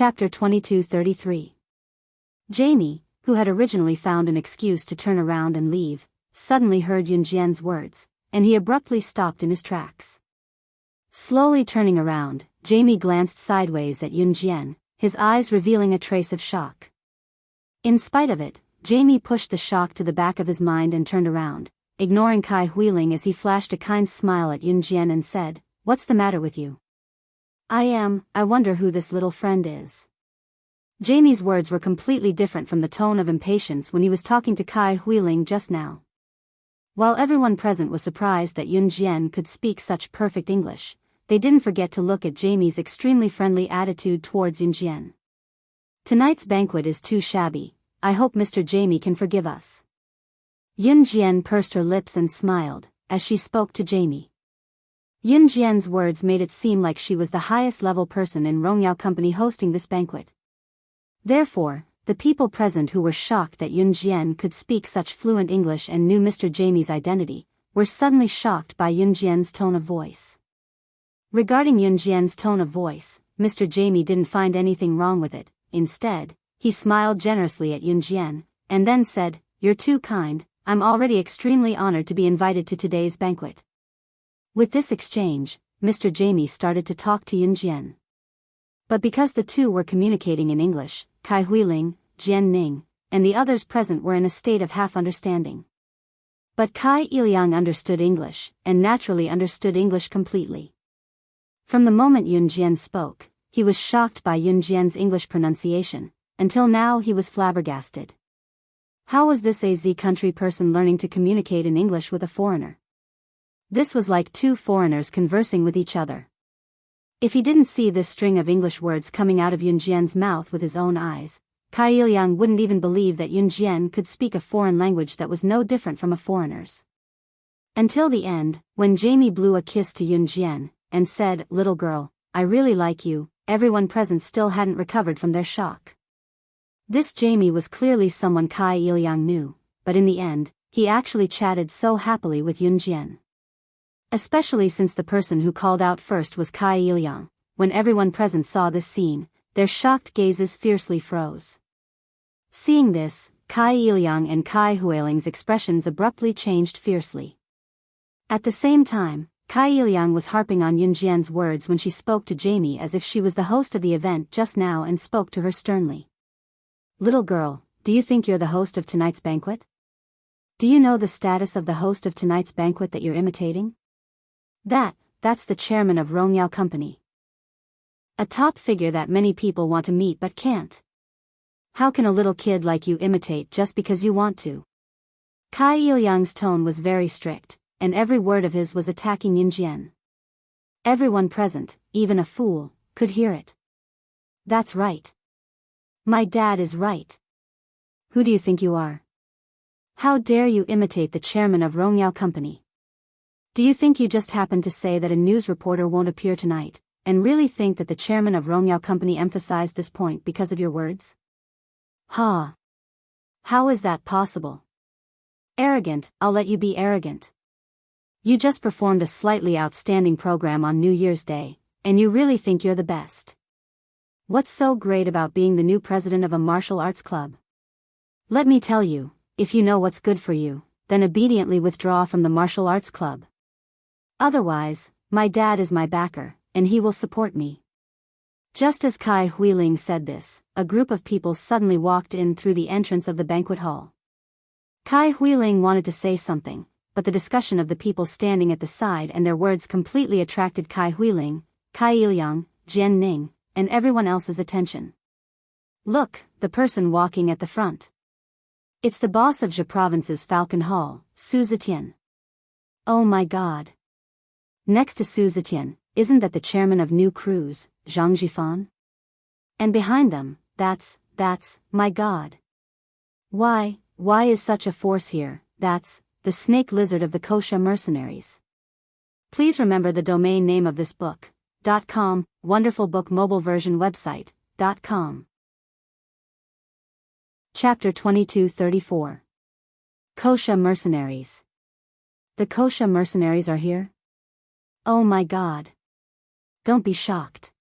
Chapter 22:33. Jamie, who had originally found an excuse to turn around and leave, suddenly heard Yunjian's words, and he abruptly stopped in his tracks. Slowly turning around, Jamie glanced sideways at Yunjian, his eyes revealing a trace of shock. In spite of it, Jamie pushed the shock to the back of his mind and turned around, ignoring Kai Huiling as he flashed a kind smile at Yunjian and said, "What's the matter with you?" I wonder who this little friend is." Jamie's words were completely different from the tone of impatience when he was talking to Kai Huiling just now. While everyone present was surprised that Yunjian could speak such perfect English, they didn't forget to look at Jamie's extremely friendly attitude towards Yunjian. "Tonight's banquet is too shabby. I hope Mr. Jamie can forgive us." Yunjian pursed her lips and smiled as she spoke to Jamie. Yunjian's words made it seem like she was the highest level person in Rongyao Company hosting this banquet. Therefore, the people present who were shocked that Yunjian could speak such fluent English and knew Mr. Jamie's identity, were suddenly shocked by Yunjian's tone of voice. Regarding Yunjian's tone of voice, Mr. Jamie didn't find anything wrong with it. Instead, he smiled generously at Yunjian, and then said, "You're too kind, I'm already extremely honored to be invited to today's banquet." With this exchange, Mr. Jamie started to talk to Yunjian. But because the two were communicating in English, Kai Huiling, Jian Ning, and the others present were in a state of half-understanding. But Kai Iliang understood English, and naturally understood English completely. From the moment Yunjian spoke, he was shocked by Yunjian's English pronunciation. Until now he was flabbergasted. How was this AZ country person learning to communicate in English with a foreigner? This was like two foreigners conversing with each other. If he didn't see this string of English words coming out of Yunjian's mouth with his own eyes, Kai Iliang wouldn't even believe that Yunjian could speak a foreign language that was no different from a foreigner's. Until the end, when Jamie blew a kiss to Yunjian, and said, "Little girl, I really like you," everyone present still hadn't recovered from their shock. This Jamie was clearly someone Kai Iliang knew, but in the end, he actually chatted so happily with Yunjian. Especially since the person who called out first was Kai Iliang. When everyone present saw this scene, their shocked gazes fiercely froze. Seeing this, Kai Iliang and Kai Huiling's expressions abruptly changed fiercely. At the same time, Kai Iliang was harping on Yunjian's words when she spoke to Jamie as if she was the host of the event just now and spoke to her sternly. "Little girl, do you think you're the host of tonight's banquet? Do you know the status of the host of tonight's banquet that you're imitating? That's the chairman of Rongyao Company. A top figure that many people want to meet but can't. How can a little kid like you imitate just because you want to?" Kai Iliang's tone was very strict, and every word of his was attacking Yunjian. Everyone present, even a fool, could hear it. "That's right. My dad is right. Who do you think you are? How dare you imitate the chairman of Rongyao Company? Do you think you just happened to say that a news reporter won't appear tonight, and really think that the chairman of Rongyao Company emphasized this point because of your words? Ha! How is that possible? Arrogant, I'll let you be arrogant. You just performed a slightly outstanding program on New Year's Day, and you really think you're the best. What's so great about being the new president of a martial arts club? Let me tell you, if you know what's good for you, then obediently withdraw from the martial arts club. Otherwise, my dad is my backer, and he will support me." Just as Kai Huiling said this, a group of people suddenly walked in through the entrance of the banquet hall. Kai Huiling wanted to say something, but the discussion of the people standing at the side and their words completely attracted Kai Huiling, Kai Iliang, Jian Ning, and everyone else's attention. "Look, the person walking at the front. It's the boss of Zhe Province's Falcon Hall, Su Zetian. Oh my god. Next to Su Zetian, isn't that the chairman of New Cruise, Zhang Jifan? And behind them, that's, my god. Why is such a force here? That's the snake lizard of the Kosha mercenaries." Please remember the domain name of this book, .com, Wonderful Book Mobile Version Website, .com. Chapter 22:34. Kosha Mercenaries. The Kosha mercenaries are here? Oh my god. Don't be shocked.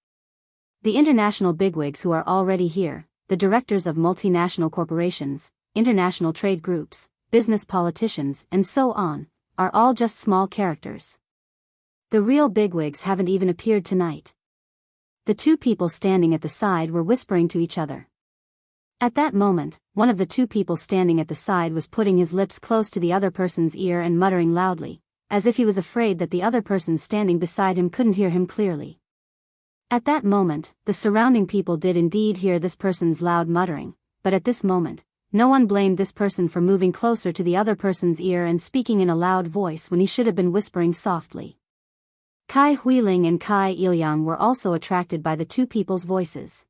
The international bigwigs who are already here, the directors of multinational corporations, international trade groups, business politicians, and so on, are all just small characters. The real bigwigs haven't even appeared tonight. The two people standing at the side were whispering to each other. At that moment, one of the two people standing at the side was putting his lips close to the other person's ear and muttering loudly, as if he was afraid that the other person standing beside him couldn't hear him clearly. At that moment, the surrounding people did indeed hear this person's loud muttering, but at this moment, no one blamed this person for moving closer to the other person's ear and speaking in a loud voice when he should have been whispering softly. Kai Huiling and Kai Ilyang were also attracted by the two people's voices.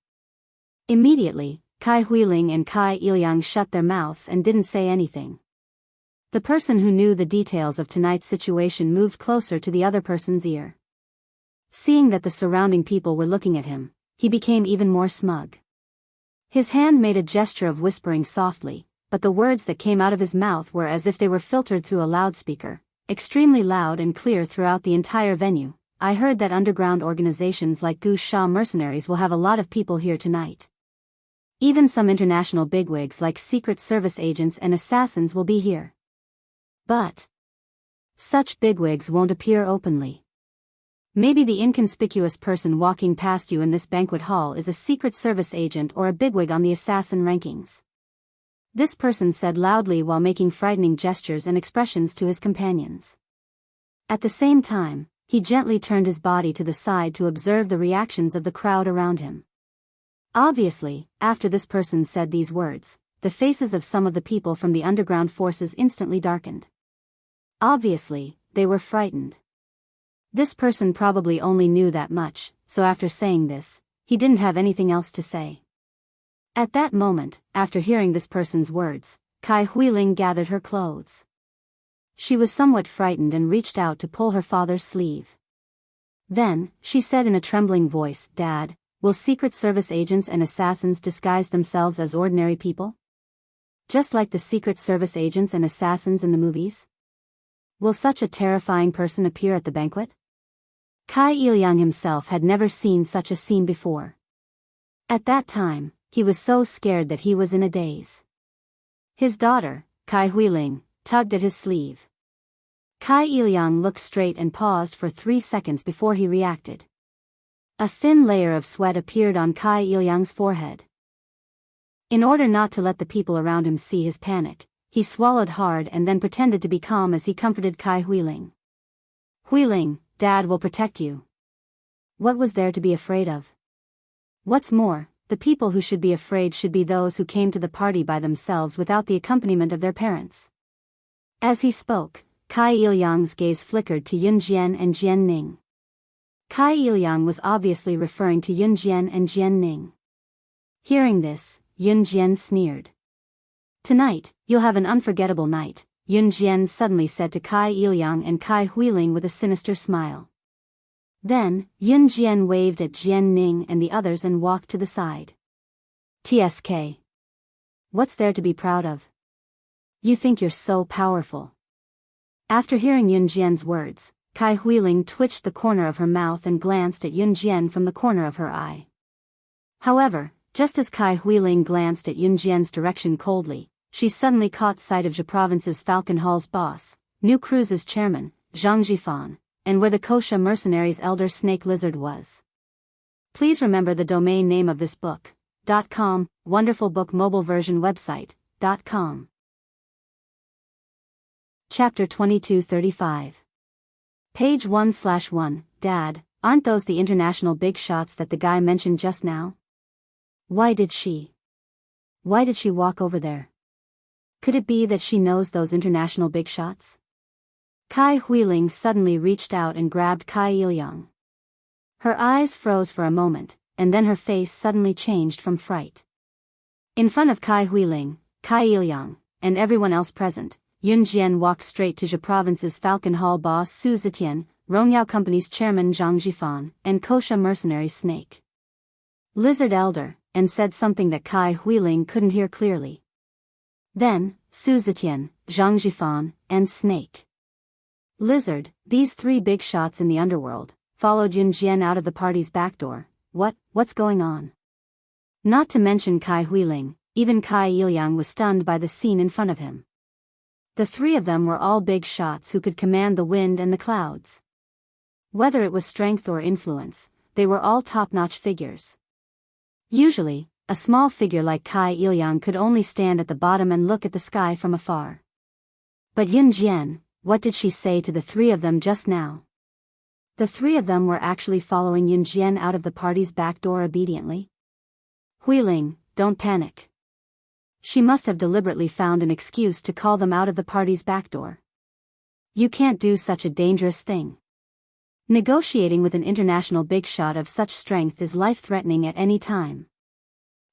Immediately, Kai Huiling and Kai Ilyang shut their mouths and didn't say anything. The person who knew the details of tonight's situation moved closer to the other person's ear. Seeing that the surrounding people were looking at him, he became even more smug. His hand made a gesture of whispering softly, but the words that came out of his mouth were as if they were filtered through a loudspeaker, extremely loud and clear throughout the entire venue. I heard that underground organizations like Gu Sha mercenaries will have a lot of people here tonight. Even some international bigwigs like secret service agents and assassins will be here. But such bigwigs won't appear openly. Maybe the inconspicuous person walking past you in this banquet hall is a secret service agent or a bigwig on the assassin rankings. This person said loudly while making frightening gestures and expressions to his companions. At the same time, he gently turned his body to the side to observe the reactions of the crowd around him. Obviously, after this person said these words, the faces of some of the people from the underground forces instantly darkened. Obviously, they were frightened. This person probably only knew that much, so after saying this, he didn't have anything else to say. At that moment, after hearing this person's words, Kai Huiling gathered her clothes. She was somewhat frightened and reached out to pull her father's sleeve. Then, she said in a trembling voice, "Dad, will Secret Service agents and assassins disguise themselves as ordinary people? Just like the Secret Service agents and assassins in the movies? Will such a terrifying person appear at the banquet?" Kai Ilyang himself had never seen such a scene before. At that time, he was so scared that he was in a daze. His daughter, Kai Huiling, tugged at his sleeve. Kai Ilyang looked straight and paused for 3 seconds before he reacted. A thin layer of sweat appeared on Kai Ilyang's forehead. In order not to let the people around him see his panic, he swallowed hard and then pretended to be calm as he comforted Kai Huiling. "Huiling, Dad will protect you. What was there to be afraid of? What's more, the people who should be afraid should be those who came to the party by themselves without the accompaniment of their parents." As he spoke, Kai Ilyang's gaze flickered to Yun Jian and Jian Ning. Kai Ilyang was obviously referring to Yun Jian and Jian Ning. Hearing this, Yun Jian sneered. "Tonight, you'll have an unforgettable night," Yun Jian suddenly said to Kai Ilyang and Kai Huiling with a sinister smile. Then, Yun Jian waved at Jian Ning and the others and walked to the side. "TSK. What's there to be proud of? You think you're so powerful." After hearing Yun Jian's words, Kai Huiling twitched the corner of her mouth and glanced at Yun Jian from the corner of her eye. However, just as Kai Huiling glanced at Yun Jian's direction coldly, she suddenly caught sight of Zhe Province's Falcon Hall's boss, New Cruise's chairman, Zhang Jifan, and where the Kosha mercenaries' elder snake lizard was. Please remember the domain name of this book, .com, Wonderful Book Mobile Version Website, .com. Chapter 2235. Page 1/1. Dad, aren't those the international big shots that the guy mentioned just now? Why did she walk over there? Could it be that she knows those international big shots? Kai Huiling suddenly reached out and grabbed Kai Ilyang. Her eyes froze for a moment, and then her face suddenly changed from fright. In front of Kai Huiling, Kai Ilyang, and everyone else present, Yun Jian walked straight to Zhe Province's Falcon Hall boss Su Zetian, Rongyao Company's chairman Zhang Jifan, and Kosha mercenary Snake Lizard Elder, and said something that Kai Huiling couldn't hear clearly. Then, Su Zetian, Zhang Jifan, and Snake Lizard, these three big shots in the underworld, followed Yun Jian out of the party's back door. What what's going on? Not to mention Kai Huiling, even Kai Iliang was stunned by the scene in front of him. The three of them were all big shots who could command the wind and the clouds. Whether it was strength or influence, they were all top-notch figures. Usually, a small figure like Kai Iliang could only stand at the bottom and look at the sky from afar. But Yun Jian, what did she say to the three of them just now? The three of them were actually following Yun Jian out of the party's back door obediently. Huiling, don't panic. She must have deliberately found an excuse to call them out of the party's back door. You can't do such a dangerous thing. Negotiating with an international big shot of such strength is life-threatening at any time.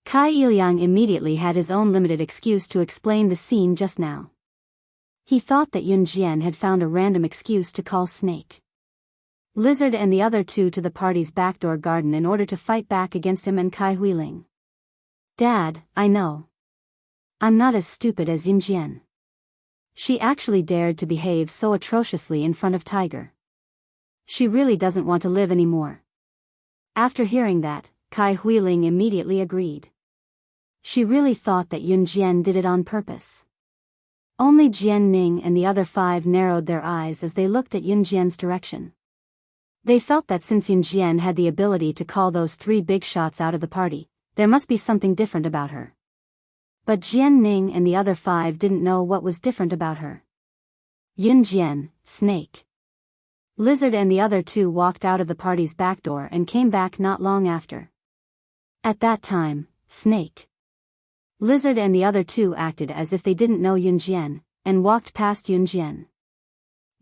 Kai Iliang immediately had his own limited excuse to explain the scene just now. He thought that Yun Jian had found a random excuse to call Snake, Lizard and the other two to the party's backdoor garden in order to fight back against him and Kai Huiling. Dad, I know. I'm not as stupid as Yun Jian. She actually dared to behave so atrociously in front of Tiger. She really doesn't want to live anymore. After hearing that, Kai Huiling immediately agreed. She really thought that Yun Jian did it on purpose. Only Jian Ning and the other five narrowed their eyes as they looked at Yun Jian's direction. They felt that since Yun Jian had the ability to call those three big shots out of the party, there must be something different about her. But Jian Ning and the other five didn't know what was different about her. Yun Jian, Snake, Lizard and the other two walked out of the party's back door and came back not long after. At that time, Snake, Lizard and the other two acted as if they didn't know Yun Jian, and walked past Yun Jian.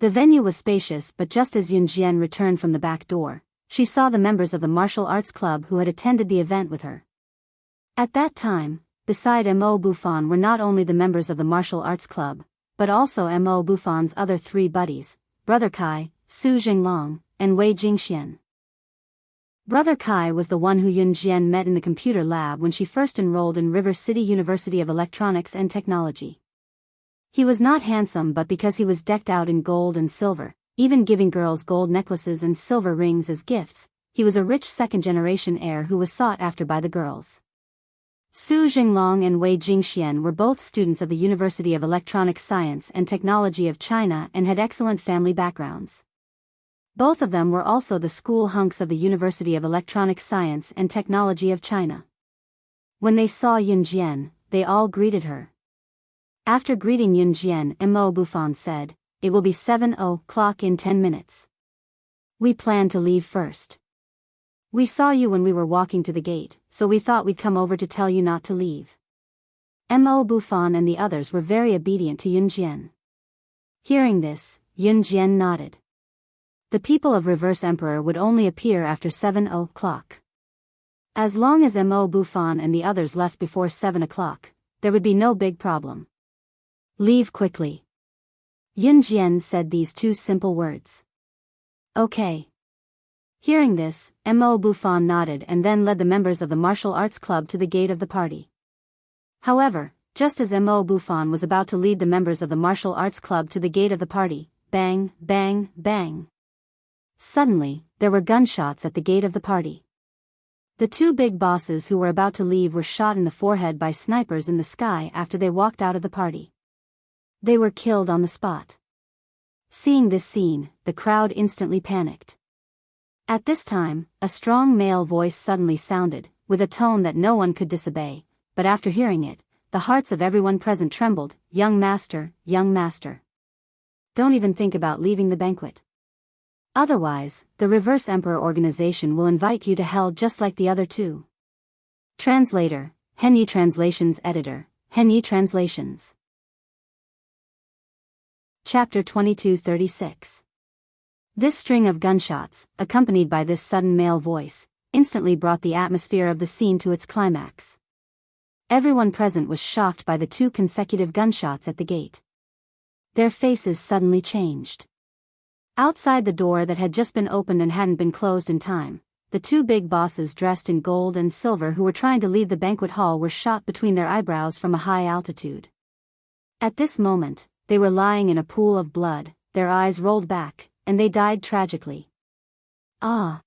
The venue was spacious, but just as Yun Jian returned from the back door, she saw the members of the martial arts club who had attended the event with her. At that time, beside Mo Bufan were not only the members of the martial arts club, but also Mo Bufan's other three buddies, Brother Kai, Su Jinglong, and Wei Jingxian. Brother Kai was the one who Yun Jian met in the computer lab when she first enrolled in River City University of Electronics and Technology. He was not handsome, but because he was decked out in gold and silver, even giving girls gold necklaces and silver rings as gifts, he was a rich second-generation heir who was sought after by the girls. Su Jinglong and Wei Jingxian were both students of the University of Electronic Science and Technology of China and had excellent family backgrounds. Both of them were also the school hunks of the University of Electronic Science and Technology of China. When they saw Yun Jian, they all greeted her. After greeting Yun Jian, Mo Bufan said, "It will be 7:00 in 10 minutes. We plan to leave first. We saw you when we were walking to the gate, so we thought we'd come over to tell you not to leave." Mo Bufan and the others were very obedient to Yun Jian. Hearing this, Yun Jian nodded. The people of Reverse Emperor would only appear after 7:00. As long as Mo Bufan and the others left before 7:00, there would be no big problem. Leave quickly. Yun Jian said these two simple words. Okay. Hearing this, Mo Bufan nodded and then led the members of the martial arts club to the gate of the party. However, just as Mo Bufan was about to lead the members of the martial arts club to the gate of the party, bang, bang, bang. Suddenly, there were gunshots at the gate of the party. The two big bosses who were about to leave were shot in the forehead by snipers in the sky after they walked out of the party. They were killed on the spot. Seeing this scene, the crowd instantly panicked. At this time, a strong male voice suddenly sounded, with a tone that no one could disobey, but after hearing it, the hearts of everyone present trembled. Young master, young master. Don't even think about leaving the banquet. Otherwise, the Reverse Emperor organization will invite you to hell just like the other two. Translator, Henyi Translations Editor, Henyi Translations. Chapter 2236. This string of gunshots, accompanied by this sudden male voice, instantly brought the atmosphere of the scene to its climax. Everyone present was shocked by the two consecutive gunshots at the gate. Their faces suddenly changed. Outside the door that had just been opened and hadn't been closed in time, the two big bosses dressed in gold and silver who were trying to leave the banquet hall were shot between their eyebrows from a high altitude. At this moment, they were lying in a pool of blood, their eyes rolled back, and they died tragically. Ah!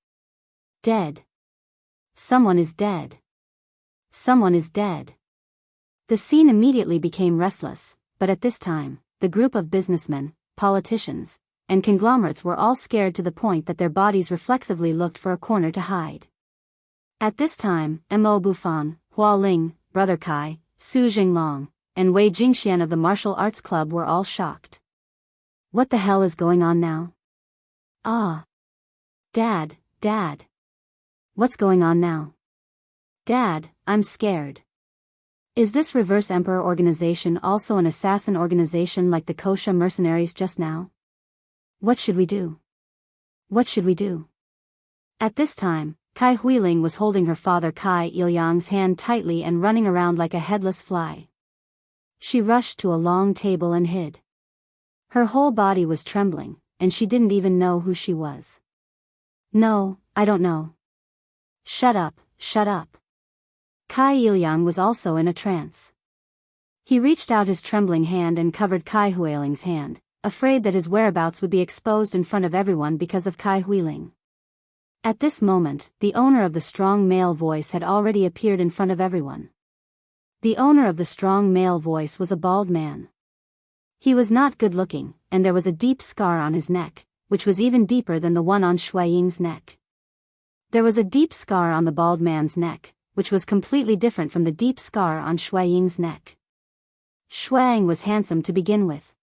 Dead. Someone is dead. Someone is dead. The scene immediately became restless, but at this time, the group of businessmen, politicians, and conglomerates were all scared to the point that their bodies reflexively looked for a corner to hide. At this time, Mo Bufan, Hua Ling, Brother Kai, Su Jinglong, and Wei Jingxian of the martial arts club were all shocked. What the hell is going on now? Ah. Dad. What's going on now? Dad, I'm scared. Is this Reverse Emperor organization also an assassin organization like the Kosha mercenaries just now? What should we do? What should we do? At this time, Kai Huiling was holding her father Kai Ilyang's hand tightly and running around like a headless fly. She rushed to a long table and hid. Her whole body was trembling, and she didn't even know who she was. No, I don't know. Shut up. Kai Ilyang was also in a trance. He reached out his trembling hand and covered Kai Huiling's hand, afraid that his whereabouts would be exposed in front of everyone because of Kai Huiling. At this moment, the owner of the strong male voice had already appeared in front of everyone. The owner of the strong male voice was a bald man. He was not good looking, and there was a deep scar on his neck, which was even deeper than the one on Shui Ying's neck. There was a deep scar on the bald man's neck, which was completely different from the deep scar on Shui Ying's neck. Shui Ying was handsome to begin with.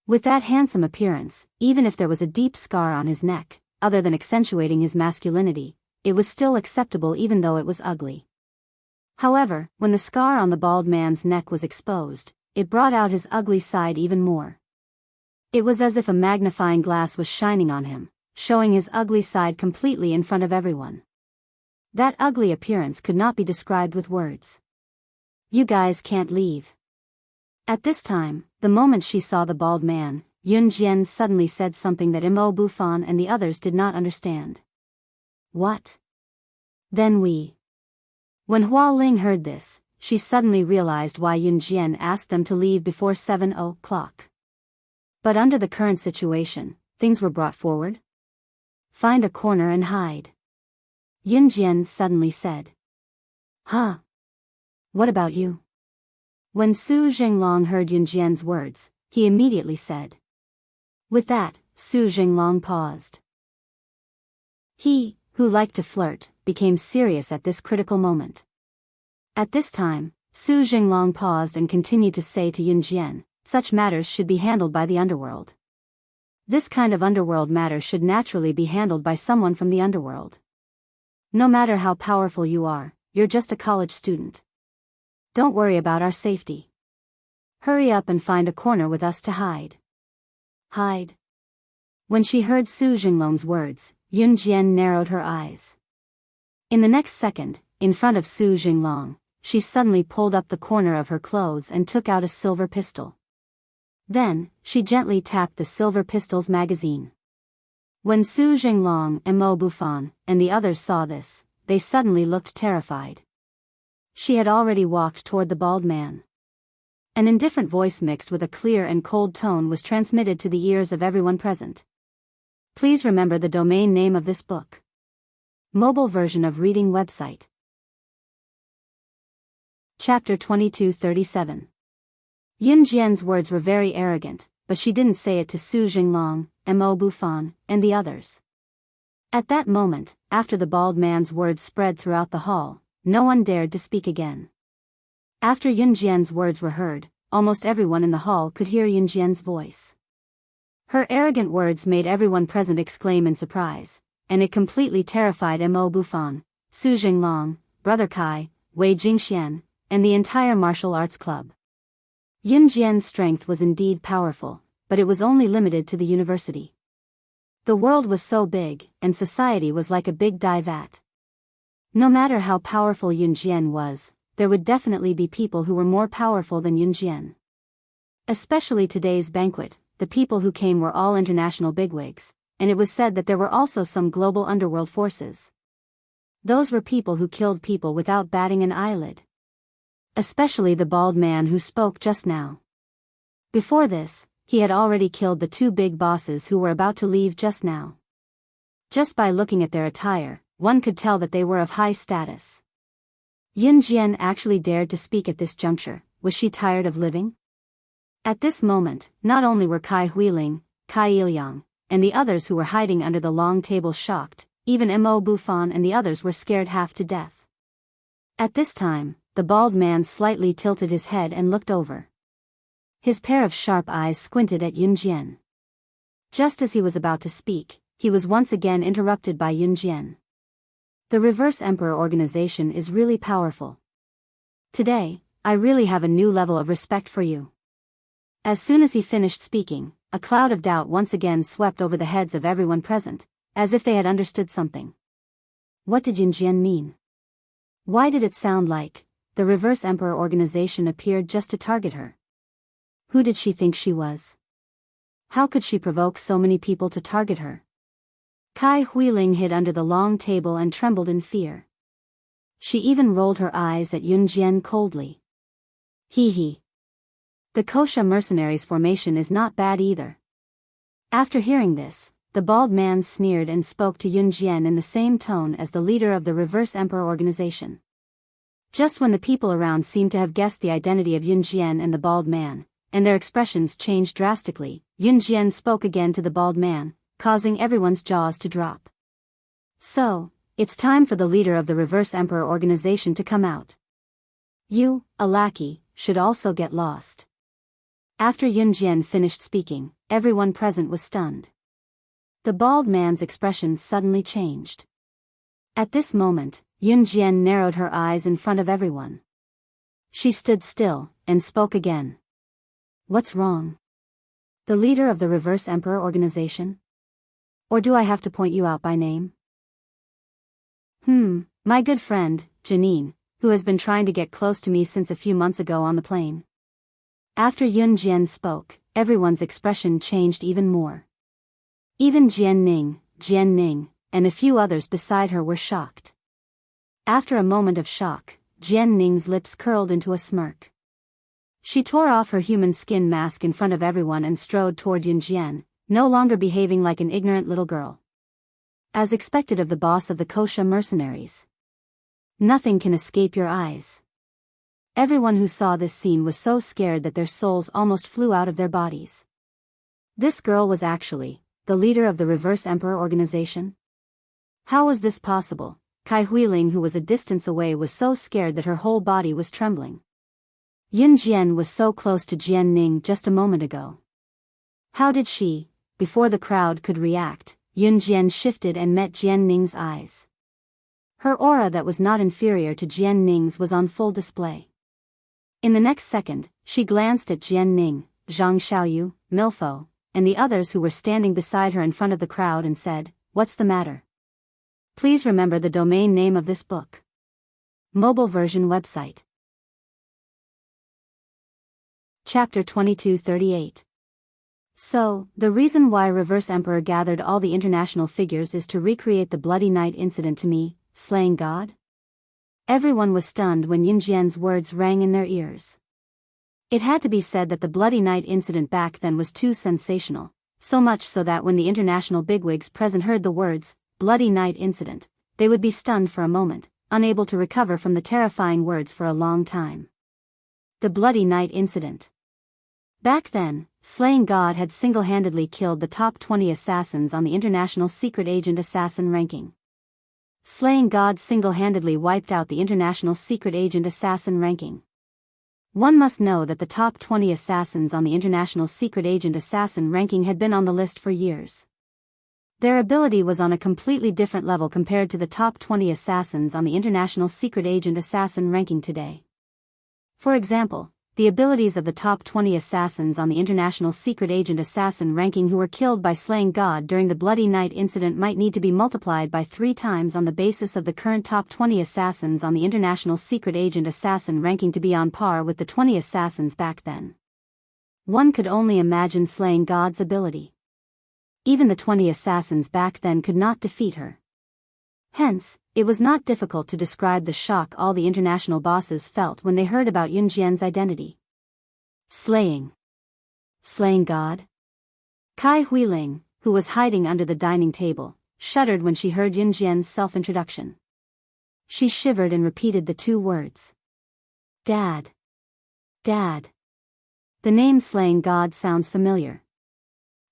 With that handsome appearance, even if there was a deep scar on his neck, other than accentuating his masculinity, it was still acceptable even though it was ugly. However, when the scar on the bald man's neck was exposed, it brought out his ugly side even more. It was as if a magnifying glass was shining on him, showing his ugly side completely in front of everyone. That ugly appearance could not be described with words. You guys can't leave. At this time, the moment she saw the bald man, Yun Jian suddenly said something that Mo Bufan and the others did not understand. What? Then we. When Hua Ling heard this, she suddenly realized why Yun Jian asked them to leave before 7 o'clock. But under the current situation, things were brought forward. Find a corner and hide. Yun Jian suddenly said. Huh? What about you? When Su Jinglong heard Yun Jian's words, he immediately said. With that, Su Jinglong paused. He, who liked to flirt, became serious at this critical moment. At this time, Su Jinglong paused and continued to say to Yun Jian, such matters should be handled by the underworld. This kind of underworld matter should naturally be handled by someone from the underworld. No matter how powerful you are, you're just a college student. Don't worry about our safety. Hurry up and find a corner with us to hide. Hide. When she heard Su Jinglong's words, Yun Jian narrowed her eyes. In the next second, in front of Su Jinglong, she suddenly pulled up the corner of her clothes and took out a silver pistol. Then, she gently tapped the silver pistol's magazine. When Su Jinglong and Mo Bufan and the others saw this, they suddenly looked terrified. She had already walked toward the bald man. An indifferent voice mixed with a clear and cold tone was transmitted to the ears of everyone present. Please remember the domain name of this book. Mobile version of reading website. Chapter 2237. Yun Jian's words were very arrogant, but she didn't say it to Su Jinglong, Mo Bufan, and the others. At that moment, after the bald man's words spread throughout the hall, no one dared to speak again. After Yun Jian's words were heard, almost everyone in the hall could hear Yun Jian's voice. Her arrogant words made everyone present exclaim in surprise, and it completely terrified Mo Bufan, Su Jinglong, Brother Kai, Wei Jingxian, and the entire martial arts club. Yun Jian's strength was indeed powerful, but it was only limited to the university. The world was so big, and society was like a big dye vat. No matter how powerful Yun Jian was, there would definitely be people who were more powerful than Yun Jian. Especially today's banquet, the people who came were all international bigwigs, and it was said that there were also some global underworld forces. Those were people who killed people without batting an eyelid. Especially the bald man who spoke just now. Before this, he had already killed the two big bosses who were about to leave just now. Just by looking at their attire, one could tell that they were of high status. Yun Jian actually dared to speak at this juncture. Was she tired of living? At this moment, not only were Kai Huiling, Kai Ilyang, and the others who were hiding under the long table shocked, even Mo Bufan and the others were scared half to death. At this time, the bald man slightly tilted his head and looked over. His pair of sharp eyes squinted at Yun Jian. Just as he was about to speak, he was once again interrupted by Yun Jian. The Reverse Emperor organization is really powerful. Today, I really have a new level of respect for you. As soon as he finished speaking, a cloud of doubt once again swept over the heads of everyone present, as if they had understood something. What did Yun Jian mean? Why did it sound like the Reverse Emperor organization appeared just to target her? Who did she think she was? How could she provoke so many people to target her? Kai Huiling hid under the long table and trembled in fear. She even rolled her eyes at Yun Jian coldly. Hee hee. The Kosha mercenaries formation is not bad either. After hearing this, the bald man sneered and spoke to Yun Jian in the same tone as the leader of the Reverse Emperor organization. Just when the people around seemed to have guessed the identity of Yun Jian and the bald man, and their expressions changed drastically, Yun Jian spoke again to the bald man, causing everyone's jaws to drop. So, it's time for the leader of the Reverse Emperor organization to come out. You, a lackey, should also get lost. After Yun Jian finished speaking, everyone present was stunned. The bald man's expression suddenly changed. At this moment, Yun Jian narrowed her eyes in front of everyone. She stood still, and spoke again. What's wrong? The leader of the Reverse Emperor organization? Or do I have to point you out by name? My good friend, Janine, who has been trying to get close to me since a few months ago on the plane. After Yun Jian spoke, everyone's expression changed even more. Even Jian Ning, and a few others beside her were shocked. After a moment of shock, Jian Ning's lips curled into a smirk. She tore off her human skin mask in front of everyone and strode toward Yun Jian, no longer behaving like an ignorant little girl. As expected of the boss of the Kosha mercenaries. Nothing can escape your eyes. Everyone who saw this scene was so scared that their souls almost flew out of their bodies. This girl was actually the leader of the Reverse Emperor organization? How was this possible? Kai Huiling, who was a distance away, was so scared that her whole body was trembling. Yun Jian was so close to Jian Ning just a moment ago. How did she? Before the crowd could react, Yun Jian shifted and met Jian Ning's eyes. Her aura that was not inferior to Jian Ning's was on full display. In the next second, she glanced at Jian Ning, Zhang Xiaoyu, Milfo, and the others who were standing beside her in front of the crowd and said, "What's the matter? Please remember the domain name of this book." Mobile version website. Chapter 2238. So, the reason why Reverse Emperor gathered all the international figures is to recreate the Bloody Night incident to me, slaying God? Everyone was stunned when Yun Jian's words rang in their ears. It had to be said that the Bloody Night incident back then was too sensational, so much so that when the international bigwigs present heard the words, Bloody Night incident, they would be stunned for a moment, unable to recover from the terrifying words for a long time. The Bloody Night incident. Back then, slaying God had single-handedly killed the top 20 assassins on the International Secret Agent Assassin ranking. Slaying God single-handedly wiped out the International Secret Agent Assassin ranking. One must know that the top 20 assassins on the International Secret Agent Assassin ranking had been on the list for years. Their ability was on a completely different level compared to the top 20 assassins on the International Secret Agent Assassin ranking today. For example, the abilities of the top 20 assassins on the International Secret Agent Assassin ranking who were killed by slaying God during the Bloody Night incident might need to be multiplied by 3 times on the basis of the current top 20 assassins on the International Secret Agent Assassin ranking to be on par with the 20 assassins back then. One could only imagine slaying God's ability. Even the 20 assassins back then could not defeat her. Hence, it was not difficult to describe the shock all the international bosses felt when they heard about Yun Jian's identity. Slaying God? Kai Huiling, who was hiding under the dining table, shuddered when she heard Yunjian's self-introduction. She shivered and repeated the two words. Dad. Dad. The name Slaying God sounds familiar.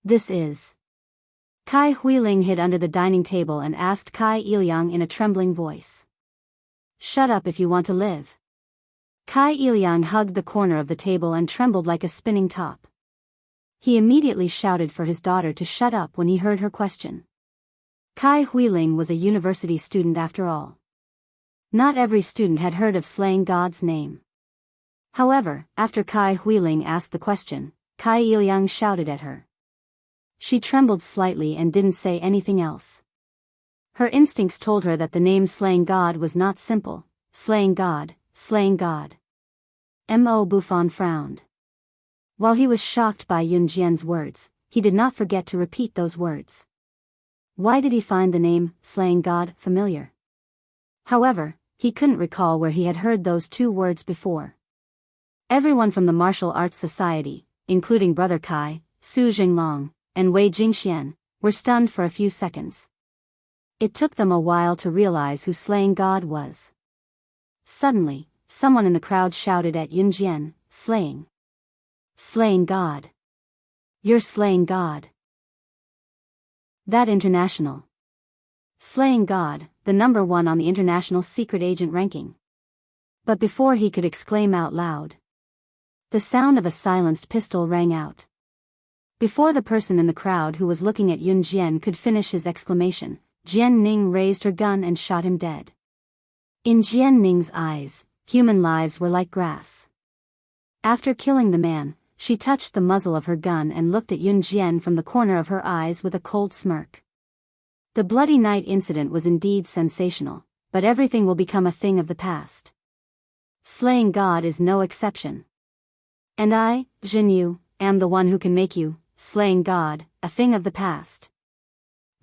This is... Kai Huiling hid under the dining table and asked Kai Iliang in a trembling voice. Shut up if you want to live. Kai Iliang hugged the corner of the table and trembled like a spinning top. He immediately shouted for his daughter to shut up when he heard her question. Kai Huiling was a university student after all. Not every student had heard of Slaying God's name. However, after Kai Huiling asked the question, Kai Iliang shouted at her. She trembled slightly and didn't say anything else. Her instincts told her that the name Slaying God was not simple. Slaying God, Slaying God. Mo Buffon frowned. While he was shocked by Yunjian's words, he did not forget to repeat those words. Why did he find the name, Slaying God, familiar? However, he couldn't recall where he had heard those two words before. Everyone from the Martial Arts Society, including Brother Kai, Su Jinglong, and Wei Jingxian, were stunned for a few seconds. It took them a while to realize who Slaying God was. Suddenly, someone in the crowd shouted at Yunjian, Slaying God. You're Slaying God. That international. Slaying God, the number one on the international secret agent ranking. But before he could exclaim out loud, the sound of a silenced pistol rang out. Before the person in the crowd who was looking at Yunjian could finish his exclamation, Jian Ning raised her gun and shot him dead. In Jian Ning's eyes, human lives were like grass. After killing the man, she touched the muzzle of her gun and looked at Yunjian from the corner of her eyes with a cold smirk. The Bloody Night incident was indeed sensational, but everything will become a thing of the past. Slaying God is no exception. And I, Jin Yu, am the one who can make you, Slaying God, a thing of the past.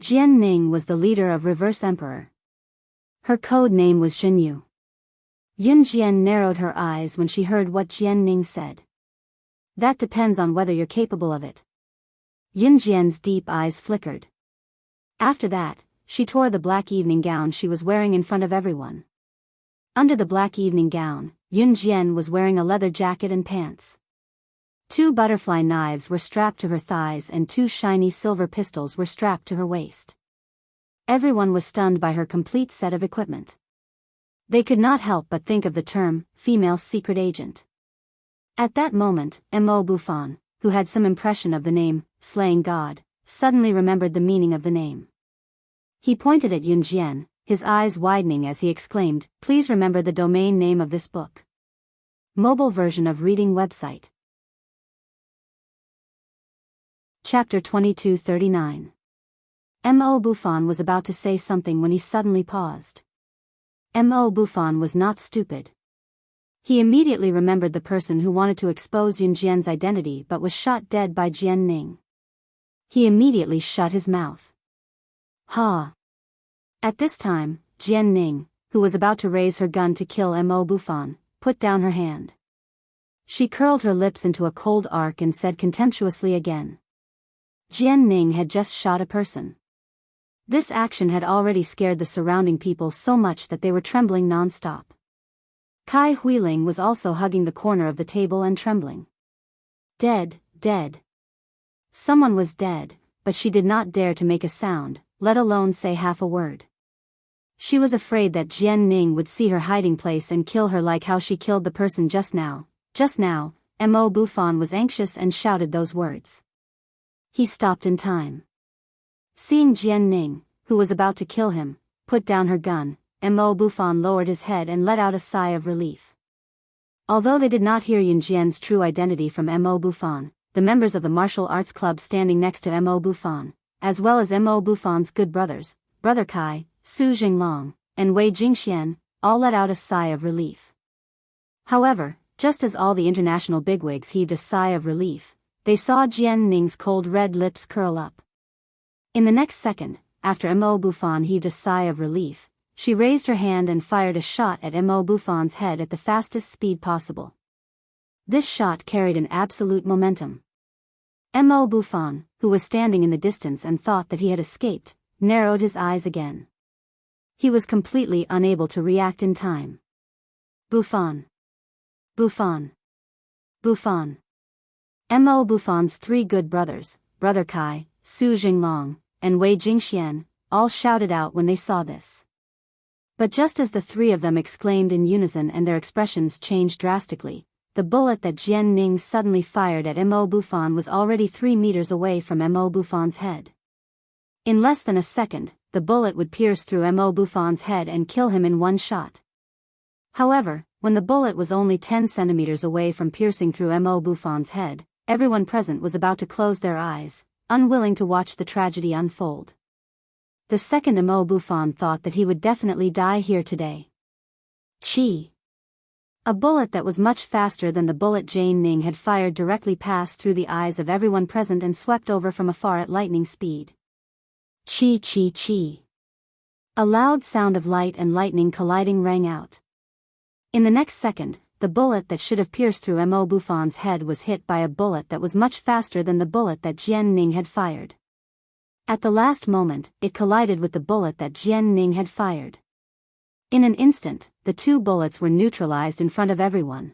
Jian Ning was the leader of Reverse Emperor. Her code name was Jin Yu. Yunjian narrowed her eyes when she heard what Jian Ning said. That depends on whether you're capable of it. Yunjian's deep eyes flickered. After that, she tore the black evening gown she was wearing in front of everyone. Under the black evening gown, Yunjian was wearing a leather jacket and pants. 2 butterfly knives were strapped to her thighs and 2 shiny silver pistols were strapped to her waist. Everyone was stunned by her complete set of equipment. They could not help but think of the term, female secret agent. At that moment, Mo Buffon, who had some impression of the name, Slaying God, suddenly remembered the meaning of the name. He pointed at Yunjian, his eyes widening as he exclaimed, Please remember the domain name of this book. Mobile version of reading website. Chapter 2239. Mo Buffon was about to say something when he suddenly paused. Mo Buffon was not stupid. He immediately remembered the person who wanted to expose Yunjian's identity but was shot dead by Jian Ning. He immediately shut his mouth. Ha! At this time, Jian Ning, who was about to raise her gun to kill Mo Buffon, put down her hand. She curled her lips into a cold arc and said contemptuously again. Jian Ning had just shot a person. This action had already scared the surrounding people so much that they were trembling non-stop. Kai Huiling was also hugging the corner of the table and trembling. Dead, dead. Someone was dead, but she did not dare to make a sound, let alone say half a word. She was afraid that Jian Ning would see her hiding place and kill her like how she killed the person just now. Just now, Mo Buffon was anxious and shouted those words. He stopped in time. Seeing Jian Ning, who was about to kill him, put down her gun, Mo Buffon lowered his head and let out a sigh of relief. Although they did not hear Yunjian's true identity from Mo Buffon, the members of the martial arts club standing next to Mo Buffon, as well as Mo Buffon's good brothers, Brother Kai, Su Jinglong, and Wei Jingxian, all let out a sigh of relief. However, just as all the international bigwigs heaved a sigh of relief, they saw Jian Ning's cold red lips curl up. In the next second, after Mo Buffon heaved a sigh of relief, she raised her hand and fired a shot at Mo Buffon's head at the fastest speed possible. This shot carried an absolute momentum. Mo Buffon, who was standing in the distance and thought that he had escaped, narrowed his eyes again. He was completely unable to react in time. Buffon. Buffon. Buffon. Mo Buffon's three good brothers, Brother Kai, Su Jinglong, and Wei Jingxian, all shouted out when they saw this. But just as the three of them exclaimed in unison and their expressions changed drastically, the bullet that Jian Ning suddenly fired at Mo Buffon was already 3 meters away from Mo Buffon's head. In less than a second, the bullet would pierce through Mo Buffon's head and kill him in one shot. However, when the bullet was only 10 centimeters away from piercing through Mo Buffon's head, everyone present was about to close their eyes, unwilling to watch the tragedy unfold. The second Mo Buffon thought that he would definitely die here today. Chi! A bullet that was much faster than the bullet Jian Ning had fired directly passed through the eyes of everyone present and swept over from afar at lightning speed. Chi chi chi. A loud sound of light and lightning colliding rang out. In the next second, the bullet that should have pierced through Mo Buffon's head was hit by a bullet that was much faster than the bullet that Jian Ning had fired. At the last moment, it collided with the bullet that Jian Ning had fired. In an instant, the two bullets were neutralized in front of everyone.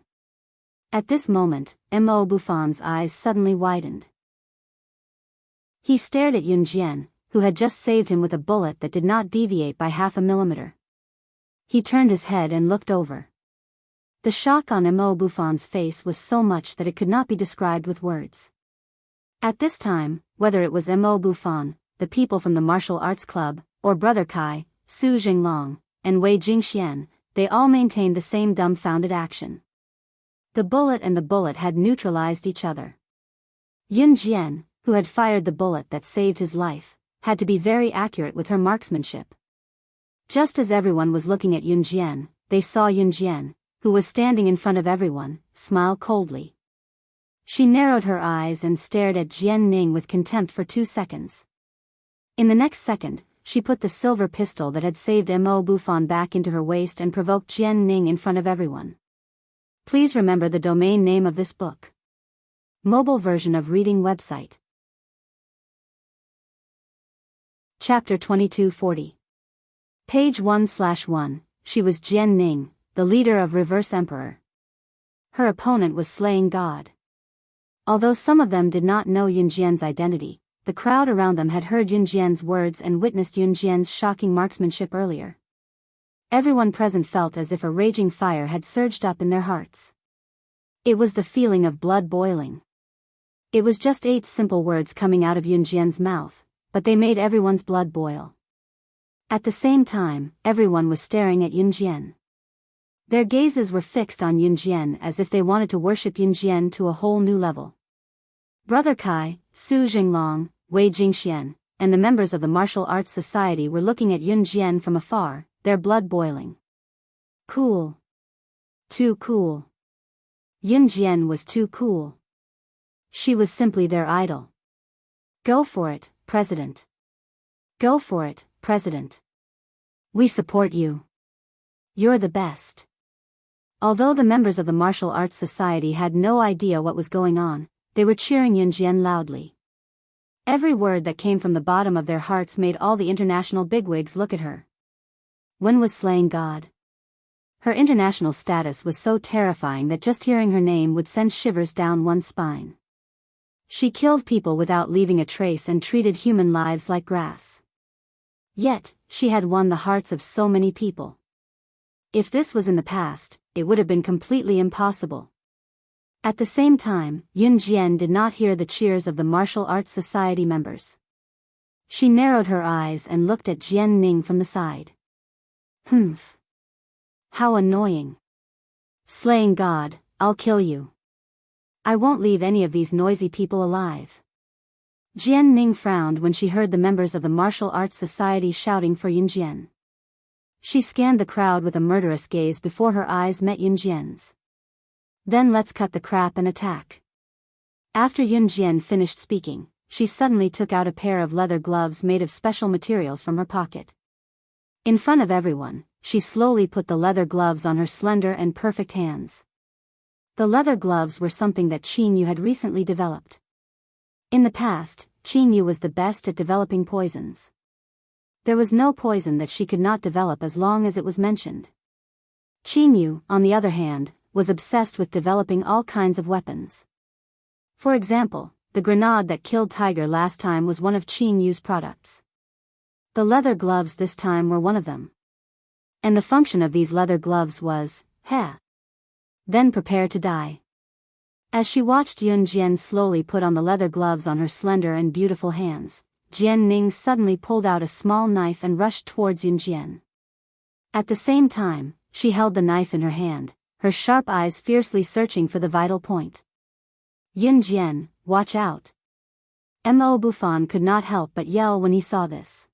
At this moment, Mo Buffon's eyes suddenly widened. He stared at Yun Jian, who had just saved him with a bullet that did not deviate by half a millimeter. He turned his head and looked over. The shock on Mo Buffon's face was so much that it could not be described with words. At this time, whether it was Mo Buffon, the people from the martial arts club, or Brother Kai, Su Jinglong, and Wei Jingxian, they all maintained the same dumbfounded action. The bullet and the bullet had neutralized each other. Yun Jian, who had fired the bullet that saved his life, had to be very accurate with her marksmanship. Just as everyone was looking at Yun Jian, they saw Yun Jian, who was standing in front of everyone, smile coldly. She narrowed her eyes and stared at Jian Ning with contempt for 2 seconds. In the next second, she put the silver pistol that had saved Mo Buffon back into her waist and provoked Jian Ning in front of everyone. Please remember the domain name of this book. Mobile version of reading website. Chapter 2240. Page 1/1. She was Jian Ning, the leader of Reverse Emperor. Her opponent was Slaying God. Although some of them did not know Yun Jian's identity, the crowd around them had heard Yun Jian's words and witnessed Yun Jian's shocking marksmanship earlier. Everyone present felt as if a raging fire had surged up in their hearts. It was the feeling of blood boiling. It was just 8 simple words coming out of Yun Jian's mouth, but they made everyone's blood boil. At the same time, everyone was staring at Yun Jian. Their gazes were fixed on Yun Jian as if they wanted to worship Yun Jian to a whole new level. Brother Kai, Su Jinglong, Wei Jingxian, and the members of the Martial Arts Society were looking at Yun Jian from afar, their blood boiling. Cool. Too cool. Yun Jian was too cool. She was simply their idol. Go for it, President. Go for it, President. We support you. You're the best. Although the members of the Martial Arts Society had no idea what was going on, they were cheering Yun Jian loudly. Every word that came from the bottom of their hearts made all the international bigwigs look at her. When was Slaying God? Her international status was so terrifying that just hearing her name would send shivers down one's spine. She killed people without leaving a trace and treated human lives like grass. Yet, she had won the hearts of so many people. If this was in the past, it would have been completely impossible. At the same time, Yun Jian did not hear the cheers of the Martial Arts Society members. She narrowed her eyes and looked at Jian Ning from the side. Humph. How annoying. Slaying God, I'll kill you. I won't leave any of these noisy people alive. Jian Ning frowned when she heard the members of the Martial Arts Society shouting for Yun Jian. She scanned the crowd with a murderous gaze before her eyes met Yun Jian's. Then let's cut the crap and attack. After Yun Jian finished speaking, she suddenly took out a pair of leather gloves made of special materials from her pocket. In front of everyone, she slowly put the leather gloves on her slender and perfect hands. The leather gloves were something that Qin Yu had recently developed. In the past, Qin Yu was the best at developing poisons. There was no poison that she could not develop as long as it was mentioned. Qin Yu, on the other hand, was obsessed with developing all kinds of weapons. For example, the grenade that killed Tiger last time was one of Qin Yu's products. The leather gloves this time were one of them. And the function of these leather gloves was, then prepare to die. As she watched Yun Jian slowly put on the leather gloves on her slender and beautiful hands, Jian Ning suddenly pulled out a small knife and rushed towards Yun Jian. At the same time, she held the knife in her hand, her sharp eyes fiercely searching for the vital point. Yun Jian, watch out. Mo Bufan could not help but yell when he saw this.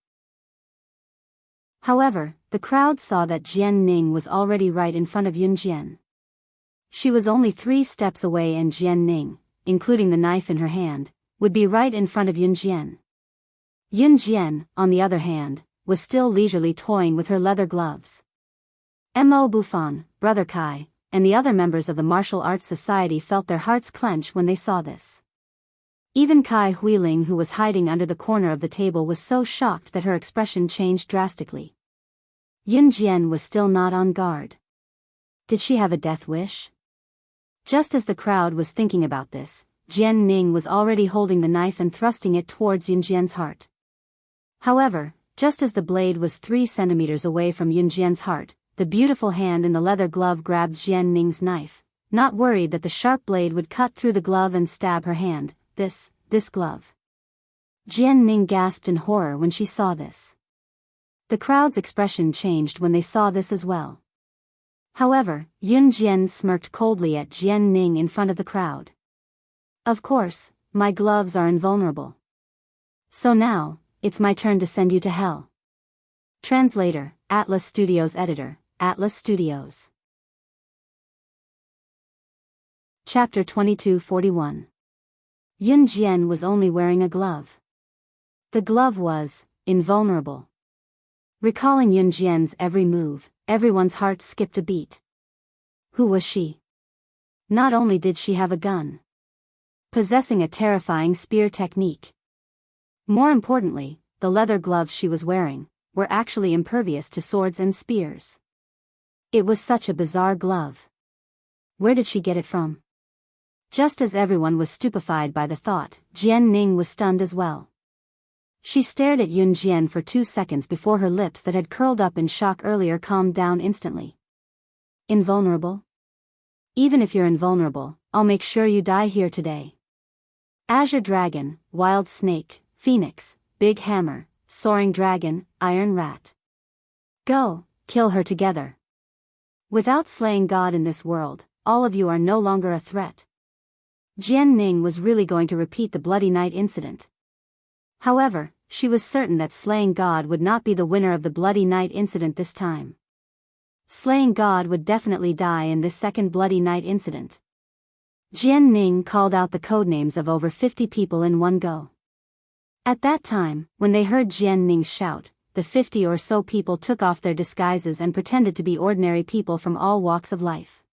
However, the crowd saw that Jian Ning was already right in front of Yun Jian. She was only 3 steps away and Jian Ning, including the knife in her hand, would be right in front of Yun Jian. Yun Jian, on the other hand, was still leisurely toying with her leather gloves. Mo Bufan, Brother Kai, and the other members of the Martial Arts Society felt their hearts clench when they saw this. Even Kai Huiling, who was hiding under the corner of the table, was so shocked that her expression changed drastically. Yun Jian was still not on guard. Did she have a death wish? Just as the crowd was thinking about this, Jian Ning was already holding the knife and thrusting it towards Yun Jian's heart. However, just as the blade was 3 centimeters away from Yun Jian's heart, the beautiful hand in the leather glove grabbed Jian Ning's knife, not worried that the sharp blade would cut through the glove and stab her hand. This glove. Jian Ning gasped in horror when she saw this. The crowd's expression changed when they saw this as well. However, Yun Jian smirked coldly at Jian Ning in front of the crowd. Of course, my gloves are invulnerable. So now, it's my turn to send you to hell. Translator, Atlas Studios Editor, Atlas Studios. Chapter 2241. Yun Jian was only wearing a glove. The glove was invulnerable. Recalling Yun Jian's every move, everyone's heart skipped a beat. Who was she? Not only did she have a gun, possessing a terrifying spear technique. More importantly, the leather gloves she was wearing were actually impervious to swords and spears. It was such a bizarre glove. Where did she get it from? Just as everyone was stupefied by the thought, Jian Ning was stunned as well. She stared at Yun Jian for 2 seconds before her lips that had curled up in shock earlier calmed down instantly. Invulnerable? Even if you're invulnerable, I'll make sure you die here today. Azure Dragon, Wild Snake, Phoenix, Big Hammer, Soaring Dragon, Iron Rat. Go, kill her together. Without slaying God in this world, all of you are no longer a threat. Jian Ning was really going to repeat the Bloody Night incident. However, she was certain that slaying God would not be the winner of the Bloody Night incident this time. Slaying God would definitely die in this second Bloody Night incident. Jian Ning called out the codenames of over 50 people in one go. At that time, when they heard Jian Ning's shout, the 50 or so people took off their disguises and pretended to be ordinary people from all walks of life.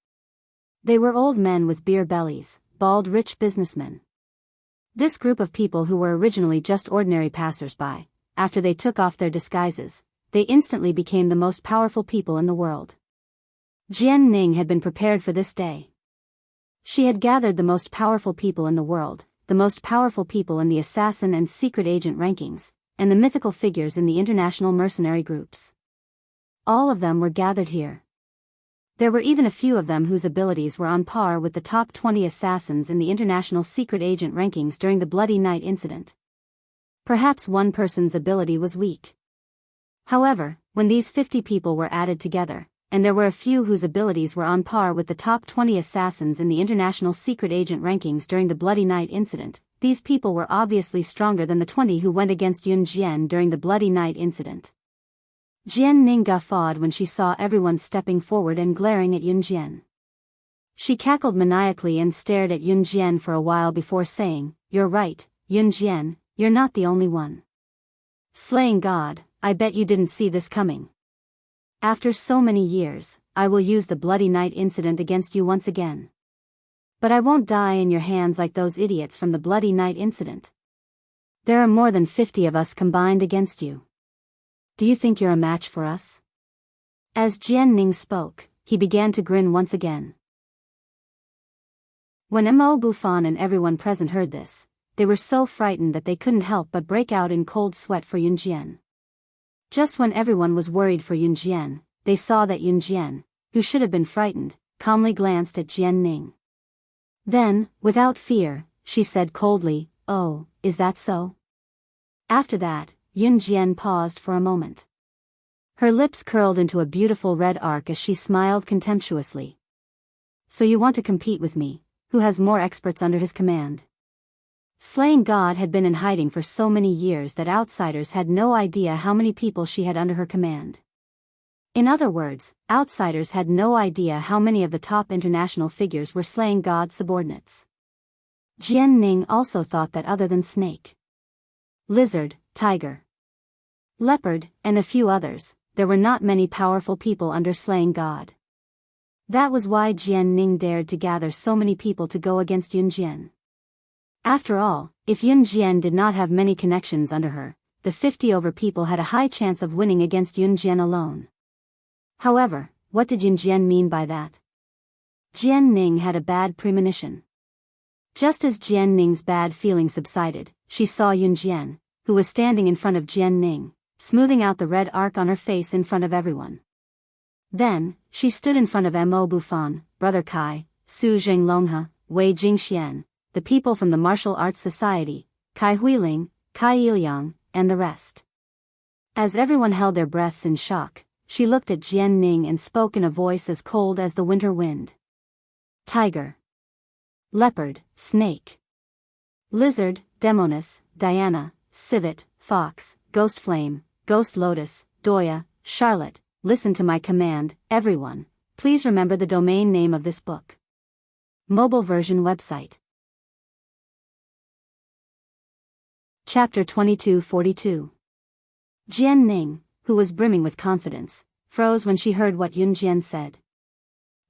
They were old men with beer bellies, bald rich businessmen. This group of people, who were originally just ordinary passers-by, after they took off their disguises, they instantly became the most powerful people in the world. Jian Ning had been prepared for this day. She had gathered the most powerful people in the world, the most powerful people in the assassin and secret agent rankings, and the mythical figures in the international mercenary groups. All of them were gathered here. There were even a few of them whose abilities were on par with the top 20 assassins in the international secret agent rankings during the Bloody Night incident. Perhaps one person's ability was weak. However, when these 50 people were added together, and there were a few whose abilities were on par with the top 20 assassins in the international secret agent rankings during the Bloody Night incident, these people were obviously stronger than the 20 who went against Yun Jian during the Bloody Night incident. Jian Ning guffawed when she saw everyone stepping forward and glaring at Yun Jian. She cackled maniacally and stared at Yun Jian for a while before saying, "You're right, Yun Jian, you're not the only one. Slaying God, I bet you didn't see this coming. After so many years, I will use the Bloody Night incident against you once again. But I won't die in your hands like those idiots from the Bloody Night incident. There are more than 50 of us combined against you. do you think you're a match for us? As Jian Ning spoke, he began to grin once again. When Mo Bufan and everyone present heard this, they were so frightened that they couldn't help but break out in cold sweat for Yun Jian. Just when everyone was worried for Yun Jian, they saw that Yun Jian, who should have been frightened, calmly glanced at Jian Ning. Then, without fear, she said coldly, "Oh, is that so?" After that, Yun Jian paused for a moment. Her lips curled into a beautiful red arc as she smiled contemptuously. "So you want to compete with me, who has more experts under his command?" Slaying God had been in hiding for so many years that outsiders had no idea how many people she had under her command. In other words, outsiders had no idea how many of the top international figures were Slaying God's subordinates. Jian Ning also thought that other than snake, lizard, tiger, leopard, and a few others, there were not many powerful people under Slaying God. That was why Jian Ning dared to gather so many people to go against Yun Jian. After all, if Yun Jian did not have many connections under her, the 50 over people had a high chance of winning against Yun Jian alone. However, what did Yun Jian mean by that? Jian Ning had a bad premonition. Just as Jian Ning's bad feeling subsided, she saw Yun Jian, who was standing in front of Jian Ning, smoothing out the red arc on her face in front of everyone. Then, she stood in front of Mo Bufan, Brother Kai, Su Zhenglonghe, Wei Jingxian, the people from the Martial Arts Society, Kai Huiling, Kai Iliang, and the rest. As everyone held their breaths in shock, she looked at Jian Ning and spoke in a voice as cold as the winter wind. Tiger, leopard, snake, lizard, demoness, Diana, civet, fox, ghost flame, ghost lotus, Doya, Charlotte, listen to my command, everyone, please remember the domain name of this book. Mobile version website. Chapter 2242. Jian Ning, who was brimming with confidence, froze when she heard what Yun Jian said.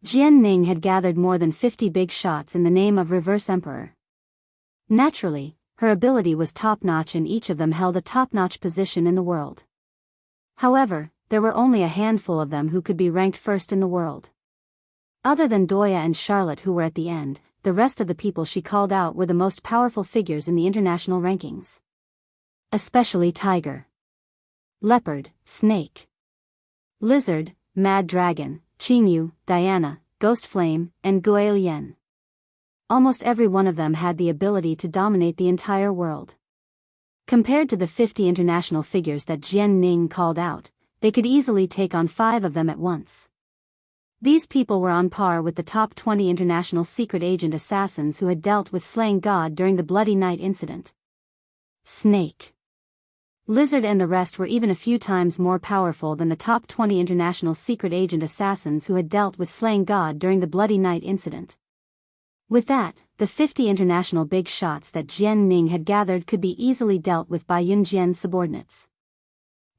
Jian Ning had gathered more than 50 big shots in the name of Reverse Emperor. Naturally, her ability was top-notch and each of them held a top-notch position in the world. However, there were only a handful of them who could be ranked first in the world. Other than Doya and Charlotte who were at the end, the rest of the people she called out were the most powerful figures in the international rankings. Especially tiger, leopard, snake, lizard, mad dragon, Qingyu, Diana, ghost flame, and Guo Lian. Almost every one of them had the ability to dominate the entire world. Compared to the 50 international figures that Jian Ning called out, they could easily take on 5 of them at once. These people were on par with the top 20 international secret agent assassins who had dealt with Slaying God during the Bloody Night incident. Snake, lizard and the rest were even a few times more powerful than the top 20 international secret agent assassins who had dealt with Slaying God during the Bloody Night incident. With that, the 50 international big shots that Jian Ning had gathered could be easily dealt with by Yun Jian's subordinates.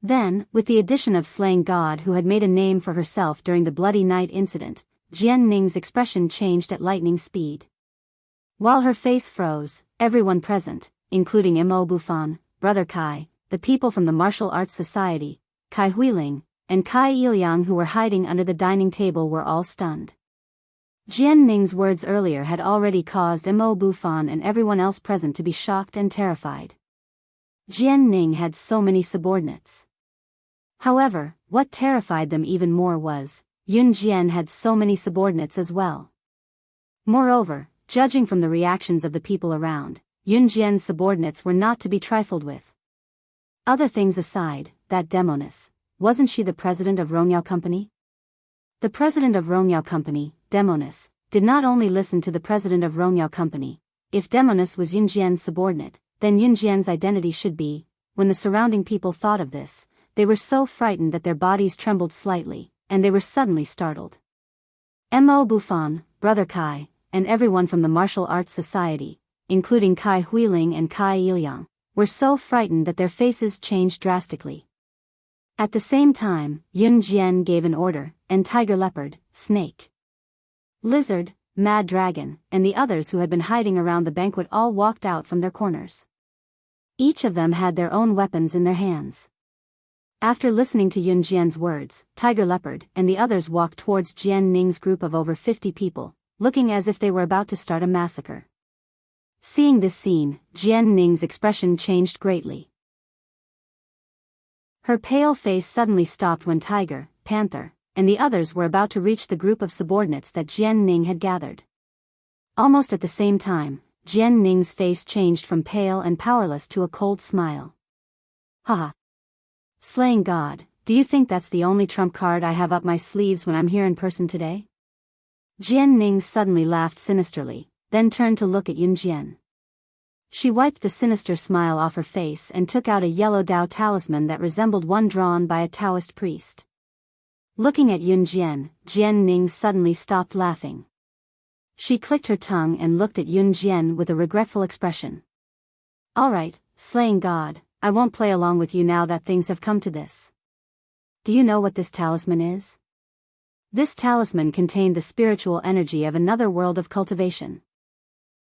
Then, with the addition of Slaying God who had made a name for herself during the Bloody Night incident, Jian Ning's expression changed at lightning speed. While her face froze, everyone present, including Mo Bufan, Brother Kai, the people from the Martial Arts Society, Kai Huiling, and Kai Iliang who were hiding under the dining table were all stunned. Jian Ning's words earlier had already caused Mo Bufan and everyone else present to be shocked and terrified. Jian Ning had so many subordinates. However, what terrified them even more was, Yun Jian had so many subordinates as well. Moreover, judging from the reactions of the people around, Yun Jian's subordinates were not to be trifled with. Other things aside, that demoness, wasn't she the president of Rongyao Company? The president of Rongyao Company, Demoness, did not only listen to the president of Rongyao Company. If Demoness was Yun Jian's subordinate, then Yun Jian's identity should be. When the surrounding people thought of this, they were so frightened that their bodies trembled slightly, and they were suddenly startled. Mo Bufan, Brother Kai, and everyone from the Martial Arts Society, including Kai Huiling and Kai Iliang, were so frightened that their faces changed drastically. At the same time, Yun Jian gave an order, and Tiger Leopard, Snake, Lizard, Mad Dragon, and the others who had been hiding around the banquet all walked out from their corners. Each of them had their own weapons in their hands. After listening to Yun Jian's words, Tiger Leopard and the others walked towards Jian Ning's group of over 50 people, looking as if they were about to start a massacre. Seeing this scene, Jian Ning's expression changed greatly. Her pale face suddenly stopped when Tiger, Panther, and the others were about to reach the group of subordinates that Jian Ning had gathered. Almost at the same time, Jian Ning's face changed from pale and powerless to a cold smile. Haha. Slaying God, do you think that's the only trump card I have up my sleeves when I'm here in person today? Jian Ning suddenly laughed sinisterly, then turned to look at Yun Jian. She wiped the sinister smile off her face and took out a yellow Dao talisman that resembled one drawn by a Taoist priest. Looking at Yun Jian, Jian Ning suddenly stopped laughing. She clicked her tongue and looked at Yun Jian with a regretful expression. Alright, Slaying God, I won't play along with you now that things have come to this. Do you know what this talisman is? This talisman contained the spiritual energy of another world of cultivation.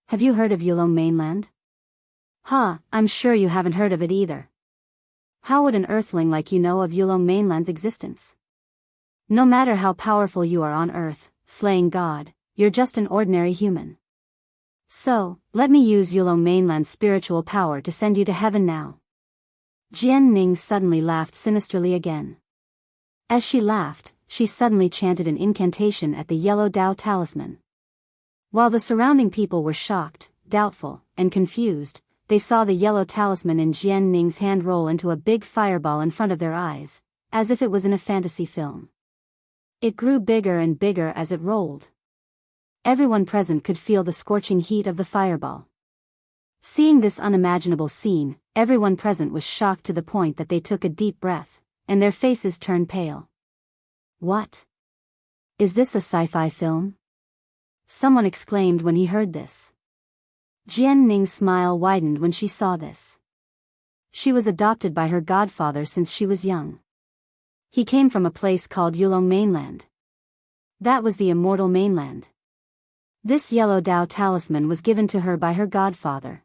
Have you heard of Yulong mainland? I'm sure you haven't heard of it either. How would an earthling like you know of Yulong mainland's existence? No matter how powerful you are on Earth, Slaying God, you're just an ordinary human. So, let me use Yulong mainland's spiritual power to send you to heaven now. Jian Ning suddenly laughed sinisterly again. As she laughed, she suddenly chanted an incantation at the yellow Dao talisman. While the surrounding people were shocked, doubtful, and confused, they saw the yellow talisman in Jian Ning's hand roll into a big fireball in front of their eyes, as if it was in a fantasy film. It grew bigger and bigger as it rolled. Everyone present could feel the scorching heat of the fireball. Seeing this unimaginable scene, everyone present was shocked to the point that they took a deep breath, and their faces turned pale. What? Is this a sci-fi film? Someone exclaimed when he heard this. Jian Ning's smile widened when she saw this. She was adopted by her godfather since she was young. He came from a place called Yulong mainland. That was the immortal mainland. This yellow Dao talisman was given to her by her godfather.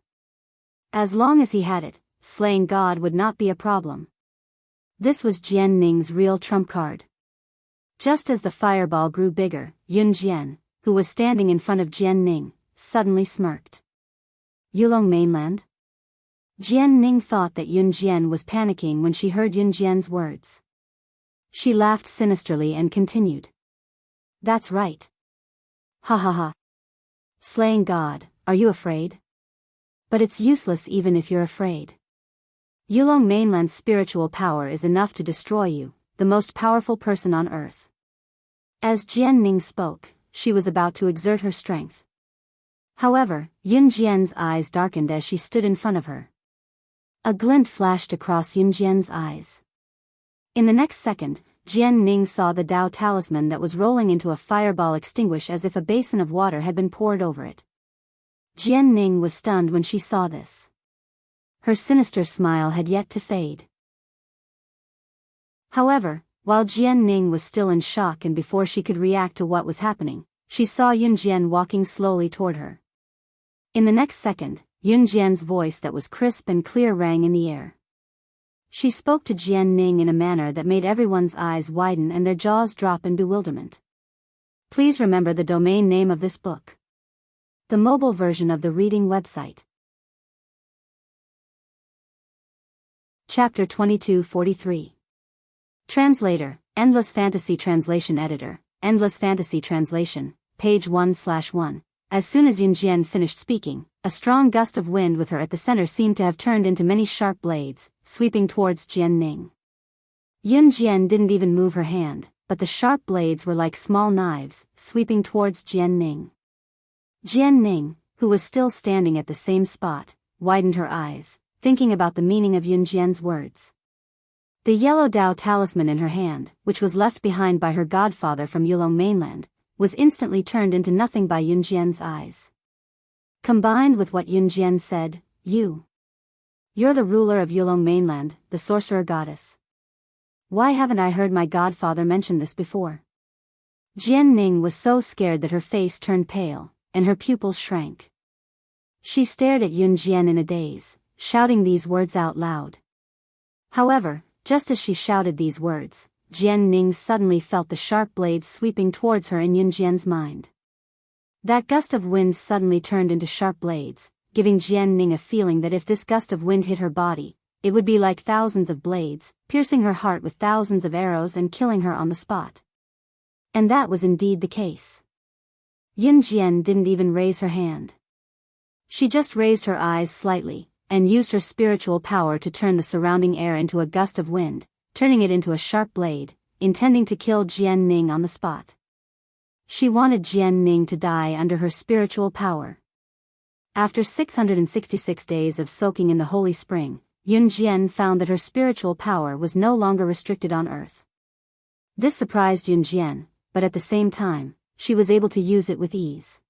As long as he had it, Slaying God would not be a problem. This was Jian Ning's real trump card. Just as the fireball grew bigger, Yun Jian, who was standing in front of Jian Ning, suddenly smirked. Yulong mainland? Jian Ning thought that Yun Jian was panicking when she heard Yun Jian's words. She laughed sinisterly and continued. That's right. Ha ha ha. Slaying God, are you afraid? But it's useless even if you're afraid. Yulong mainland's spiritual power is enough to destroy you, the most powerful person on earth. As Jian Ning spoke, she was about to exert her strength. However, Yun Jian's eyes darkened as she stood in front of her. A glint flashed across Yun Jian's eyes. In the next second, Jian Ning saw the Dao talisman that was rolling into a fireball extinguish as if a basin of water had been poured over it. Jian Ning was stunned when she saw this. Her sinister smile had yet to fade. However, while Jian Ning was still in shock and before she could react to what was happening, she saw Yun Jian walking slowly toward her. In the next second, Yun Jian's voice that was crisp and clear rang in the air. She spoke to Jian Ning in a manner that made everyone's eyes widen and their jaws drop in bewilderment. Please remember the domain name of this book. The mobile version of the reading website. Chapter 2243. Translator, Endless Fantasy Translation Editor, Endless Fantasy Translation, page 1/1. As soon as Yun Jian finished speaking, a strong gust of wind with her at the center seemed to have turned into many sharp blades, sweeping towards Jian Ning. Yun Jian didn't even move her hand, but the sharp blades were like small knives, sweeping towards Jian Ning. Jian Ning, who was still standing at the same spot, widened her eyes, thinking about the meaning of Yun Jian's words. The yellow Dao talisman in her hand, which was left behind by her godfather from Yulong mainland, was instantly turned into nothing by Yun Jian's eyes. Combined with what Yun Jian said, You're the ruler of Yulong mainland, the sorcerer goddess. Why haven't I heard my godfather mention this before? Jian Ning was so scared that her face turned pale, and her pupils shrank. She stared at Yun Jian in a daze, shouting these words out loud. However, just as she shouted these words, Jian Ning suddenly felt the sharp blades sweeping towards her in Yunjian's mind. That gust of wind suddenly turned into sharp blades, giving Jian Ning a feeling that if this gust of wind hit her body, it would be like thousands of blades, piercing her heart with thousands of arrows and killing her on the spot. And that was indeed the case. Yunjian didn't even raise her hand. She just raised her eyes slightly, and used her spiritual power to turn the surrounding air into a gust of wind, turning it into a sharp blade, intending to kill Jian Ning on the spot. She wanted Jian Ning to die under her spiritual power. After 666 days of soaking in the holy spring, Yunjian found that her spiritual power was no longer restricted on earth. This surprised Yunjian, but at the same time, she was able to use it with ease.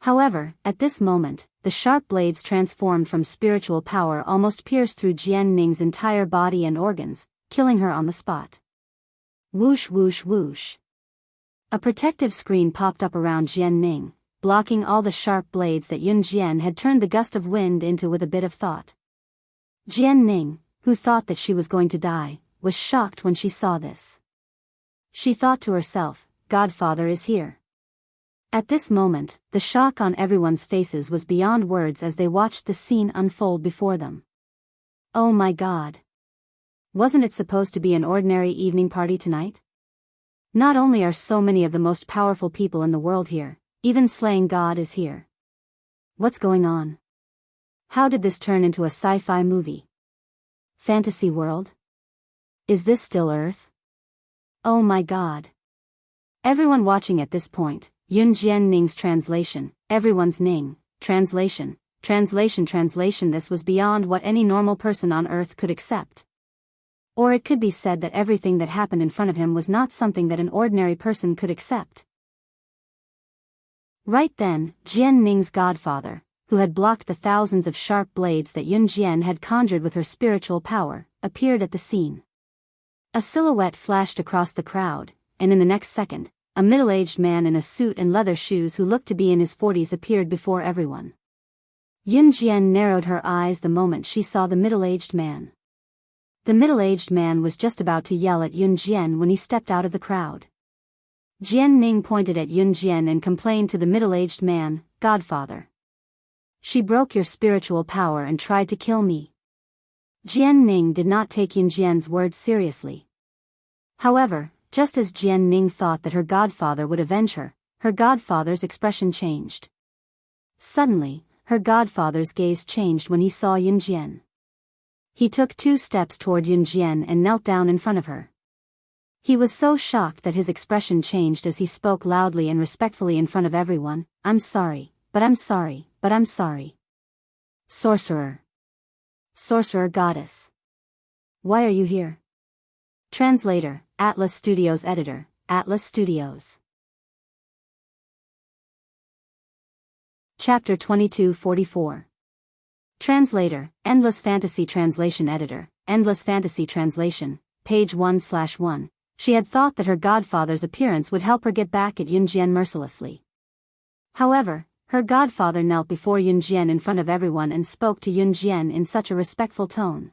However, at this moment, the sharp blades transformed from spiritual power almost pierced through Jian Ning's entire body and organs, killing her on the spot. Whoosh whoosh whoosh. A protective screen popped up around Jian Ning, blocking all the sharp blades that Yunjian had turned the gust of wind into with a bit of thought. Jian Ning, who thought that she was going to die, was shocked when she saw this. She thought to herself, Godfather is here. At this moment, the shock on everyone's faces was beyond words as they watched the scene unfold before them. Oh my God! Wasn't it supposed to be an ordinary evening party tonight? Not only are so many of the most powerful people in the world here, even slaying God is here. What's going on? How did this turn into a sci-fi movie? Fantasy world? Is this still Earth? Oh my God! Everyone watching at this point, Yunjian Ning's translation, everyone's Ning, translation, this was beyond what any normal person on Earth could accept. Or it could be said that everything that happened in front of him was not something that an ordinary person could accept. Right then, Jian Ning's godfather, who had blocked the thousands of sharp blades that Yunjian had conjured with her spiritual power, appeared at the scene. A silhouette flashed across the crowd, and in the next second, a middle-aged man in a suit and leather shoes who looked to be in his 40s appeared before everyone. Yunjian narrowed her eyes the moment she saw the middle-aged man. The middle-aged man was just about to yell at Yunjian when he stepped out of the crowd. Jian Ning pointed at Yunjian and complained to the middle-aged man, Godfather. She broke your spiritual power and tried to kill me. Jian Ning did not take Yunjian's words seriously. However, just as Jian Ning thought that her godfather would avenge her, her godfather's expression changed. Suddenly, her godfather's gaze changed when he saw Yunjian. He took 2 steps toward Yunjian and knelt down in front of her. He was so shocked that his expression changed as he spoke loudly and respectfully in front of everyone, I'm sorry, but I'm sorry, but I'm sorry. Sorcerer. Sorcerer goddess. Why are you here? Translator, Atlas Studios Editor, Atlas Studios. Chapter 2244. Translator, Endless Fantasy Translation Editor, Endless Fantasy Translation, page 1/1. She had thought that her godfather's appearance would help her get back at Yunjian mercilessly. However, her godfather knelt before Yunjian in front of everyone and spoke to Yunjian in such a respectful tone.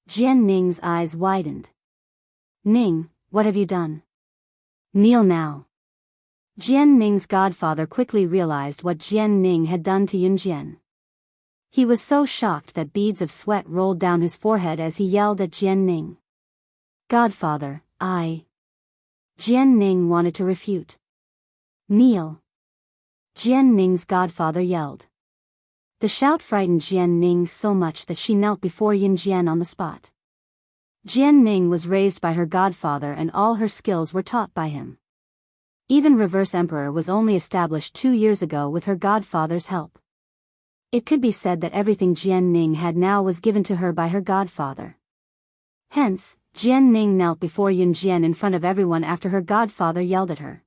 Jian Ning's eyes widened. Ning, what have you done? Kneel now. Jian Ning's godfather quickly realized what Jian Ning had done to Yunjian. He was so shocked that beads of sweat rolled down his forehead as he yelled at Jian Ning. Godfather, Jian Ning wanted to refute. Kneel. Jian Ning's godfather yelled. The shout frightened Jian Ning so much that she knelt before Yunjian on the spot. Jian Ning was raised by her godfather and all her skills were taught by him. Even Reverse Emperor was only established 2 years ago with her godfather's help. It could be said that everything Jian Ning had now was given to her by her godfather. Hence, Jian Ning knelt before Yunjian in front of everyone after her godfather yelled at her.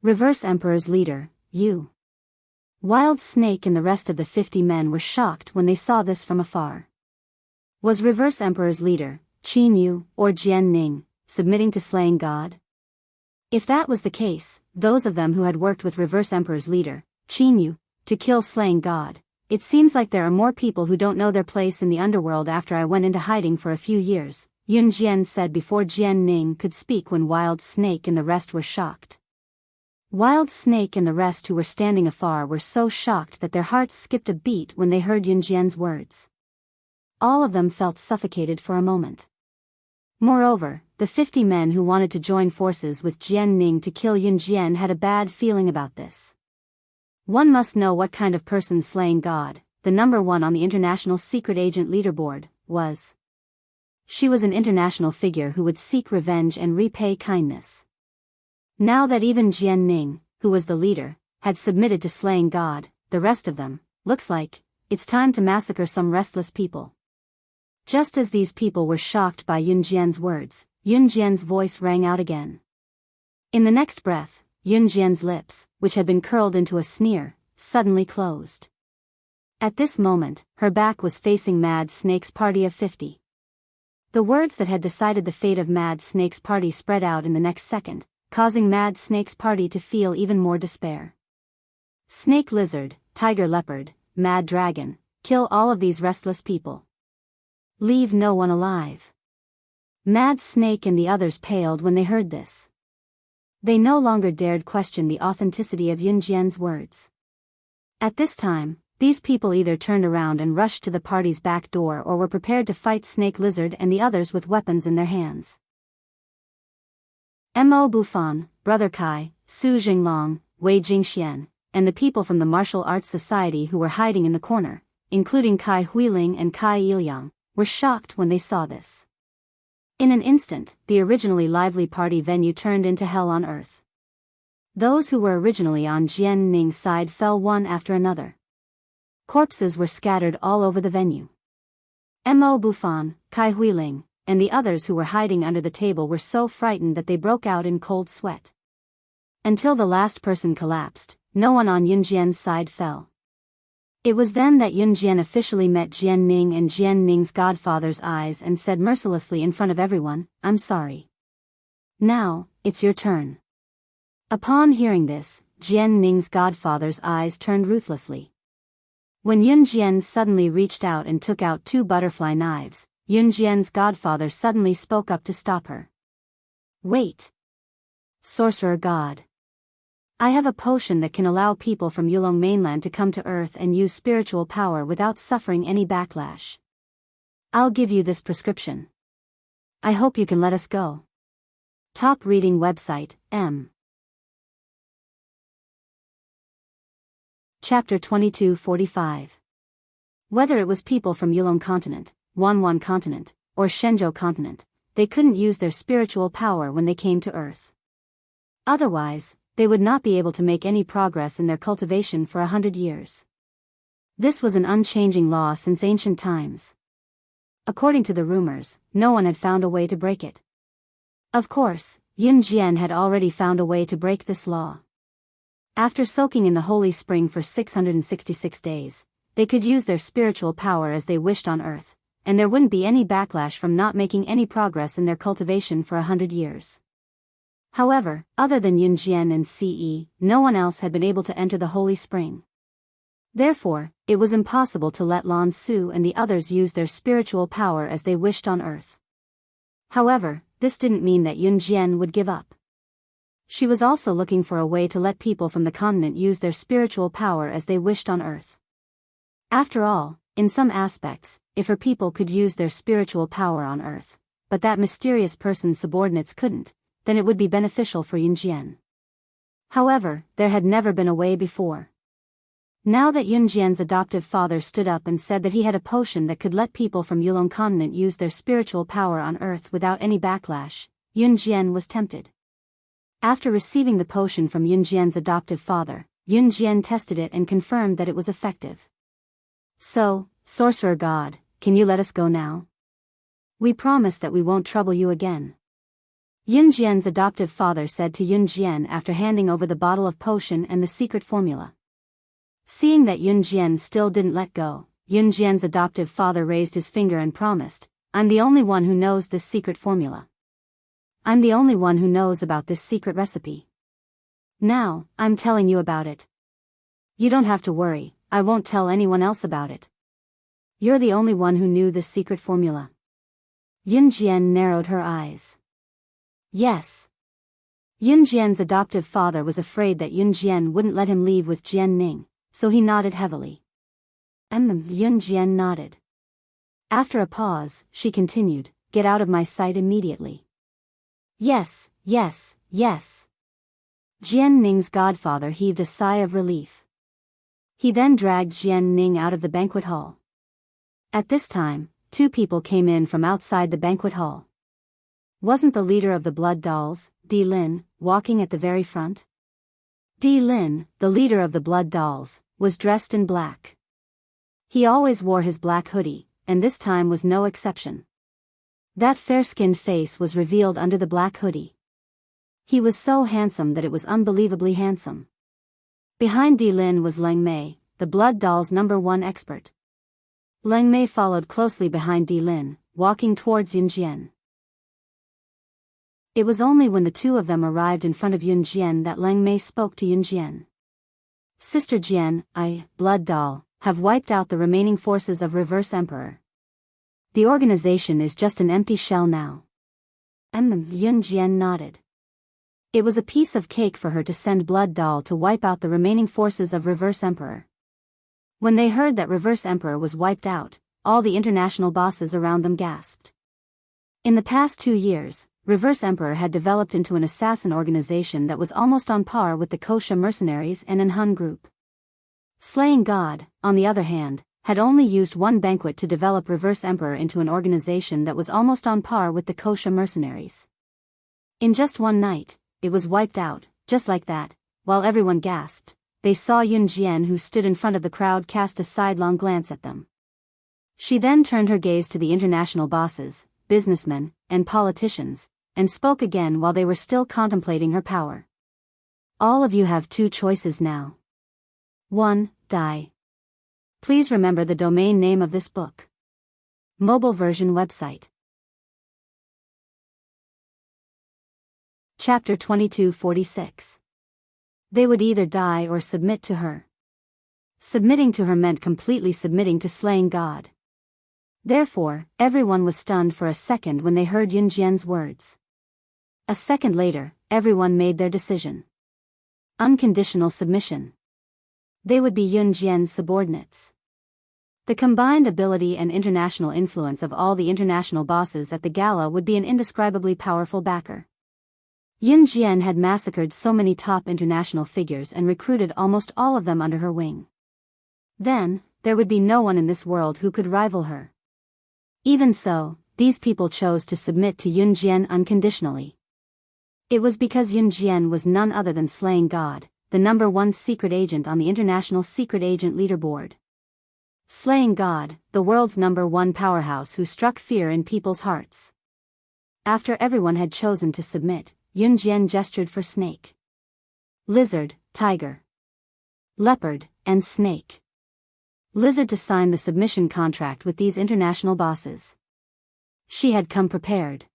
Reverse Emperor's leader, you. Wild Snake and the rest of the 50 men were shocked when they saw this from afar. Was Reverse Emperor's leader, Qin Yu, or Jian Ning, submitting to slaying God? If that was the case, those of them who had worked with Reverse Emperor's leader, Qin Yu, to kill slaying God, it seems like there are more people who don't know their place in the underworld after I went into hiding for a few years, Yun Jian said before Jian Ning could speak when Wild Snake and the rest were shocked. Wild Snake and the rest who were standing afar were so shocked that their hearts skipped a beat when they heard Yun Jian's words. All of them felt suffocated for a moment. Moreover, the 50 men who wanted to join forces with Jian Ning to kill Yun Jian had a bad feeling about this. One must know what kind of person slaying God, the number one on the international secret agent leaderboard, was. She was an international figure who would seek revenge and repay kindness. Now that even Jian Ning, who was the leader, had submitted to slaying God, the rest of them, looks like, it's time to massacre some restless people. Just as these people were shocked by Yun Jian's words, Yun Jian's voice rang out again. In the next breath, Yun Jian's lips, which had been curled into a sneer, suddenly closed. At this moment, her back was facing Mad Snake's party of 50. The words that had decided the fate of Mad Snake's party spread out in the next second, causing Mad Snake's party to feel even more despair. Snake Lizard, Tiger Leopard, Mad Dragon, kill all of these restless people. Leave no one alive. Mad Snake and the others paled when they heard this. They no longer dared question the authenticity of Yun Jian's words. At this time, these people either turned around and rushed to the party's back door or were prepared to fight Snake Lizard and the others with weapons in their hands. Mo Bufan, Brother Kai, Su Jinglong, Wei Jingxian, and the people from the Martial Arts Society who were hiding in the corner, including Kai Huiling and Kai Iliang, were shocked when they saw this. In an instant, the originally lively party venue turned into hell on earth. Those who were originally on Jian Ning's side fell one after another. Corpses were scattered all over the venue. Mo Bufan, Kai Huiling, and the others who were hiding under the table were so frightened that they broke out in cold sweat. Until the last person collapsed, no one on Yun Jian's side fell. It was then that Yun Jian officially met Jian Ning and Jian Ning's godfather's eyes and said mercilessly in front of everyone, "I'm sorry. Now, it's your turn." Upon hearing this, Jian Ning's godfather's eyes turned ruthlessly. When Yun Jian suddenly reached out and took out 2 butterfly knives, Yun Jian's godfather suddenly spoke up to stop her. "Wait. Sorcerer God. I have a potion that can allow people from Yulong mainland to come to Earth and use spiritual power without suffering any backlash. I'll give you this prescription. I hope you can let us go." Top reading website, M. Chapter 2245. Whether it was people from Yulong continent, Wanwan continent, or Shenzhou continent, they couldn't use their spiritual power when they came to Earth. Otherwise, they would not be able to make any progress in their cultivation for 100 years. This was an unchanging law since ancient times. According to the rumors, no one had found a way to break it. Of course, Yun Jian had already found a way to break this law. After soaking in the holy spring for 666 days, they could use their spiritual power as they wished on Earth, and there wouldn't be any backlash from not making any progress in their cultivation for 100 years. However, other than Yun Jian and Ce, no one else had been able to enter the holy spring. Therefore, it was impossible to let Lan Su and the others use their spiritual power as they wished on Earth. However, this didn't mean that Yun Jian would give up. She was also looking for a way to let people from the continent use their spiritual power as they wished on Earth. After all, in some aspects, if her people could use their spiritual power on Earth, but that mysterious person's subordinates couldn't, then it would be beneficial for Yun Jian. However, there had never been a way before. Now that Yun Jian's adoptive father stood up and said that he had a potion that could let people from Yulong continent use their spiritual power on Earth without any backlash, Yun Jian was tempted. After receiving the potion from Yun Jian's adoptive father, Yun Jian tested it and confirmed that it was effective. "So, Sorcerer God, can you let us go now? We promise that we won't trouble you again." Yun Jian's adoptive father said to Yun Jian after handing over the bottle of potion and the secret formula. Seeing that Yun Jian still didn't let go, Yun Jian's adoptive father raised his finger and promised, "I'm the only one who knows this secret formula. I'm the only one who knows about this secret recipe. Now, I'm telling you about it. You don't have to worry, I won't tell anyone else about it. You're the only one who knew this secret formula. Yunjian narrowed her eyes. Yes. Yunjian's adoptive father was afraid that Yunjian wouldn't let him leave with Jianning, so he nodded heavily. Yunjian nodded. After a pause, she continued, get out of my sight immediately. Yes, yes, yes. Jianning's godfather heaved a sigh of relief. He then dragged Jianning out of the banquet hall. At this time, two people came in from outside the banquet hall. Wasn't the leader of the blood dolls, Di Lin, walking at the very front? Di Lin, the leader of the blood dolls, was dressed in black. He always wore his black hoodie, and this time was no exception. That fair-skinned face was revealed under the black hoodie. He was so handsome that it was unbelievably handsome. Behind Di Lin was Leng Mei, the blood doll's #1 expert. Leng Mei followed closely behind Di Lin, walking towards Yunjian. It was only when the two of them arrived in front of Yunjian that Leng Mei spoke to Yunjian. Sister Jian, I, blood doll, have wiped out the remaining forces of Reverse Emperor. The organization is just an empty shell now. Yunjian nodded. It was a piece of cake for her to send Blood Doll to wipe out the remaining forces of Reverse Emperor. When they heard that Reverse Emperor was wiped out, all the international bosses around them gasped. In the past 2 years, Reverse Emperor had developed into an assassin organization that was almost on par with the Kosha mercenaries and Enhun group. Slaying God, on the other hand, had only used one banquet to develop Reverse Emperor into an organization that was almost on par with the Kosha mercenaries. In just one night, it was wiped out, just like that. While everyone gasped, they saw Yunjian, who stood in front of the crowd, cast a sidelong glance at them. She then turned her gaze to the international bosses, businessmen, and politicians, and spoke again while they were still contemplating her power. All of you have 2 choices now. 1. Die. Please remember the domain name of this book. Mobile version website. Chapter 2246. They would either die or submit to her. Submitting to her meant completely submitting to slaying God. Therefore, everyone was stunned for a second when they heard Yunjian's words. A second later, everyone made their decision. Unconditional submission. They would be Yunjian's subordinates. The combined ability and international influence of all the international bosses at the gala would be an indescribably powerful backer. Yunjian had massacred so many top international figures and recruited almost all of them under her wing. Then, there would be no one in this world who could rival her. Even so, these people chose to submit to Yunjian unconditionally. It was because Yunjian was none other than Slaying God, the #1 secret agent on the International Secret Agent Leaderboard. Slaying God, the world's #1 powerhouse who struck fear in people's hearts. After everyone had chosen to submit, Yunjian gestured for snake, lizard, tiger, leopard, and snake. Lizard to sign the submission contract with these international bosses. She had come prepared.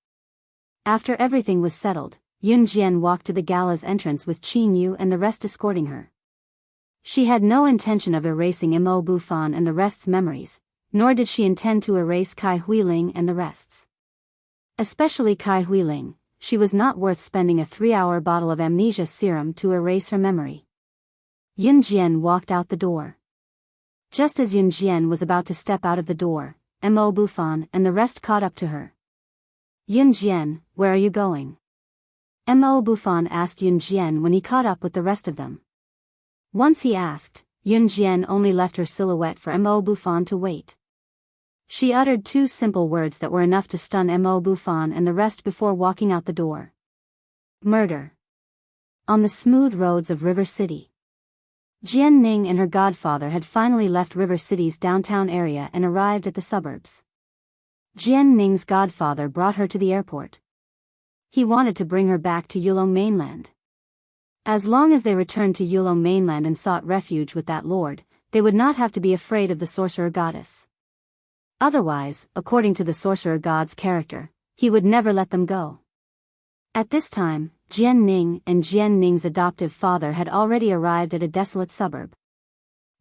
After everything was settled, Yunjian walked to the gala's entrance with Qin Yu and the rest escorting her. She had no intention of erasing Mo Bufan and the rest's memories, nor did she intend to erase Kai Huiling and the rest's. Especially Kai Huiling, she was not worth spending a 3-hour bottle of amnesia serum to erase her memory. Yunjian walked out the door. Just as Yunjian was about to step out of the door, Mo Bufan and the rest caught up to her. Yunjian, where are you going? Mo Bufan asked Yunjian when he caught up with the rest of them. Once he asked, Yunjian only left her silhouette for Mo Bufan to wait. She uttered 2 simple words that were enough to stun Mo Bufan and the rest before walking out the door. Murder. On the smooth roads of River City. Jian Ning and her godfather had finally left River City's downtown area and arrived at the suburbs. Jian Ning's godfather brought her to the airport. He wanted to bring her back to Yulong mainland. As long as they returned to Yulong mainland and sought refuge with that lord, they would not have to be afraid of the sorcerer goddess. Otherwise, according to the sorcerer god's character, he would never let them go. At this time, Jian Ning and Jian Ning's adoptive father had already arrived at a desolate suburb.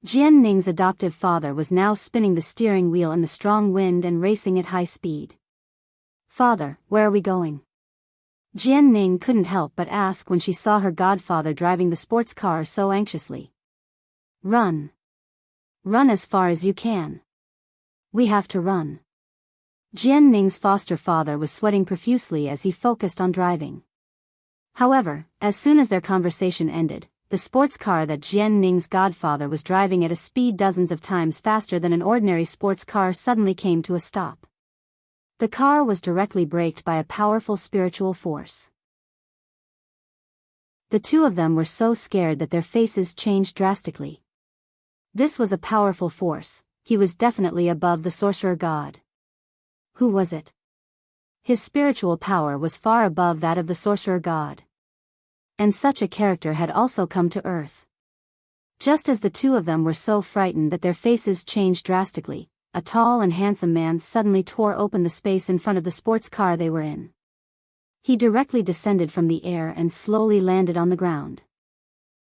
Jian Ning's adoptive father was now spinning the steering wheel in the strong wind and racing at high speed. "Father, where are we going?" Jian Ning couldn't help but ask when she saw her godfather driving the sports car so anxiously. "Run. Run as far as you can. We have to run." Jian Ning's foster father was sweating profusely as he focused on driving. However, as soon as their conversation ended, the sports car that Jian Ning's godfather was driving at a speed dozens of times faster than an ordinary sports car suddenly came to a stop. The car was directly braked by a powerful spiritual force. The two of them were so scared that their faces changed drastically. This was a powerful force. He was definitely above the sorcerer god. Who was it? His spiritual power was far above that of the sorcerer god. And such a character had also come to Earth. Just as the two of them were so frightened that their faces changed drastically, a tall and handsome man suddenly tore open the space in front of the sports car they were in. He directly descended from the air and slowly landed on the ground.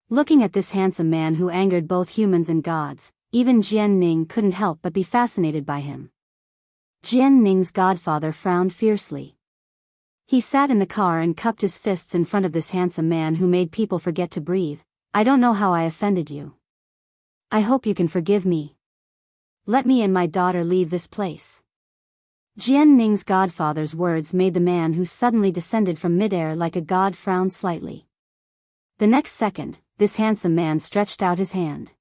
Looking at this handsome man who angered both humans and gods, even Jian Ning couldn't help but be fascinated by him. Jian Ning's godfather frowned fiercely. He sat in the car and cupped his fists in front of this handsome man who made people forget to breathe. "I don't know how I offended you. I hope you can forgive me. Let me and my daughter leave this place." Jian Ning's godfather's words made the man who suddenly descended from midair like a god frown slightly. The next second, this handsome man stretched out his hand.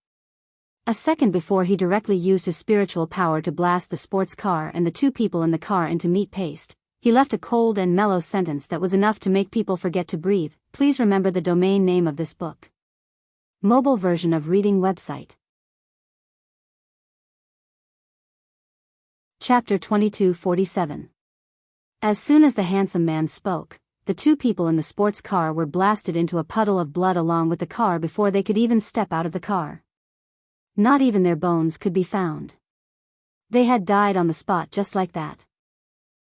A second before he directly used his spiritual power to blast the sports car and the two people in the car into meat paste. He left a cold and mellow sentence that was enough to make people forget to breathe. Please remember the domain name of this book. Mobile version of reading website. Chapter 2247. As soon as the handsome man spoke, the two people in the sports car were blasted into a puddle of blood along with the car before they could even step out of the car. Not even their bones could be found. They had died on the spot just like that.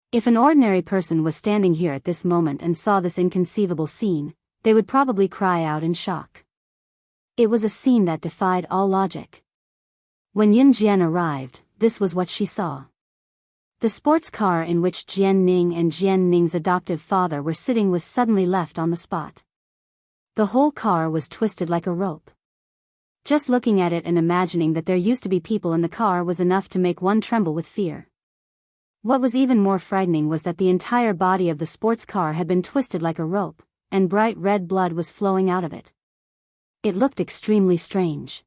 If an ordinary person was standing here at this moment and saw this inconceivable scene, they would probably cry out in shock. It was a scene that defied all logic. When Yun Jian arrived, this was what she saw. The sports car in which Jian Ning and Jian Ning's adoptive father were sitting was suddenly left on the spot. The whole car was twisted like a rope. Just looking at it and imagining that there used to be people in the car was enough to make one tremble with fear. What was even more frightening was that the entire body of the sports car had been twisted like a rope, and bright red blood was flowing out of it. It looked extremely strange.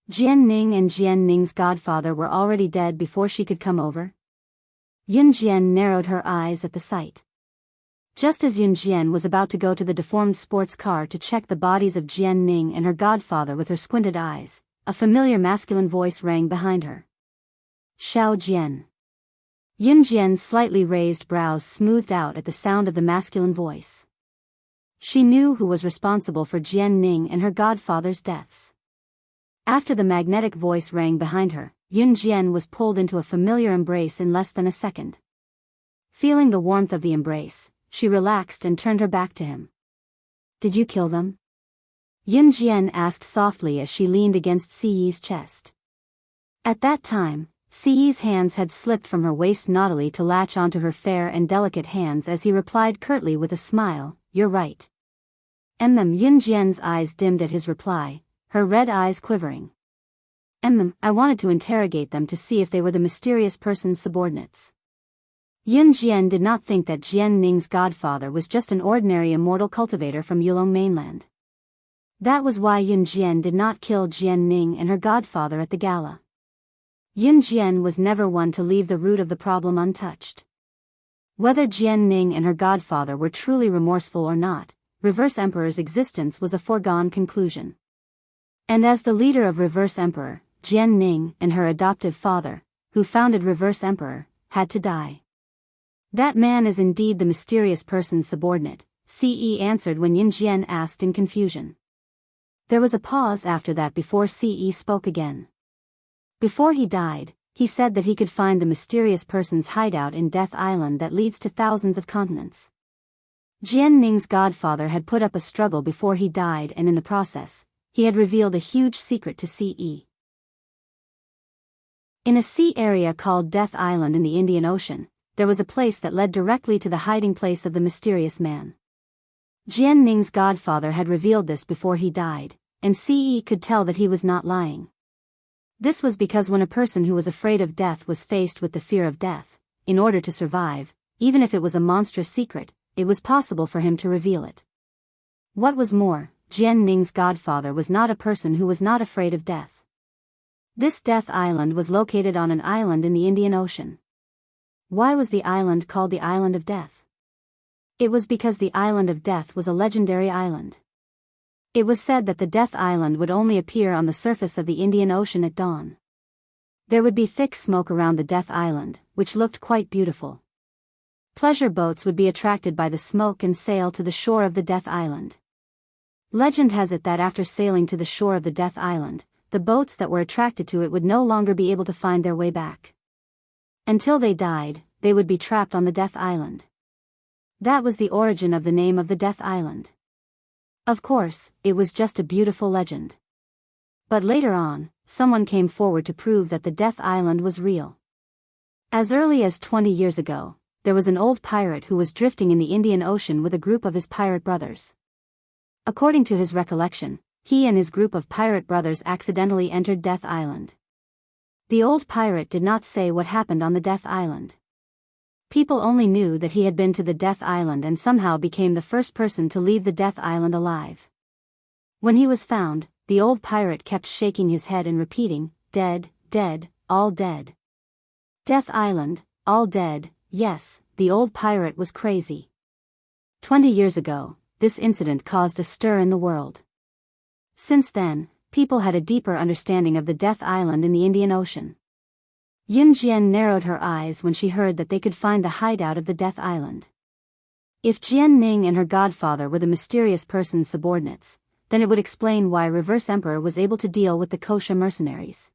Jian Ning and Jian Ning's godfather were already dead before she could come over. Yun Jian narrowed her eyes at the sight. Just as Yun Jian was about to go to the deformed sports car to check the bodies of Jian Ning and her godfather with her squinted eyes, a familiar masculine voice rang behind her. "Xiao Jian." Yun Jian's slightly raised brows smoothed out at the sound of the masculine voice. She knew who was responsible for Jian Ning and her godfather's deaths. After the magnetic voice rang behind her, Yun Jian was pulled into a familiar embrace in less than a second. Feeling the warmth of the embrace, she relaxed and turned her back to him. "Did you kill them?" Yun Jian asked softly as she leaned against Siyi's chest. At that time, Siyi's hands had slipped from her waist naughtily to latch onto her fair and delicate hands as he replied curtly with a smile, "You're right." Yun Jian's eyes dimmed at his reply, her red eyes quivering. I wanted to interrogate them to see if they were the mysterious person's subordinates." Yun Jian did not think that Jian Ning's godfather was just an ordinary immortal cultivator from Yulong mainland. That was why Yun Jian did not kill Jian Ning and her godfather at the gala. Yun Jian was never one to leave the root of the problem untouched. Whether Jian Ning and her godfather were truly remorseful or not, Reverse Emperor's existence was a foregone conclusion. And as the leader of Reverse Emperor, Jian Ning and her adoptive father, who founded Reverse Emperor, had to die. "That man is indeed the mysterious person's subordinate," Ce answered when Yun Jian asked in confusion. There was a pause after that before Ce spoke again. Before he died, he said that he could find the mysterious person's hideout in Death Island that leads to thousands of continents. Jian Ning's godfather had put up a struggle before he died, and in the process, he had revealed a huge secret to Ce. In a sea area called Death Island in the Indian Ocean, there was a place that led directly to the hiding place of the mysterious man. Jian Ning's godfather had revealed this before he died, and Ce could tell that he was not lying. This was because when a person who was afraid of death was faced with the fear of death, in order to survive, even if it was a monstrous secret, it was possible for him to reveal it. What was more, Jian Ning's godfather was not a person who was not afraid of death. This Death Island was located on an island in the Indian Ocean. Why was the island called the Island of Death? It was because the Island of Death was a legendary island. It was said that the Death Island would only appear on the surface of the Indian Ocean at dawn. There would be thick smoke around the Death Island, which looked quite beautiful. Pleasure boats would be attracted by the smoke and sail to the shore of the Death Island. Legend has it that after sailing to the shore of the Death Island, the boats that were attracted to it would no longer be able to find their way back. Until they died, they would be trapped on the Death Island. That was the origin of the name of the Death Island. Of course, it was just a beautiful legend. But later on, someone came forward to prove that the Death Island was real. As early as 20 years ago, there was an old pirate who was drifting in the Indian Ocean with a group of his pirate brothers. According to his recollection, he and his group of pirate brothers accidentally entered Death Island. The old pirate did not say what happened on the Death Island. People only knew that he had been to the Death Island and somehow became the first person to leave the Death Island alive. When he was found, the old pirate kept shaking his head and repeating, "Dead, dead, all dead. Death Island, all dead." Yes, the old pirate was crazy. 20 years ago, this incident caused a stir in the world. Since then, people had a deeper understanding of the Death Island in the Indian Ocean. Yun Jian narrowed her eyes when she heard that they could find the hideout of the Death Island. If Jian Ning and her godfather were the mysterious person's subordinates, then it would explain why Reverse Emperor was able to deal with the Kosha mercenaries.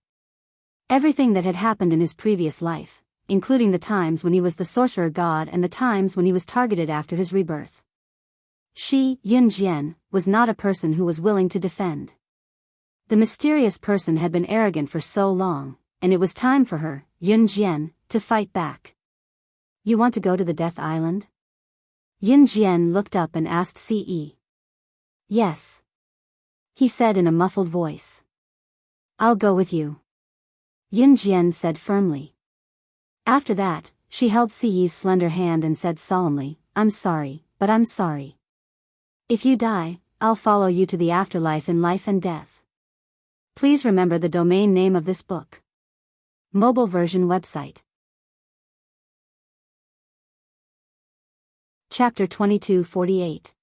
Everything that had happened in his previous life, including the times when he was the sorcerer god and the times when he was targeted after his rebirth. She, Yun Jian, was not a person who was willing to defend. The mysterious person had been arrogant for so long, and it was time for her, Yun Jian, to fight back. "You want to go to the Death Island?" Yun Jian looked up and asked Ce. "Yes," he said in a muffled voice. "I'll go with you," Yun Jian said firmly. After that, she held Ce's slender hand and said solemnly, "I'm sorry, but I'm sorry. If you die, I'll follow you to the afterlife in life and death. Please remember the domain name of this book." Mobile version website. Chapter 2248.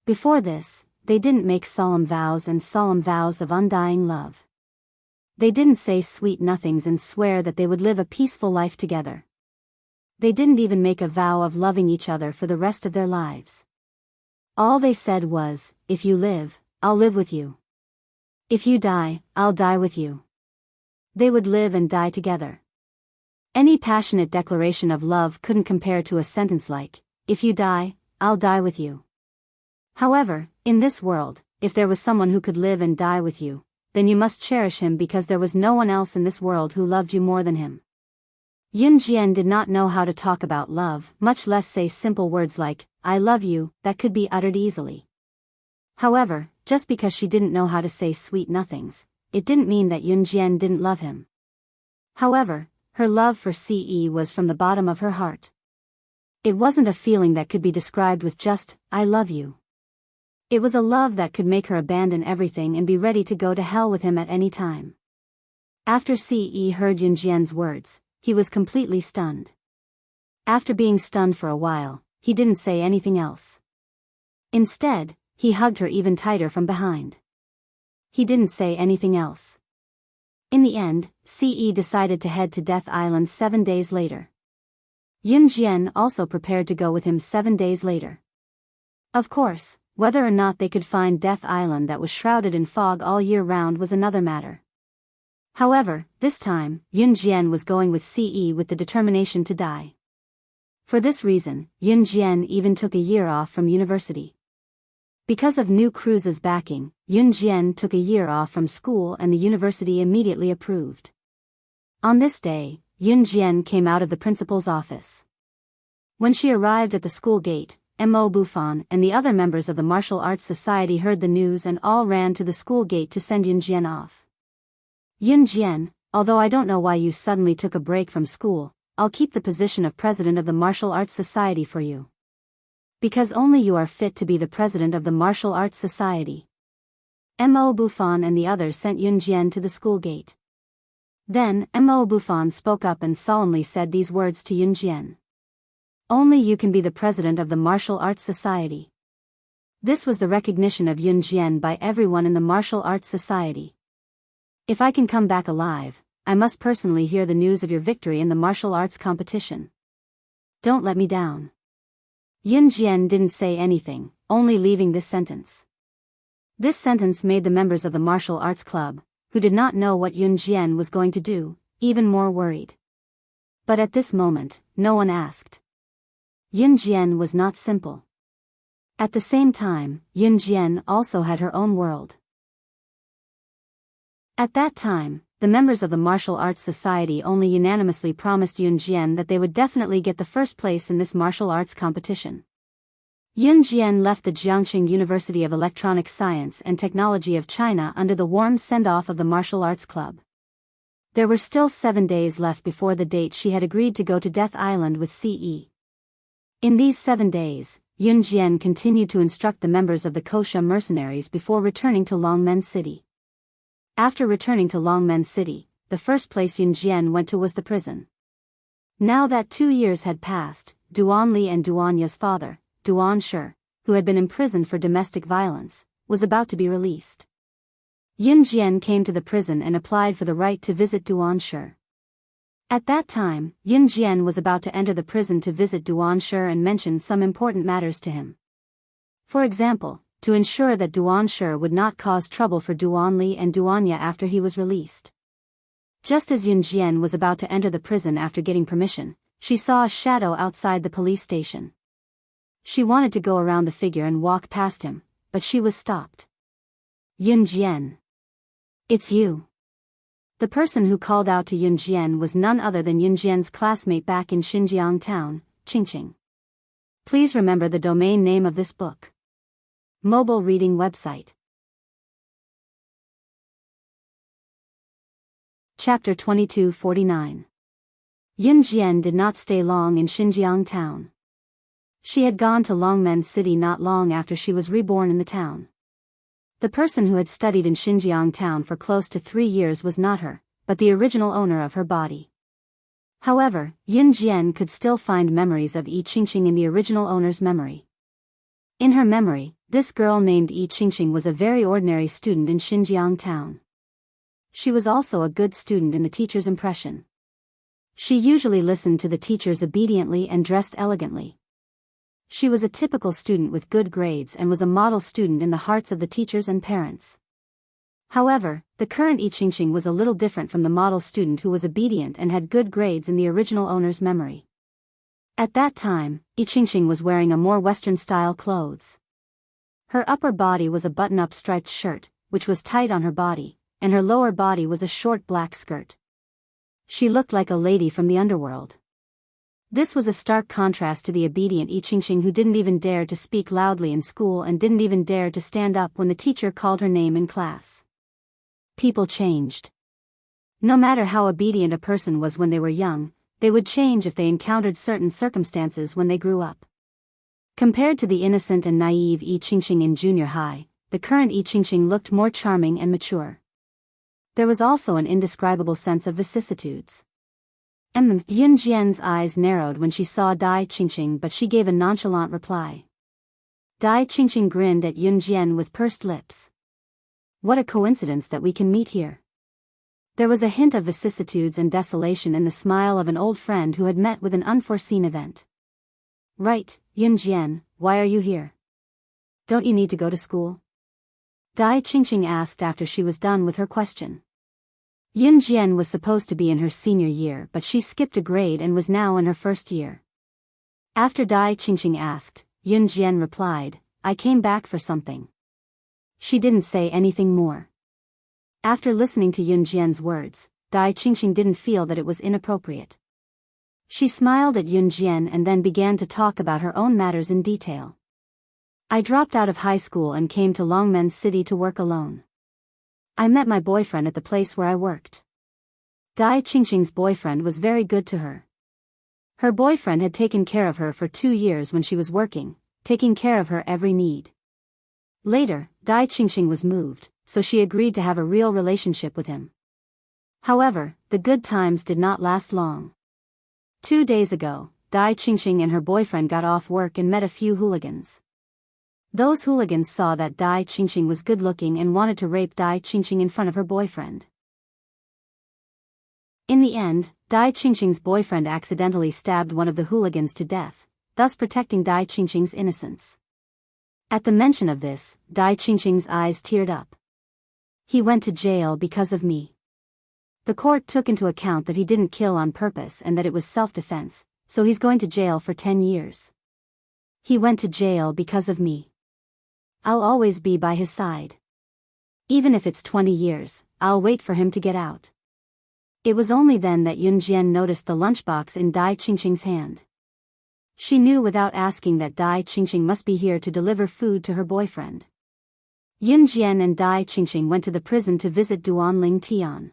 Before this, they didn't make solemn vows and solemn vows of undying love. They didn't say sweet nothings and swear that they would live a peaceful life together. They didn't even make a vow of loving each other for the rest of their lives. All they said was, "If you live, I'll live with you. If you die, I'll die with you." They would live and die together. Any passionate declaration of love couldn't compare to a sentence like, "If you die, I'll die with you." However, in this world, if there was someone who could live and die with you, then you must cherish him because there was no one else in this world who loved you more than him. Yun Jian did not know how to talk about love, much less say simple words like, "I love you," that could be uttered easily. However, just because she didn't know how to say sweet nothings, it didn't mean that Yun Jian didn't love him. However, her love for Ce was from the bottom of her heart. It wasn't a feeling that could be described with just, "I love you." It was a love that could make her abandon everything and be ready to go to hell with him at any time. After Ce heard Yun Jian's words, he was completely stunned. After being stunned for a while, he didn't say anything else. Instead, he hugged her even tighter from behind. He didn't say anything else. In the end, Ce decided to head to Death Island 7 days later. Yun Jian also prepared to go with him 7 days later. Of course, whether or not they could find Death Island that was shrouded in fog all year round was another matter. However, this time, Yun Jian was going with Ce with the determination to die. For this reason, Yun Jian even took a year off from university. Because of New Cruise's backing, Yun Jian took a year off from school and the university immediately approved. On this day, Yun Jian came out of the principal's office. When she arrived at the school gate, Mo Bufan and the other members of the martial arts society heard the news and all ran to the school gate to send Yun Jian off. Yun Jian, although I don't know why you suddenly took a break from school, I'll keep the position of president of the martial arts society for you. Because only you are fit to be the president of the martial arts society. Mo Bufan and the others sent Yun Jian to the school gate. Then, Mo Bufan spoke up and solemnly said these words to Yun Jian. Only you can be the president of the martial arts society. This was the recognition of Yun Jian by everyone in the martial arts society. If I can come back alive, I must personally hear the news of your victory in the martial arts competition. Don't let me down. Yun Jian didn't say anything, only leaving this sentence. This sentence made the members of the martial arts club, who did not know what Yun Jian was going to do, even more worried. But at this moment, no one asked. Yun Jian was not simple. At the same time, Yun Jian also had her own world. At that time, the members of the martial arts society only unanimously promised Yun Jian that they would definitely get the first place in this martial arts competition. Yun Jian left the Jiangxing University of Electronic Science and Technology of China under the warm send-off of the martial arts club. There were still 7 days left before the date she had agreed to go to Death Island with CE. In these 7 days, Yun Jian continued to instruct the members of the Kosha mercenaries before returning to Longmen City. After returning to Longmen City, the first place Yun Jian went to was the prison. Now that 2 years had passed, Duan Li and Duan Ya's father, Duan Shi, who had been imprisoned for domestic violence, was about to be released. Yun Jian came to the prison and applied for the right to visit Duan Shi. At that time, Yun Jian was about to enter the prison to visit Duan Shi and mention some important matters to him. For example, to ensure that Duan Shi would not cause trouble for Duan Li and Duan Ya after he was released. Just as Yun Jian was about to enter the prison after getting permission, she saw a shadow outside the police station. She wanted to go around the figure and walk past him, but she was stopped. Yun Jian. It's you. The person who called out to Yun Jian was none other than Yun Jian's classmate back in Xinjiang town, Qingqing. Please remember the domain name of this book. Mobile reading website. Chapter 2249. Yun Jian did not stay long in Xinjiang town. She had gone to Longmen City not long after she was reborn in the town. The person who had studied in Xinjiang town for close to 3 years was not her, but the original owner of her body. However, Yun Jian could still find memories of Yi Qingqing in the original owner's memory. In her memory, this girl named Yi Qingqing was a very ordinary student in Xinjiang town. She was also a good student in the teacher's impression. She usually listened to the teachers obediently and dressed elegantly. She was a typical student with good grades and was a model student in the hearts of the teachers and parents. However, the current Yi Qingqing was a little different from the model student who was obedient and had good grades in the original owner's memory. At that time, Yi Qingqing was wearing a more Western-style clothes. Her upper body was a button-up striped shirt, which was tight on her body, and her lower body was a short black skirt. She looked like a lady from the underworld. This was a stark contrast to the obedient Yi Qingqing who didn't even dare to speak loudly in school and didn't even dare to stand up when the teacher called her name in class. People changed. No matter how obedient a person was when they were young, they would change if they encountered certain circumstances when they grew up. Compared to the innocent and naive Yi Qingqing in junior high, the current Yi Qingqing looked more charming and mature. There was also an indescribable sense of vicissitudes. Yun Jian's eyes narrowed when she saw Dai Qingqing, but she gave a nonchalant reply. Dai Qingqing grinned at Yun Jian with pursed lips. What a coincidence that we can meet here. There was a hint of vicissitudes and desolation in the smile of an old friend who had met with an unforeseen event. Right, Yun Jian, why are you here? Don't you need to go to school? Dai Qingqing asked after she was done with her question. Yun Jian was supposed to be in her senior year, but she skipped a grade and was now in her first year. After Dai Qingqing asked, Yun Jian replied, I came back for something. She didn't say anything more. After listening to Yun Jian's words, Dai Qingxing didn't feel that it was inappropriate. She smiled at Yun Jian and then began to talk about her own matters in detail. I dropped out of high school and came to Longmen City to work alone. I met my boyfriend at the place where I worked. Dai Qingxing's boyfriend was very good to her. Her boyfriend had taken care of her for 2 years when she was working, taking care of her every need. Later, Dai Qingxing was moved, so she agreed to have a real relationship with him. However, the good times did not last long. 2 days ago, Dai Qingxing and her boyfriend got off work and met a few hooligans. Those hooligans saw that Dai Qingxing was good-looking and wanted to rape Dai Qingxing in front of her boyfriend. In the end, Dai Qingxing's boyfriend accidentally stabbed one of the hooligans to death, thus protecting Dai Qingxing's innocence. At the mention of this, Dai Qingxing's eyes teared up. He went to jail because of me. The court took into account that he didn't kill on purpose and that it was self-defense, so he's going to jail for 10 years. He went to jail because of me. I'll always be by his side. Even if it's 20 years, I'll wait for him to get out. It was only then that Yun Jian noticed the lunchbox in Dai Qingxing's hand. She knew without asking that Dai Qingxing must be here to deliver food to her boyfriend. Yun Jian and Dai Qingxing went to the prison to visit Duan Ling Tian.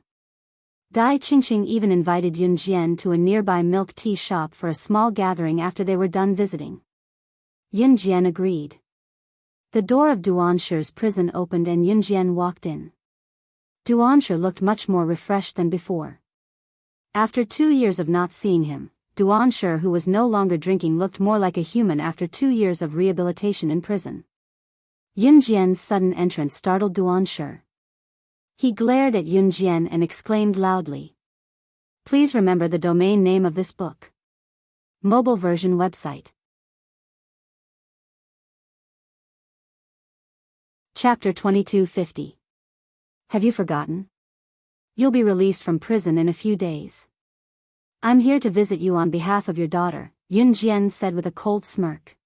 Dai Qingxing even invited Yun Jian to a nearby milk tea shop for a small gathering after they were done visiting. Yun Jian agreed. The door of Duanshi's prison opened and Yun Jian walked in. Duanshi looked much more refreshed than before. After 2 years of not seeing him, Duanshi, who was no longer drinking, looked more like a human after 2 years of rehabilitation in prison. Yun Jian's sudden entrance startled Duanshi. He glared at Yun Jian and exclaimed loudly. Please remember the domain name of this book. Mobile version website. Chapter 2250. Have you forgotten? You'll be released from prison in a few days. I'm here to visit you on behalf of your daughter, Yun Jian said with a cold smirk.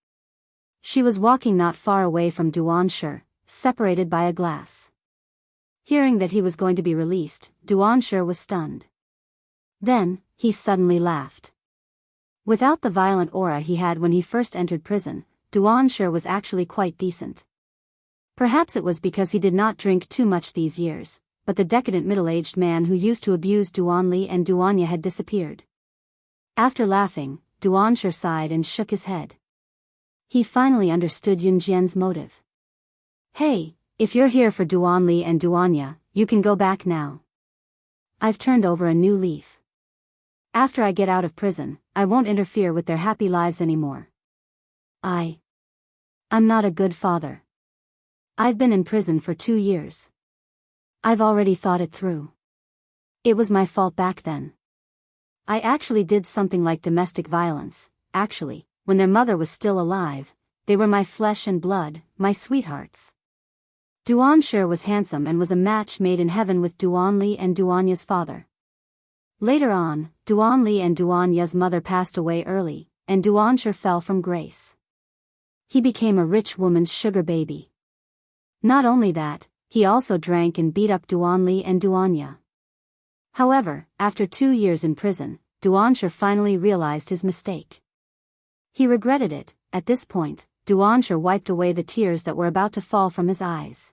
She was walking not far away from Duanshi, separated by a glass. Hearing that he was going to be released, Duanshi was stunned. Then, he suddenly laughed. Without the violent aura he had when he first entered prison, Duanshi was actually quite decent. Perhaps it was because he did not drink too much these years, but the decadent middle-aged man who used to abuse Duanli and Duanya had disappeared. After laughing, Duanshi sighed and shook his head. He finally understood Yun Jian's motive. Hey, if you're here for Duanli and Duanya, you can go back now. I've turned over a new leaf. After I get out of prison, I won't interfere with their happy lives anymore. I'm not a good father. I've been in prison for 2 years. I've already thought it through. It was my fault back then. I actually did something like domestic violence. Actually, when their mother was still alive, they were my flesh and blood, my sweethearts. Duanshi was handsome and was a match made in heaven with Duanli and Duanya's father. Later on, Duanli and Duanya's mother passed away early, and Duanshi fell from grace. He became a rich woman's sugar baby. Not only that, he also drank and beat up Duanli and Duanya. However, after 2 years in prison, Duanshi finally realized his mistake. He regretted it. At this point, Duanshi wiped away the tears that were about to fall from his eyes.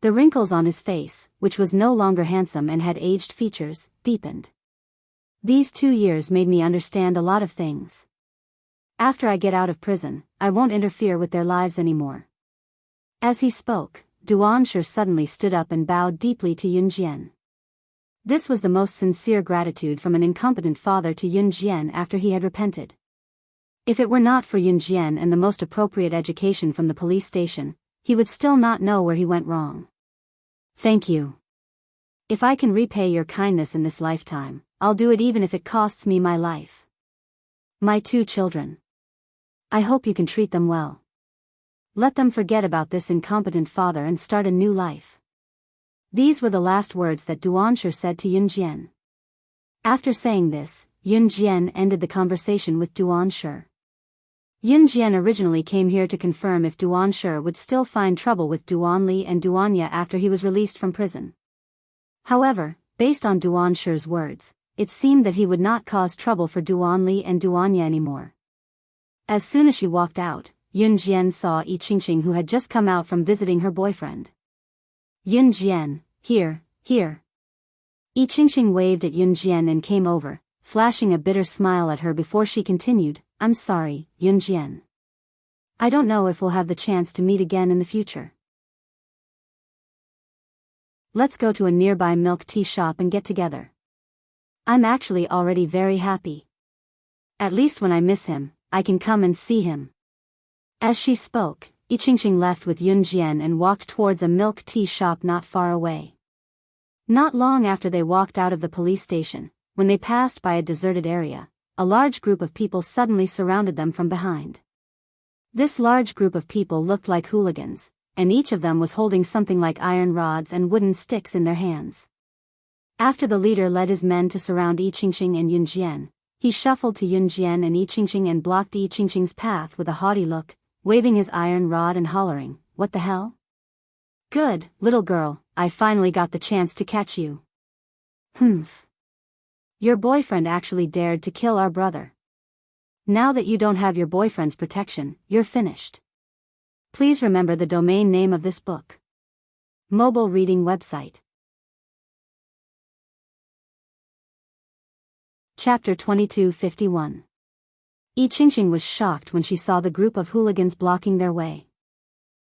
The wrinkles on his face, which was no longer handsome and had aged features, deepened. These 2 years made me understand a lot of things. After I get out of prison, I won't interfere with their lives anymore. As he spoke, Duanshi suddenly stood up and bowed deeply to Yun Jian. This was the most sincere gratitude from an incompetent father to Yun Jian after he had repented. If it were not for Yun Jian and the most appropriate education from the police station, he would still not know where he went wrong. Thank you. If I can repay your kindness in this lifetime, I'll do it even if it costs me my life. My 2 children. I hope you can treat them well. Let them forget about this incompetent father and start a new life. These were the last words that Duanshi said to Yun Jian. After saying this, Yun Jian ended the conversation with Duanshi. Yun Jian originally came here to confirm if Duanshi would still find trouble with Duanli and Duanya after he was released from prison. However, Based on Duan Shi's words, it seemed that he would not cause trouble for Duan Li and Duanya anymore. As soon as she walked out, Yun Jian saw Yi Qingqing, who had just come out from visiting her boyfriend. Yun Jian, here, here. Yi Qingqing waved at Yun Jian and came over, flashing a bitter smile at her before she continued, I'm sorry, Yun Jian. I don't know if we'll have the chance to meet again in the future. Let's go to a nearby milk tea shop and get together. I'm actually already very happy. At least when I miss him, I can come and see him. As she spoke, Yi Qingqing left with Yun Jian and walked towards a milk tea shop not far away. Not long after they walked out of the police station, when they passed by a deserted area, a large group of people suddenly surrounded them from behind. This large group of people looked like hooligans, and each of them was holding something like iron rods and wooden sticks in their hands. After the leader led his men to surround Yi Qingqing and Yun Jian, he shuffled to Yun Jian and Yi Qingqing and blocked Yi Qingqing's path with a haughty look, waving his iron rod and hollering, "What the hell? Good, little girl, I finally got the chance to catch you. Humph. Your boyfriend actually dared to kill our brother. Now that you don't have your boyfriend's protection, you're finished. Please remember the domain name of this book. Mobile reading website." Chapter 2251. Yi Qingqing was shocked when she saw the group of hooligans blocking their way.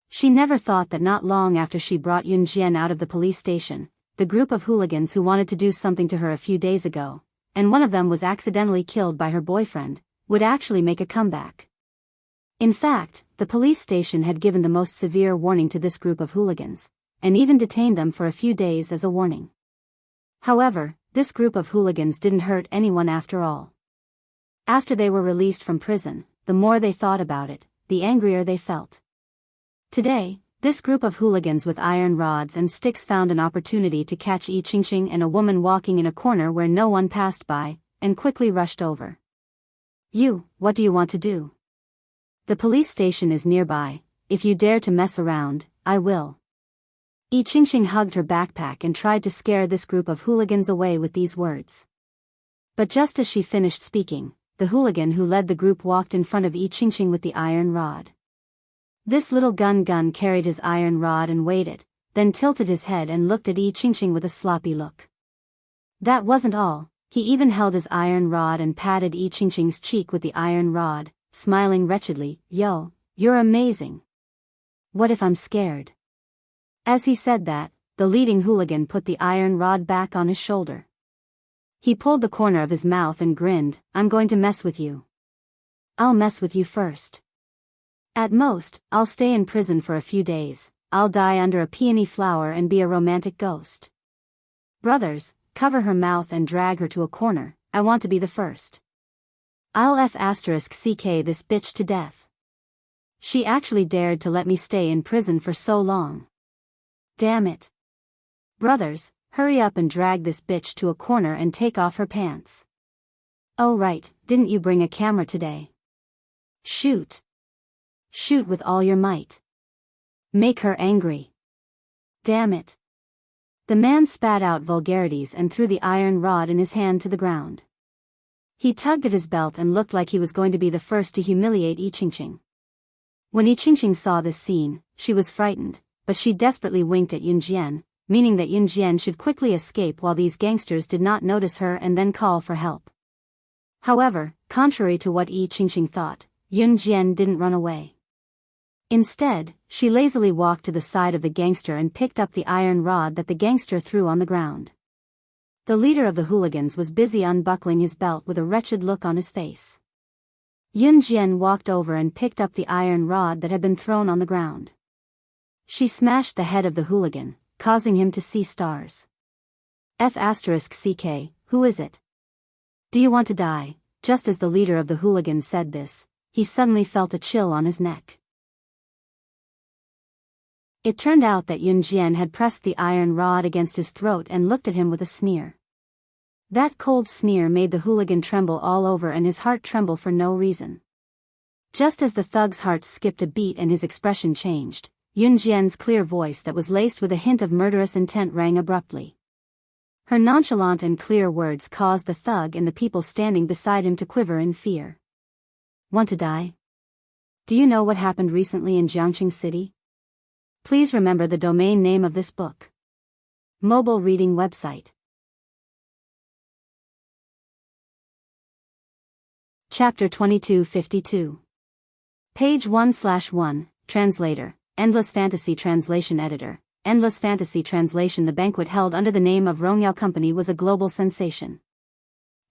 She never thought that not long after she brought Yun Jian out of the police station, the group of hooligans who wanted to do something to her a few days ago, and one of them was accidentally killed by her boyfriend, would actually make a comeback. In fact, the police station had given the most severe warning to this group of hooligans, and even detained them for a few days as a warning. However, this group of hooligans didn't hurt anyone after all. After they were released from prison, the more they thought about it, the angrier they felt. Today, this group of hooligans with iron rods and sticks found an opportunity to catch Yi Qingqing and a woman walking in a corner where no one passed by, and quickly rushed over. "You, what do you want to do? The police station is nearby. If you dare to mess around, I will." Yi Qingqing hugged her backpack and tried to scare this group of hooligans away with these words. But just as she finished speaking, the hooligan who led the group walked in front of Yi Qingqing with the iron rod. This little gun carried his iron rod and weighed it, then tilted his head and looked at Yi Qingqing with a sloppy look. That wasn't all, he even held his iron rod and patted Yi Qingqing's cheek with the iron rod, smiling wretchedly, "Yo, you're amazing. What if I'm scared?" As he said that, the leading hooligan put the iron rod back on his shoulder. He pulled the corner of his mouth and grinned, "I'm going to mess with you. I'll mess with you first. At most, I'll stay in prison for a few days. I'll die under a peony flower and be a romantic ghost. Brothers, cover her mouth and drag her to a corner, I want to be the first. I'll **CK this bitch to death. She actually dared to let me stay in prison for so long. Damn it. Brothers, hurry up and drag this bitch to a corner and take off her pants. Oh right, didn't you bring a camera today? Shoot. Shoot with all your might. Make her angry. Damn it." The man spat out vulgarities and threw the iron rod in his hand to the ground. He tugged at his belt and looked like he was going to be the first to humiliate Yi Qingqing. When Yi Qingqing saw this scene, she was frightened, but she desperately winked at Yun Jian, meaning that Yun Jian should quickly escape while these gangsters did not notice her and then call for help. However, contrary to what Yi Qingqing thought, Yun Jian didn't run away. Instead, she lazily walked to the side of the gangster and picked up the iron rod that the gangster threw on the ground. The leader of the hooligans was busy unbuckling his belt with a wretched look on his face. Yun Jian walked over and picked up the iron rod that had been thrown on the ground. She smashed the head of the hooligan, causing him to see stars. **CK, who is it? Do you want to die?" Just as the leader of the hooligans said this, he suddenly felt a chill on his neck. It turned out that Yun Jian had pressed the iron rod against his throat and looked at him with a sneer. That cold sneer made the hooligan tremble all over and his heart tremble for no reason. Just as the thug's heart skipped a beat and his expression changed, Yun Jian's clear voice that was laced with a hint of murderous intent rang abruptly. Her nonchalant and clear words caused the thug and the people standing beside him to quiver in fear. Want to die? Do you know what happened recently in Jiangxing City? Please remember the domain name of this book. Mobile reading website. Chapter 2252. Page 1/1, Translator, Endless Fantasy Translation Editor, Endless Fantasy Translation. The banquet held under the name of Rongyao Company was a global sensation.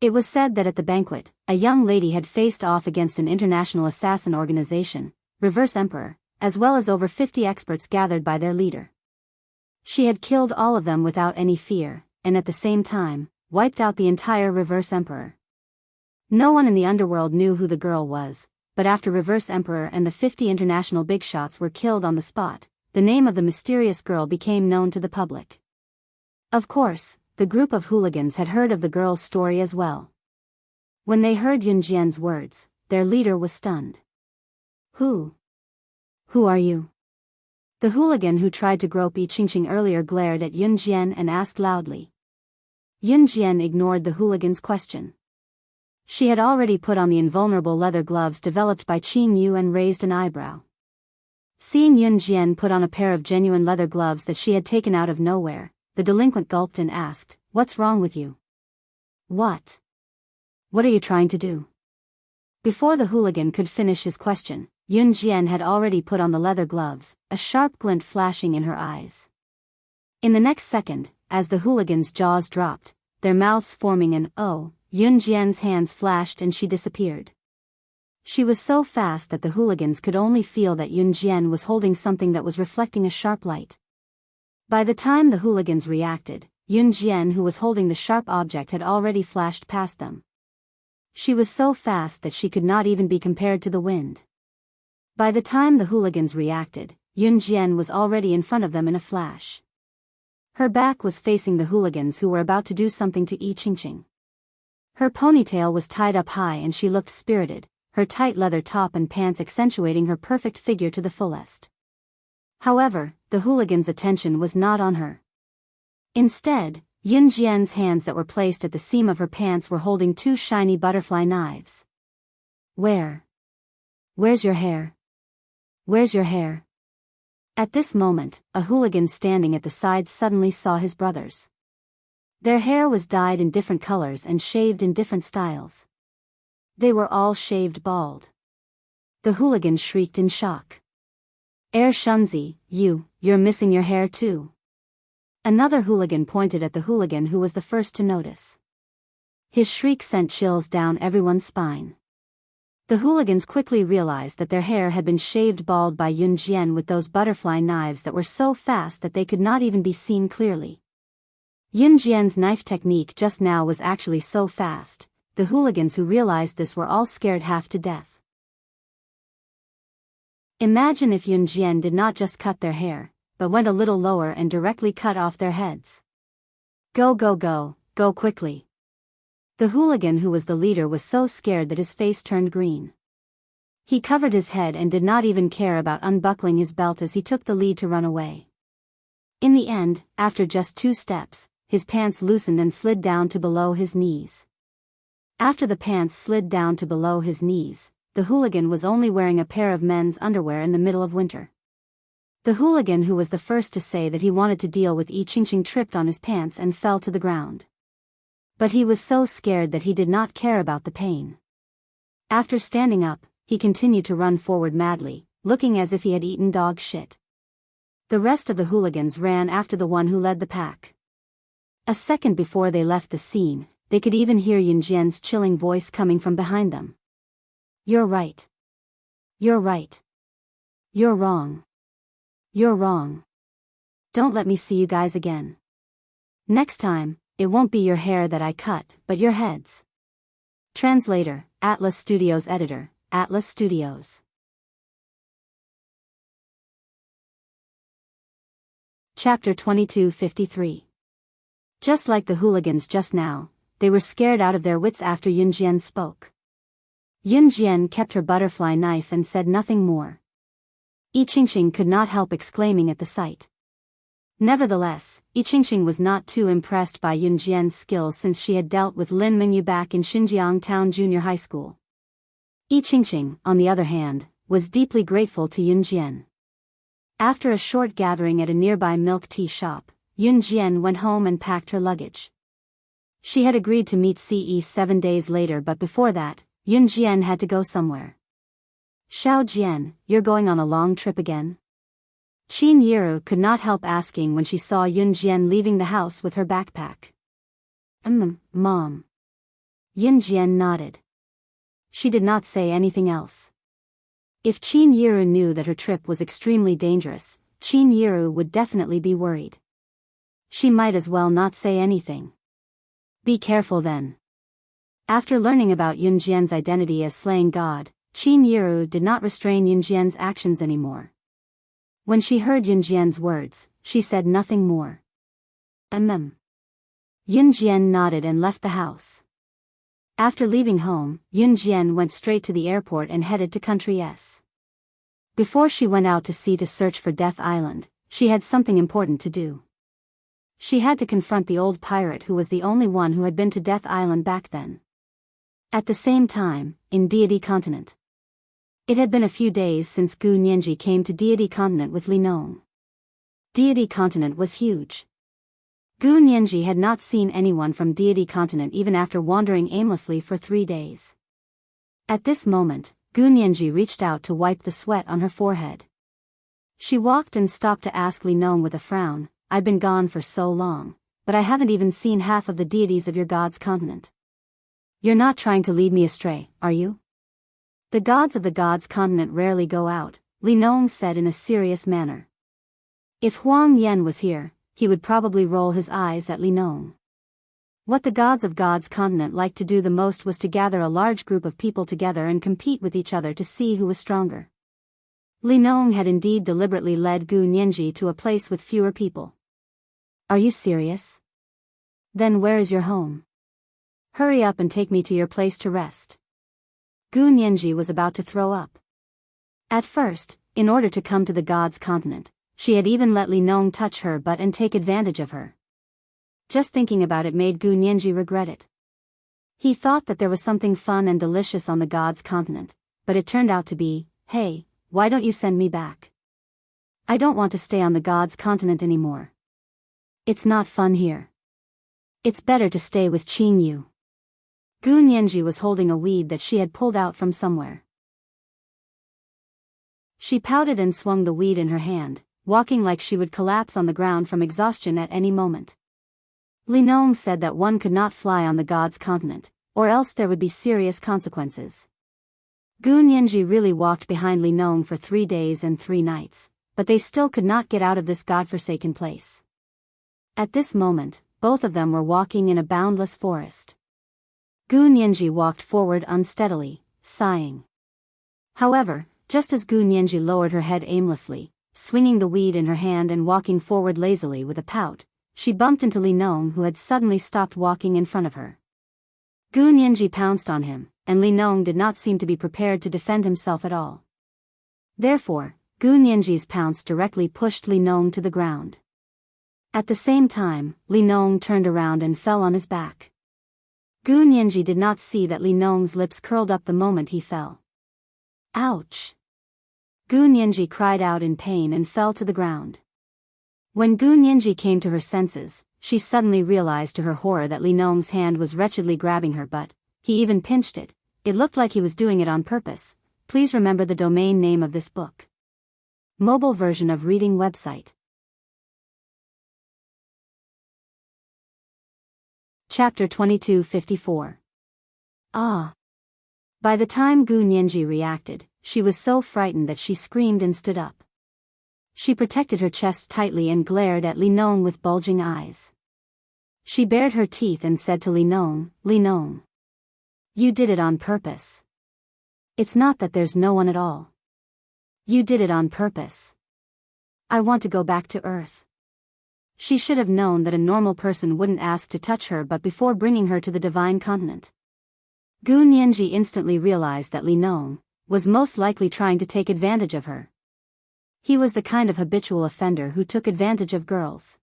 It was said that at the banquet, a young lady had faced off against an international assassin organization, Reverse Emperor, as well as over 50 experts gathered by their leader. She had killed all of them without any fear, and at the same time, wiped out the entire Reverse Emperor. No one in the underworld knew who the girl was, but after Reverse Emperor and the 50 international big shots were killed on the spot, the name of the mysterious girl became known to the public. Of course, the group of hooligans had heard of the girl's story as well. When they heard Yun Jian's words, their leader was stunned. Who are you? The hooligan who tried to grope Yi Qingqing earlier glared at Yun Jian and asked loudly. Yun Jian ignored the hooligan's question. She had already put on the invulnerable leather gloves developed by Qing Yu and raised an eyebrow. Seeing Yun Jian put on a pair of genuine leather gloves that she had taken out of nowhere, the delinquent gulped and asked, "What's wrong with you? What are you trying to do?" Before the hooligan could finish his question, Yun Jian had already put on the leather gloves, a sharp glint flashing in her eyes. In the next second, as the hooligan's jaws dropped, their mouths forming an O, Yun Jian's hands flashed and she disappeared. She was so fast that the hooligans could only feel that Yun Jian was holding something that was reflecting a sharp light. By the time the hooligans reacted, Yun Jian, who was holding the sharp object, had already flashed past them. She was so fast that she could not even be compared to the wind. By the time the hooligans reacted, Yun Jian was already in front of them in a flash. Her back was facing the hooligans who were about to do something to Yi Qingqing. Her ponytail was tied up high and she looked spirited, her tight leather top and pants accentuating her perfect figure to the fullest. However, the hooligan's attention was not on her. Instead, Yun Jian's hands that were placed at the seam of her pants were holding two shiny butterfly knives. Where's your hair? Where's your hair? At this moment, a hooligan standing at the side suddenly saw his brothers. Their hair was dyed in different colors and shaved in different styles. They were all shaved bald. The hooligan shrieked in shock. Shunzi, you're missing your hair too. Another hooligan pointed at the hooligan who was the first to notice. His shriek sent chills down everyone's spine. The hooligans quickly realized that their hair had been shaved bald by Yun Jian with those butterfly knives that were so fast that they could not even be seen clearly. Yun Jian's knife technique just now was actually so fast, the hooligans who realized this were all scared half to death. Imagine if Yun Jian did not just cut their hair, but went a little lower and directly cut off their heads. Go quickly. The hooligan who was the leader was so scared that his face turned green. He covered his head and did not even care about unbuckling his belt as he took the lead to run away. In the end, after just 2 steps, his pants loosened and slid down to below his knees. After the pants slid down to below his knees, the hooligan was only wearing a pair of men's underwear in the middle of winter. The hooligan who was the first to say that he wanted to deal with Yi Qingqing tripped on his pants and fell to the ground. But he was so scared that he did not care about the pain. After standing up, he continued to run forward madly, looking as if he had eaten dog shit. The rest of the hooligans ran after the one who led the pack. A second before they left the scene, they could even hear Yun Jian's chilling voice coming from behind them. You're right. You're right. You're wrong. You're wrong. Don't let me see you guys again. Next time, it won't be your hair that I cut, but your heads. Translator, Atlas Studios Editor, Atlas Studios. Chapter 2253. Just like the hooligans just now, they were scared out of their wits after Yun Jian spoke. Yun Jian kept her butterfly knife and said nothing more. Yi Qingqing could not help exclaiming at the sight. Nevertheless, Enchanting was not too impressed by Yunjian's skill since she had dealt with Lin Mingyu back in Xinjiang Town Junior High School. Enchanting, on the other hand, was deeply grateful to Yunjian. After a short gathering at a nearby milk tea shop, Yunjian went home and packed her luggage. She had agreed to meet Ce 7 days later, but before that, Yunjian had to go somewhere. Xiao Jian, you're going on a long trip again? Qin Yiru could not help asking when she saw Yunjian leaving the house with her backpack. Mom. Yunjian nodded. She did not say anything else. If Qin Yiru knew that her trip was extremely dangerous, Qin Yiru would definitely be worried. She might as well not say anything. Be careful then. After learning about Yunjian's identity as slaying god, Qin Yiru did not restrain Yunjian's actions anymore. When she heard Yunjian's words, she said nothing more. Yunjian nodded and left the house. After leaving home, Yunjian went straight to the airport and headed to Country S. Before she went out to sea to search for Death Island, she had something important to do. She had to confront the old pirate who was the only one who had been to Death Island back then. At the same time, in Deity Continent. It had been a few days since Gu Nianji came to Deity Continent with Li Nong. Deity Continent was huge. Gu Nianji had not seen anyone from Deity Continent even after wandering aimlessly for 3 days. At this moment, Gu Nianji reached out to wipe the sweat on her forehead. She walked and stopped to ask Li Nong with a frown, I've been gone for so long, but I haven't even seen half of the deities of your god's continent. You're not trying to lead me astray, are you? The gods of the god's continent rarely go out, Li Nong said in a serious manner. If Huang Yan was here, he would probably roll his eyes at Li Nong. What the gods of God's continent liked to do the most was to gather a large group of people together and compete with each other to see who was stronger. Li Nong had indeed deliberately led Gu Nianji to a place with fewer people. Are you serious? Then where is your home? Hurry up and take me to your place to rest. Gu Nianji was about to throw up. At first, in order to come to the God's continent, she had even let Li Nong touch her butt and take advantage of her. Just thinking about it made Gu Nianji regret it. He thought that there was something fun and delicious on the God's continent, but it turned out to be, hey, why don't you send me back? I don't want to stay on the God's continent anymore. It's not fun here. It's better to stay with Qin Yu. Gu Nianji was holding a weed that she had pulled out from somewhere. She pouted and swung the weed in her hand, walking like she would collapse on the ground from exhaustion at any moment. Li Nong said that one could not fly on the God's continent, or else there would be serious consequences. Gu Nianji really walked behind Li Nong for 3 days and 3 nights, but they still could not get out of this godforsaken place. At this moment, both of them were walking in a boundless forest. Gu Nianji walked forward unsteadily, sighing. However, just as Gu Nianji lowered her head aimlessly, swinging the weed in her hand and walking forward lazily with a pout, she bumped into Li Nong, who had suddenly stopped walking in front of her. Gu Nianji pounced on him, and Li Nong did not seem to be prepared to defend himself at all. Therefore, Gu Nianji's pounce directly pushed Li Nong to the ground. At the same time, Li Nong turned around and fell on his back. Gu Nianji did not see that Li Nong's lips curled up the moment he fell. Ouch! Gu Nianji cried out in pain and fell to the ground. When Gu Nianji came to her senses, she suddenly realized to her horror that Li Nong's hand was wretchedly grabbing her butt. He even pinched it. It looked like he was doing it on purpose. Please remember the domain name of this book. Mobile version of reading website. Chapter 2254. Ah! By the time Gu Nianji reacted, she was so frightened that she screamed and stood up. She protected her chest tightly and glared at Li Nong with bulging eyes. She bared her teeth and said to Li Nong, Li Nong. You did it on purpose. It's not that there's no one at all. You did it on purpose. I want to go back to Earth. She should have known that a normal person wouldn't ask to touch her but before bringing her to the divine continent. Gu Nianji instantly realized that Li Nong was most likely trying to take advantage of her. He was the kind of habitual offender who took advantage of girls.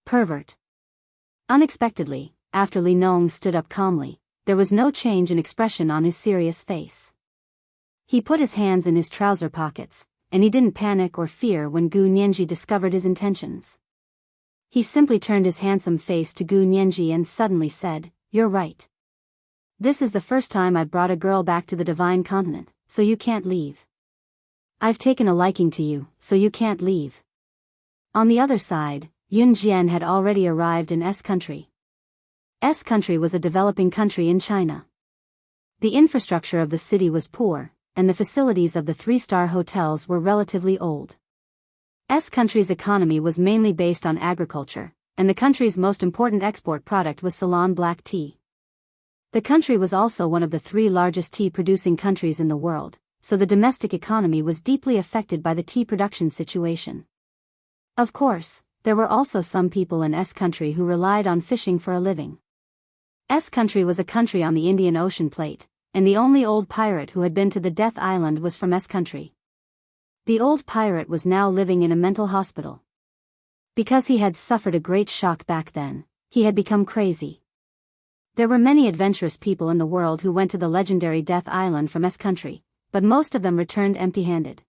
Pervert. Unexpectedly, after Li Nong stood up calmly, there was no change in expression on his serious face. He put his hands in his trouser pockets, and he didn't panic or fear when Gu Nianji discovered his intentions. He simply turned his handsome face to Gu Nianji and suddenly said, "You're right. This is the first time I've brought a girl back to the Divine Continent, so you can't leave. I've taken a liking to you, so you can't leave." On the other side, Yun Jian had already arrived in S country. S country was a developing country in China. The infrastructure of the city was poor, and the facilities of the three-star hotels were relatively old. S country's economy was mainly based on agriculture, and the country's most important export product was Ceylon black tea. The country was also one of the 3 largest tea-producing countries in the world, so the domestic economy was deeply affected by the tea production situation. Of course, there were also some people in S country who relied on fishing for a living. S country was a country on the Indian Ocean plate, and the only old pirate who had been to the Death Island was from S country. The old pirate was now living in a mental hospital. Because he had suffered a great shock back then, he had become crazy. There were many adventurous people in the world who went to the legendary Death Island from S country, but most of them returned empty-handed.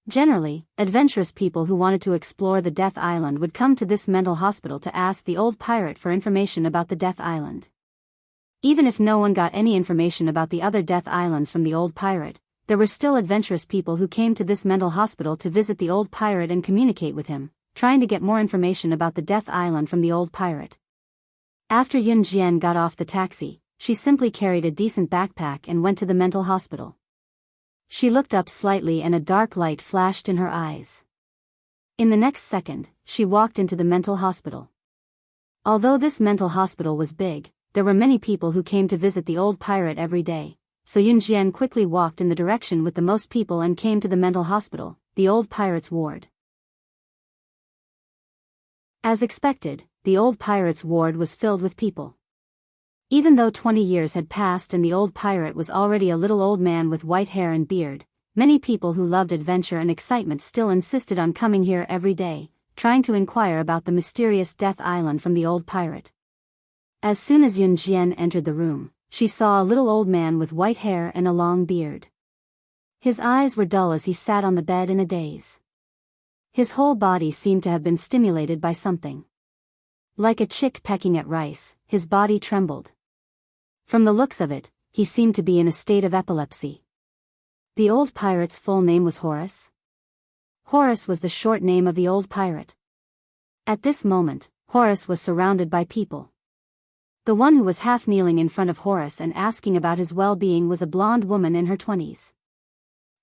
Generally, adventurous people who wanted to explore the Death Island would come to this mental hospital to ask the old pirate for information about the Death Island. Even if no one got any information about the other Death Islands from the old pirate, there were still adventurous people who came to this mental hospital to visit the old pirate and communicate with him, trying to get more information about the Death Island from the old pirate. After Yun Jian got off the taxi, she simply carried a decent backpack and went to the mental hospital. She looked up slightly and a dark light flashed in her eyes. In the next second, she walked into the mental hospital. Although this mental hospital was big, there were many people who came to visit the old pirate every day, so Yun Jian quickly walked in the direction with the most people and came to the mental hospital, the old pirate's ward. As expected, the old pirate's ward was filled with people. Even though 20 years had passed and the old pirate was already a little old man with white hair and beard, many people who loved adventure and excitement still insisted on coming here every day, trying to inquire about the mysterious Death Island from the old pirate. As soon as Yun Jian entered the room, she saw a little old man with white hair and a long beard. His eyes were dull as he sat on the bed in a daze. His whole body seemed to have been stimulated by something. Like a chick pecking at rice, his body trembled. From the looks of it, he seemed to be in a state of epilepsy. The old pirate's full name was Horace. Horace was the short name of the old pirate. At this moment, Horace was surrounded by people. The one who was half kneeling in front of Horace and asking about his well-being was a blonde woman in her 20s.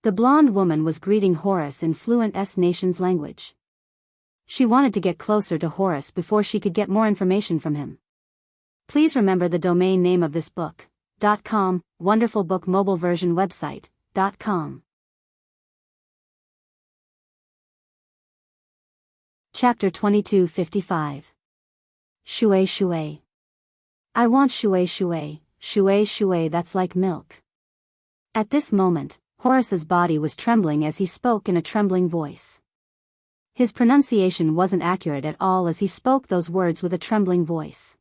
The blonde woman was greeting Horace in fluent S-Nation's language. She wanted to get closer to Horace before she could get more information from him. Please remember the domain name of this book, .com, Wonderful Book Mobile Version Website, .com. Chapter 2255. Shui Shui. I want Shui Shui, Shui Shui that's like milk. At this moment, Horace's body was trembling as he spoke in a trembling voice. His pronunciation wasn't accurate at all as he spoke those words with a trembling voice.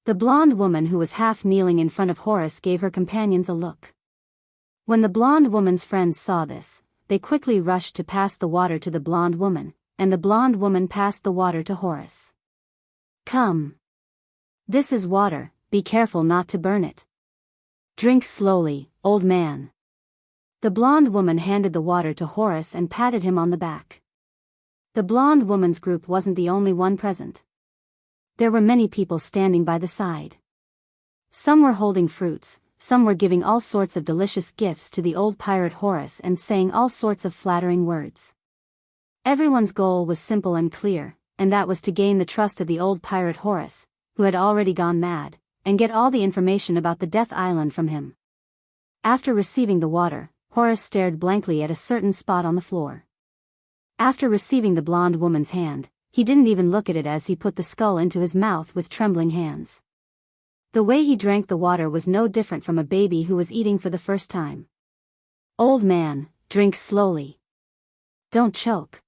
The blonde woman who was half kneeling in front of Horace gave her companions a look. When the blonde woman's friends saw this, they quickly rushed to pass the water to the blonde woman, and the blonde woman passed the water to Horace. Come. This is water, be careful not to burn it. Drink slowly, old man. The blonde woman handed the water to Horace and patted him on the back. The blonde woman's group wasn't the only one present. There were many people standing by the side. Some were holding fruits, some were giving all sorts of delicious gifts to the old pirate Horace and saying all sorts of flattering words. Everyone's goal was simple and clear, and that was to gain the trust of the old pirate Horace, who had already gone mad, and get all the information about the Death Island from him. After receiving the water, Horace stared blankly at a certain spot on the floor. After receiving the blonde woman's hand, he didn't even look at it as he put the skull into his mouth with trembling hands. The way he drank the water was no different from a baby who was eating for the first time. Old man, drink slowly. Don't choke.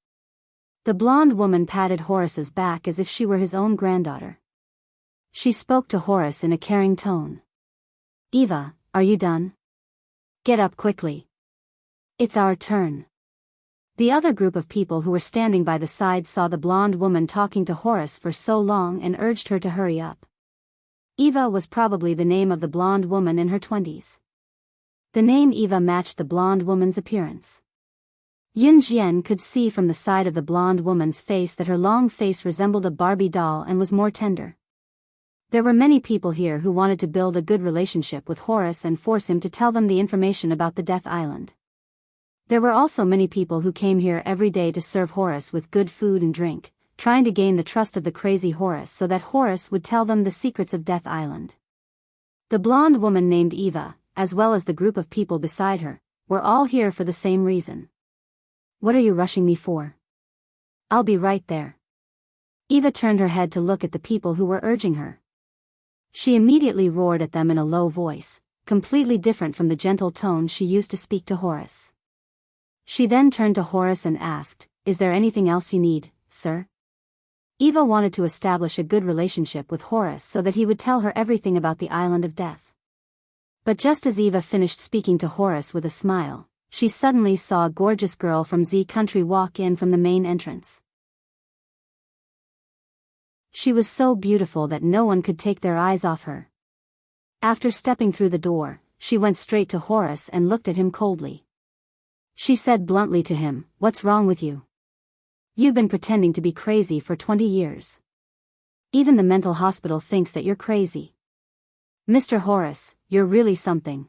The blonde woman patted Horace's back as if she were his own granddaughter. She spoke to Horace in a caring tone. Eva, are you done? Get up quickly. It's our turn. The other group of people who were standing by the side saw the blonde woman talking to Horace for so long and urged her to hurry up. Eva was probably the name of the blonde woman in her 20s. The name Eva matched the blonde woman's appearance. Yun Jian could see from the side of the blonde woman's face that her long face resembled a Barbie doll and was more tender. There were many people here who wanted to build a good relationship with Horace and force him to tell them the information about the Death Island. There were also many people who came here every day to serve Horace with good food and drink, trying to gain the trust of the crazy Horace so that Horace would tell them the secrets of Death Island. The blonde woman named Eva, as well as the group of people beside her, were all here for the same reason. What are you rushing me for? I'll be right there. Eva turned her head to look at the people who were urging her. She immediately roared at them in a low voice, completely different from the gentle tone she used to speak to Horace. She then turned to Horace and asked, "Is there anything else you need, sir?" Eva wanted to establish a good relationship with Horace so that he would tell her everything about the Island of Death. But just as Eva finished speaking to Horace with a smile, she suddenly saw a gorgeous girl from Z Country walk in from the main entrance. She was so beautiful that no one could take their eyes off her. After stepping through the door, she went straight to Horace and looked at him coldly. She said bluntly to him, "What's wrong with you? You've been pretending to be crazy for 20 years. Even the mental hospital thinks that you're crazy. Mr. Horace, you're really something."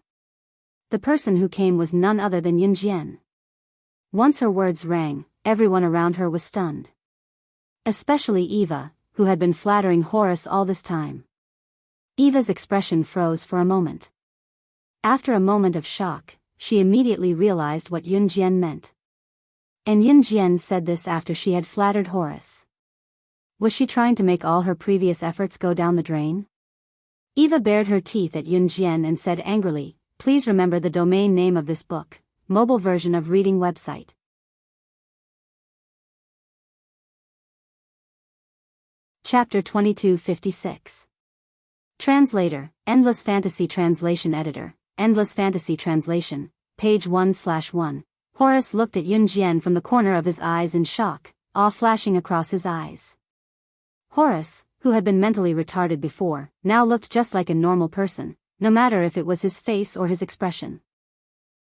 The person who came was none other than Yun Jian. Once her words rang, everyone around her was stunned. Especially Eva, who had been flattering Horace all this time. Eva's expression froze for a moment. After a moment of shock, she immediately realized what Yun Jian meant. And Yun Jian said this after she had flattered Horace. Was she trying to make all her previous efforts go down the drain? Eva bared her teeth at Yun Jian and said angrily, "Please remember the domain name of this book, mobile version of reading website." Chapter 2256. Translator, Endless Fantasy Translation Editor, Endless Fantasy Translation, page 1/1. Horace looked at Yun Jian from the corner of his eyes in shock, awe flashing across his eyes. Horace, who had been mentally retarded before, now looked just like a normal person, no matter if it was his face or his expression.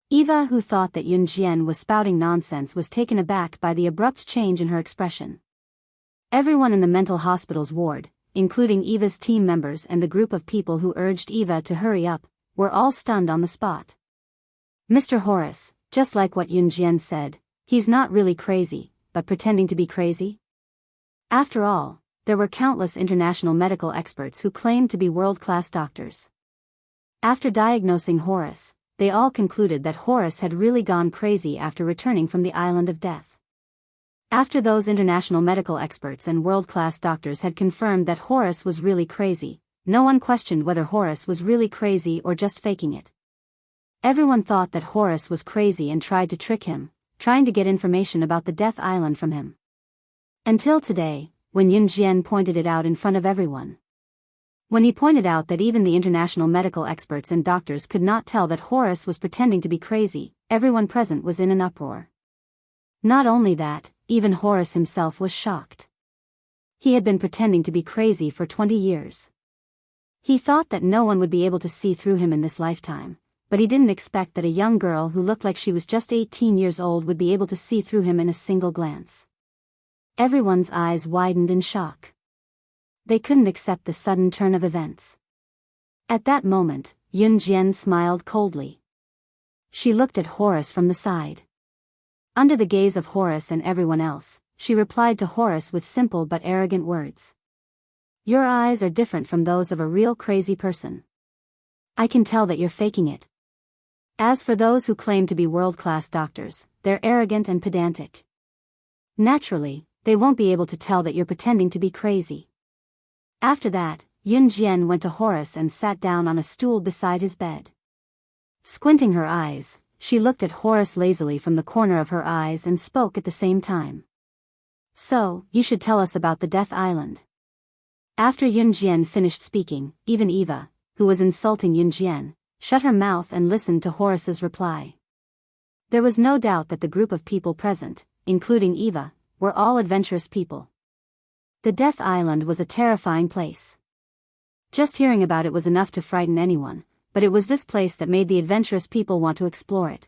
Eva, who thought that Yun Jian was spouting nonsense, was taken aback by the abrupt change in her expression. Everyone in the mental hospital's ward, including Eva's team members and the group of people who urged Eva to hurry up, were all stunned on the spot. Mr. Horace, just like what Yun Jian said, he's not really crazy, but pretending to be crazy? After all, there were countless international medical experts who claimed to be world-class doctors. After diagnosing Horace, they all concluded that Horace had really gone crazy after returning from the Island of Death. After those international medical experts and world-class doctors had confirmed that Horace was really crazy, no one questioned whether Horace was really crazy or just faking it. Everyone thought that Horace was crazy and tried to trick him, trying to get information about the Death Island from him. Until today, when Yun Jian pointed it out in front of everyone. When he pointed out that even the international medical experts and doctors could not tell that Horace was pretending to be crazy, everyone present was in an uproar. Not only that, even Horace himself was shocked. He had been pretending to be crazy for 20 years. He thought that no one would be able to see through him in this lifetime, but he didn't expect that a young girl who looked like she was just 18 years old would be able to see through him in a single glance. Everyone's eyes widened in shock. They couldn't accept the sudden turn of events. At that moment, Yun Jian smiled coldly. She looked at Horace from the side. Under the gaze of Horace and everyone else, she replied to Horace with simple but arrogant words. "Your eyes are different from those of a real crazy person. I can tell that you're faking it. As for those who claim to be world-class doctors, they're arrogant and pedantic. Naturally, they won't be able to tell that you're pretending to be crazy." After that, Yun Jian went to Horace and sat down on a stool beside his bed. Squinting her eyes, she looked at Horace lazily from the corner of her eyes and spoke at the same time. So, you should tell us about the Death Island. After Yunjian finished speaking, even Eva, who was insulting Yunjian, shut her mouth and listened to Horace's reply. There was no doubt that the group of people present, including Eva, were all adventurous people. The Death Island was a terrifying place. Just hearing about it was enough to frighten anyone, but it was this place that made the adventurous people want to explore it.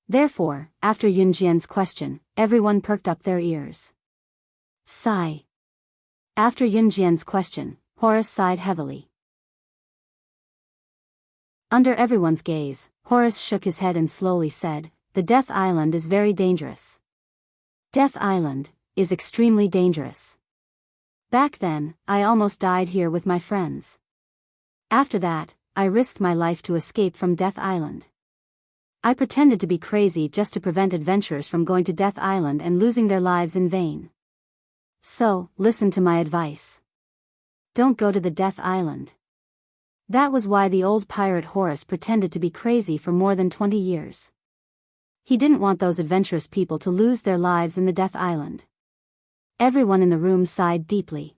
Therefore, after Yunjian's question, everyone perked up their ears. Sigh. After Yunjian's question, Horace sighed heavily. Under everyone's gaze, Horace shook his head and slowly said, "The Death Island is very dangerous. Death Island is extremely dangerous. Back then, I almost died here with my friends. After that, I risked my life to escape from Death Island. I pretended to be crazy just to prevent adventurers from going to Death Island and losing their lives in vain. So, listen to my advice. Don't go to the Death Island." That was why the old pirate Horace pretended to be crazy for more than 20 years. He didn't want those adventurous people to lose their lives in the Death Island. Everyone in the room sighed deeply.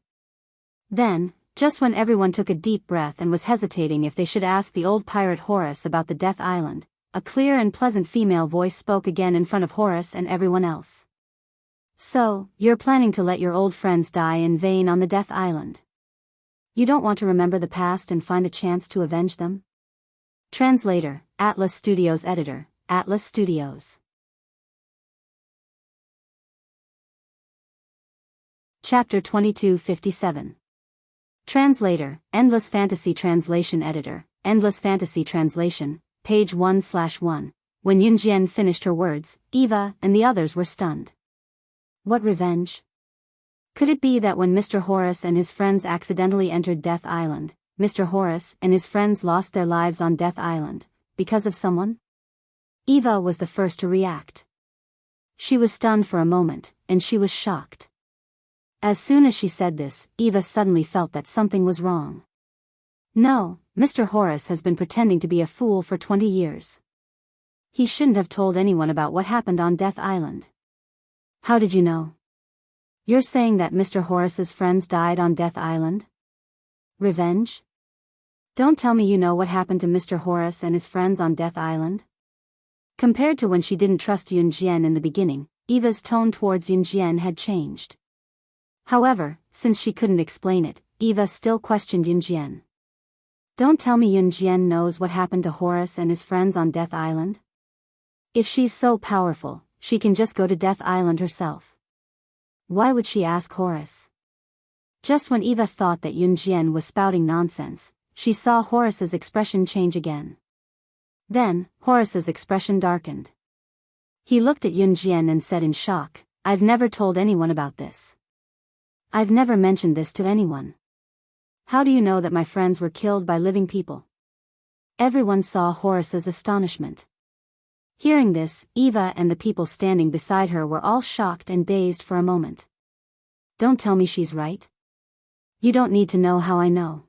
Then, just when everyone took a deep breath and was hesitating if they should ask the old pirate Horace about the Death Island, a clear and pleasant female voice spoke again in front of Horace and everyone else. "So, you're planning to let your old friends die in vain on the Death Island? You don't want to remember the past and find a chance to avenge them?" Translator, Atlas Studios Editor, Atlas Studios. Chapter 2257. Translator, Endless Fantasy Translation Editor, Endless Fantasy Translation, page 1/1. When Yunjian finished her words, Eva and the others were stunned. What revenge? Could it be that when Mr. Horace and his friends accidentally entered Death Island, Mr. Horace and his friends lost their lives on Death Island, because of someone? Eva was the first to react. She was stunned for a moment, and she was shocked. As soon as she said this, Eva suddenly felt that something was wrong. No, Mr. Horace has been pretending to be a fool for 20 years. He shouldn't have told anyone about what happened on Death Island. How did you know? You're saying that Mr. Horace's friends died on Death Island? Revenge? Don't tell me you know what happened to Mr. Horace and his friends on Death Island? Compared to when she didn't trust Yunjian in the beginning, Eva's tone towards Yunjian had changed. However, since she couldn't explain it, Eva still questioned Yunjian. Don't tell me Yunjian knows what happened to Horace and his friends on Death Island? If she's so powerful, she can just go to Death Island herself. Why would she ask Horace? Just when Eva thought that Yunjian was spouting nonsense, she saw Horace's expression change again. Then, Horace's expression darkened. He looked at Yunjian and said in shock, "I've never told anyone about this. I've never mentioned this to anyone. How do you know that my friends were killed by living people?" Everyone saw Horace's astonishment. Hearing this, Eva and the people standing beside her were all shocked and dazed for a moment. Don't tell me she's right. You don't need to know how I know.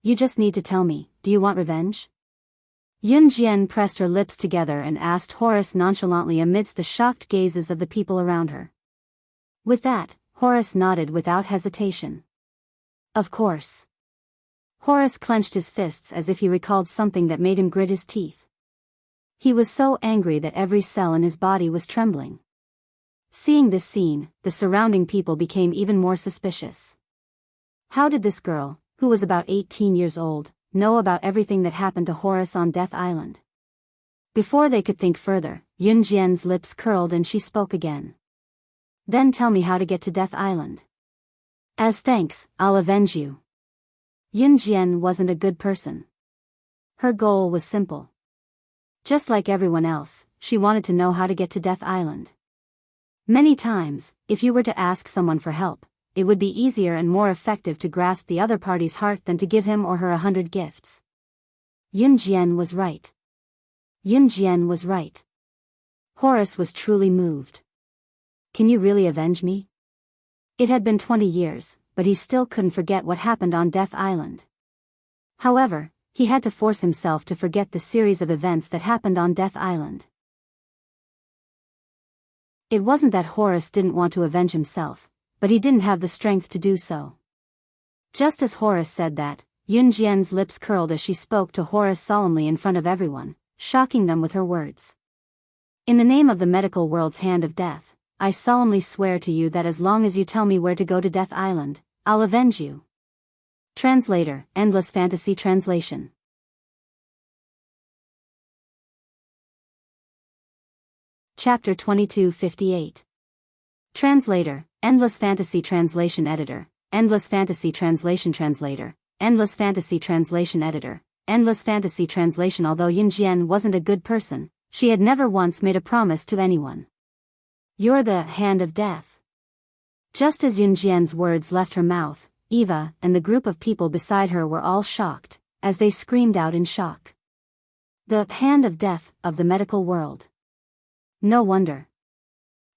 You just need to tell me, do you want revenge? Yunjian pressed her lips together and asked Horace nonchalantly amidst the shocked gazes of the people around her. With that, Horace nodded without hesitation. Of course. Horace clenched his fists as if he recalled something that made him grit his teeth. He was so angry that every cell in his body was trembling. Seeing this scene, the surrounding people became even more suspicious. How did this girl, who was about 18 years old, know about everything that happened to Horace on Death Island? Before they could think further, Yunjian's lips curled and she spoke again. Then tell me how to get to Death Island. As thanks, I'll avenge you. Yunjian wasn't a good person. Her goal was simple. Just like everyone else, she wanted to know how to get to Death Island. Many times, if you were to ask someone for help, it would be easier and more effective to grasp the other party's heart than to give him or her 100 gifts. Yunjian was right. Yunjian was right. Horace was truly moved. Can you really avenge me? It had been 20 years, but he still couldn't forget what happened on Death Island. However, he had to force himself to forget the series of events that happened on Death Island. It wasn't that Horace didn't want to avenge himself, but he didn't have the strength to do so. Just as Horace said that, Yunjian's lips curled as she spoke to Horace solemnly in front of everyone, shocking them with her words. In the name of the medical world's hand of death, I solemnly swear to you that as long as you tell me where to go to Death Island, I'll avenge you. Translator, Endless Fantasy Translation. Chapter 2258. Translator, Endless Fantasy Translation Editor, Endless Fantasy Translation Translator, Endless Fantasy Translation Editor, Endless Fantasy Translation. Although Yunjian wasn't a good person, she had never once made a promise to anyone. You're the hand of death. Just as Yunjian's words left her mouth, Eva and the group of people beside her were all shocked, as they screamed out in shock. The hand of death of the medical world. No wonder.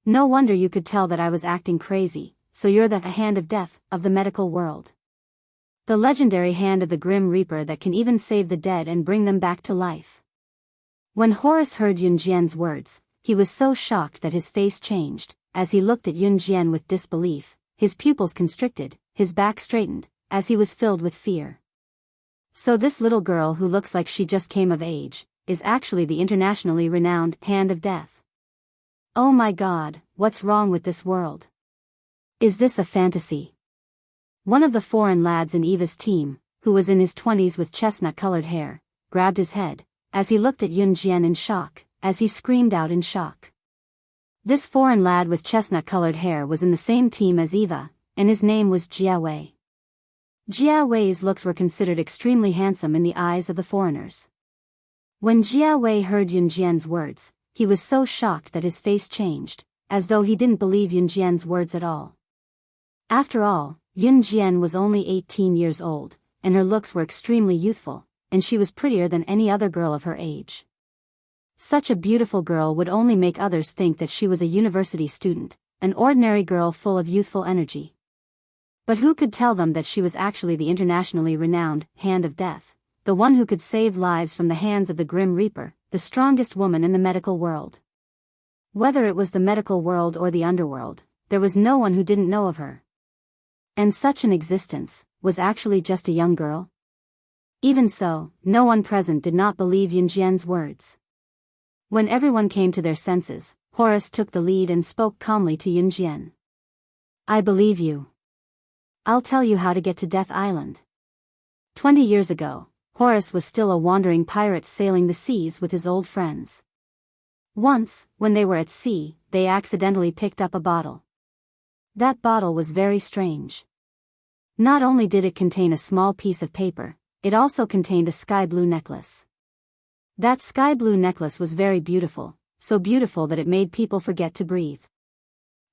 No wonder you could tell that I was acting crazy, so you're the hand of death of the medical world. The legendary hand of the Grim Reaper that can even save the dead and bring them back to life. When Horace heard Yunjian's words, he was so shocked that his face changed. As he looked at Yunjian with disbelief, his pupils constricted, his back straightened, as he was filled with fear. So this little girl who looks like she just came of age, is actually the internationally renowned hand of death. Oh my God, what's wrong with this world? Is this a fantasy? One of the foreign lads in Eva's team, who was in his 20s with chestnut-colored hair, grabbed his head, as he looked at Yunjian in shock, as he screamed out in shock. This foreign lad with chestnut-colored hair was in the same team as Eva, and his name was Jia Wei. Jia Wei's looks were considered extremely handsome in the eyes of the foreigners. When Jia Wei heard Yunjian's words, he was so shocked that his face changed, as though he didn't believe Yunjian's words at all. After all, Yunjian was only 18 years old, and her looks were extremely youthful, and she was prettier than any other girl of her age. Such a beautiful girl would only make others think that she was a university student, an ordinary girl full of youthful energy. But who could tell them that she was actually the internationally renowned hand of death, the one who could save lives from the hands of the Grim Reaper, the strongest woman in the medical world? Whether it was the medical world or the underworld, there was no one who didn't know of her. And such an existence was actually just a young girl? Even so, no one present did not believe Yunjian's words. When everyone came to their senses, Horace took the lead and spoke calmly to Yunjian. I believe you. I'll tell you how to get to Death Island. 20 years ago, Horace was still a wandering pirate sailing the seas with his old friends. Once, when they were at sea, they accidentally picked up a bottle. That bottle was very strange. Not only did it contain a small piece of paper, it also contained a sky blue necklace. That sky blue necklace was very beautiful, so beautiful that it made people forget to breathe.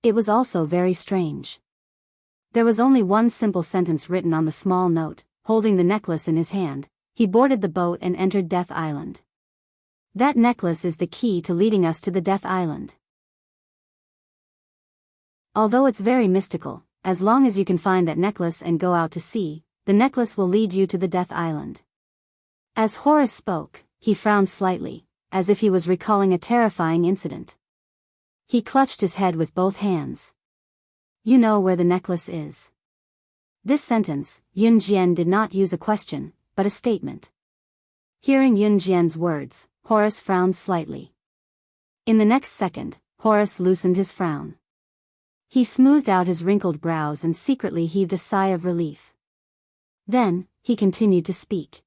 It was also very strange. There was only one simple sentence written on the small note. Holding the necklace in his hand, he boarded the boat and entered Death Island. That necklace is the key to leading us to the Death Island. Although it's very mystical, as long as you can find that necklace and go out to sea, the necklace will lead you to the Death Island. As Horace spoke, he frowned slightly, as if he was recalling a terrifying incident. He clutched his head with both hands. You know where the necklace is. This sentence, Yunjian did not use a question, but a statement. Hearing Yunjian's words, Horace frowned slightly. In the next second, Horace loosened his frown. He smoothed out his wrinkled brows and secretly heaved a sigh of relief. Then, he continued to speak.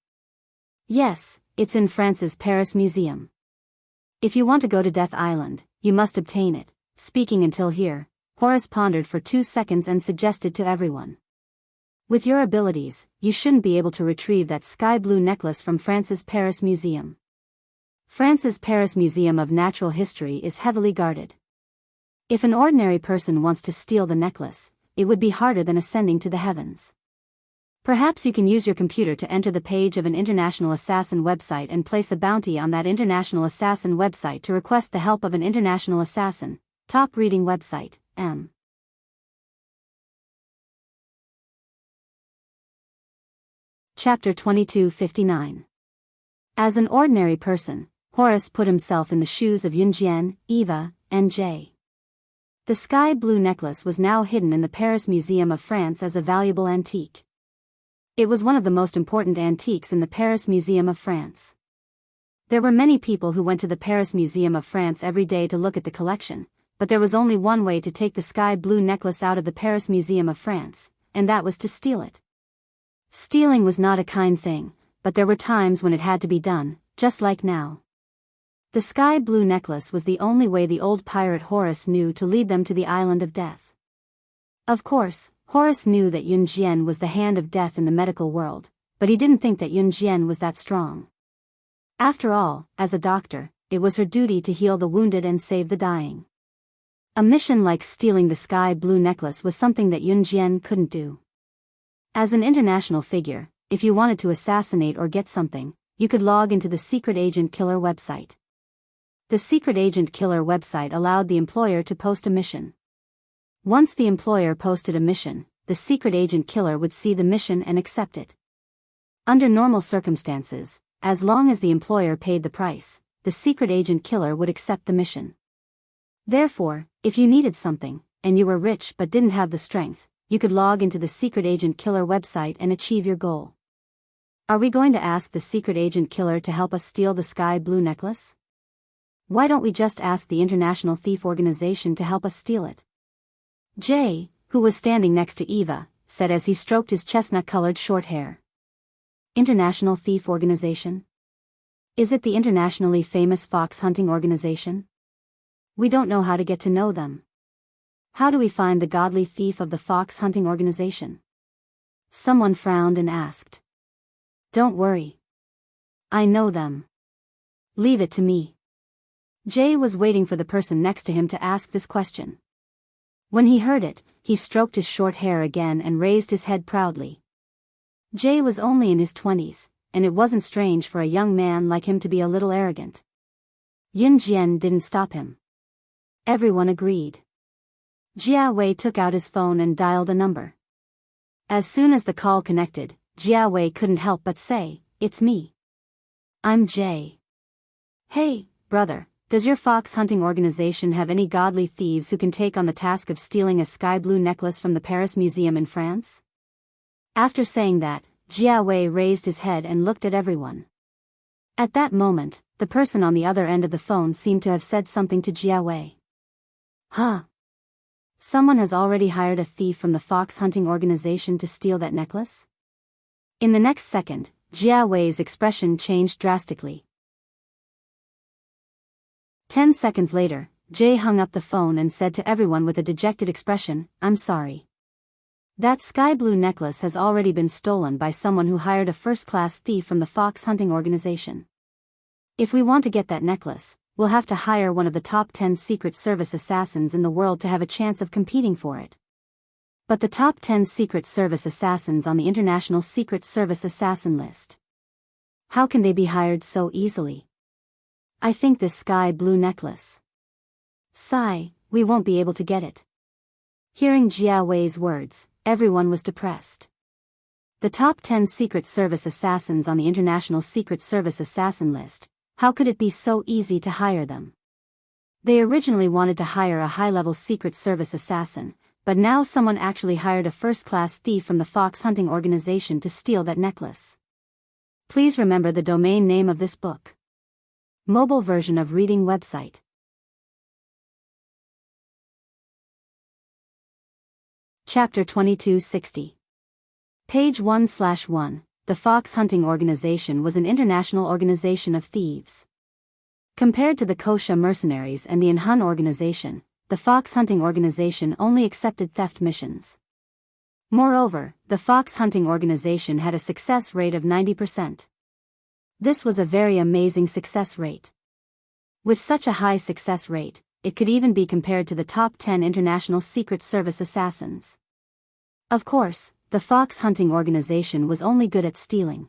Yes, it's in France's Paris Museum. If you want to go to Death Island, you must obtain it. Speaking until here, Horace pondered for 2 seconds and suggested to everyone. With your abilities, you shouldn't be able to retrieve that sky blue necklace from France's Paris Museum. France's Paris Museum of Natural History is heavily guarded. If an ordinary person wants to steal the necklace, it would be harder than ascending to the heavens. Perhaps you can use your computer to enter the page of an international assassin website and place a bounty on that international assassin website to request the help of an international assassin. Top reading website, M. Chapter 2259. As an ordinary person, Horace put himself in the shoes of Yunjian, Eva, and Jay. The sky blue necklace was now hidden in the Paris Museum of France as a valuable antique. It was one of the most important antiques in the Paris Museum of France. There were many people who went to the Paris Museum of France every day to look at the collection, but there was only one way to take the sky blue necklace out of the Paris Museum of France, and that was to steal it. Stealing was not a kind thing, but there were times when it had to be done, just like now. The sky blue necklace was the only way the old pirate Horace knew to lead them to the island of death. Of course, Horace knew that Yunjian was the hand of death in the medical world, but he didn't think that Yunjian was that strong. After all, as a doctor, it was her duty to heal the wounded and save the dying. A mission like stealing the sky blue necklace was something that Yunjian couldn't do. As an international figure, if you wanted to assassinate or get something, you could log into the Secret Agent Killer website. The Secret Agent Killer website allowed the employer to post a mission. Once the employer posted a mission, the Secret Agent Killer would see the mission and accept it. Under normal circumstances, as long as the employer paid the price, the Secret Agent Killer would accept the mission. Therefore, if you needed something, and you were rich but didn't have the strength, you could log into the Secret Agent Killer website and achieve your goal. Are we going to ask the Secret Agent Killer to help us steal the sky blue necklace? Why don't we just ask the International Thief Organization to help us steal it? Jay, who was standing next to Eva, said as he stroked his chestnut-colored short hair. International Thief Organization? Is it the internationally famous fox hunting organization? We don't know how to get to know them. How do we find the godly thief of the fox hunting organization? Someone frowned and asked. Don't worry. I know them. Leave it to me. Jay was waiting for the person next to him to ask this question. When he heard it, he stroked his short hair again and raised his head proudly. Jay was only in his 20s, and it wasn't strange for a young man like him to be a little arrogant. Yunjian didn't stop him. Everyone agreed. Jia Wei took out his phone and dialed a number. As soon as the call connected, Jia Wei couldn't help but say, "It's me. I'm Jay. Hey, brother. Does your fox hunting organization have any godly thieves who can take on the task of stealing a sky blue necklace from the Paris Museum in France?" After saying that, Jia Wei raised his head and looked at everyone. At that moment, the person on the other end of the phone seemed to have said something to Jia Wei. Huh. Someone has already hired a thief from the fox hunting organization to steal that necklace? In the next second, Jia Wei's expression changed drastically. 10 seconds later, Jay hung up the phone and said to everyone with a dejected expression, "I'm sorry. That sky blue necklace has already been stolen by someone who hired a first-class thief from the fox hunting organization. If we want to get that necklace, we'll have to hire one of the top 10 Secret Service assassins in the world to have a chance of competing for it. But the top 10 Secret Service assassins on the International Secret Service assassin list. How can they be hired so easily? I think this sky blue necklace. Sigh, we won't be able to get it." Hearing Jia Wei's words, everyone was depressed. The top 10 Secret Service assassins on the International Secret Service assassin list, how could it be so easy to hire them? They originally wanted to hire a high-level Secret Service assassin, but now someone actually hired a first-class thief from the fox hunting organization to steal that necklace. Please remember the domain name of this book. Mobile version of reading website. Chapter 2260. Page 1/1. The Fox Hunting Organization was an international organization of thieves. Compared to the Kosha mercenaries and the Enhun organization, the Fox Hunting Organization only accepted theft missions. Moreover, the Fox Hunting Organization had a success rate of 90%. This was a very amazing success rate. With such a high success rate, it could even be compared to the top 10 International Secret Service assassins. Of course, the Fox Hunting Organization was only good at stealing.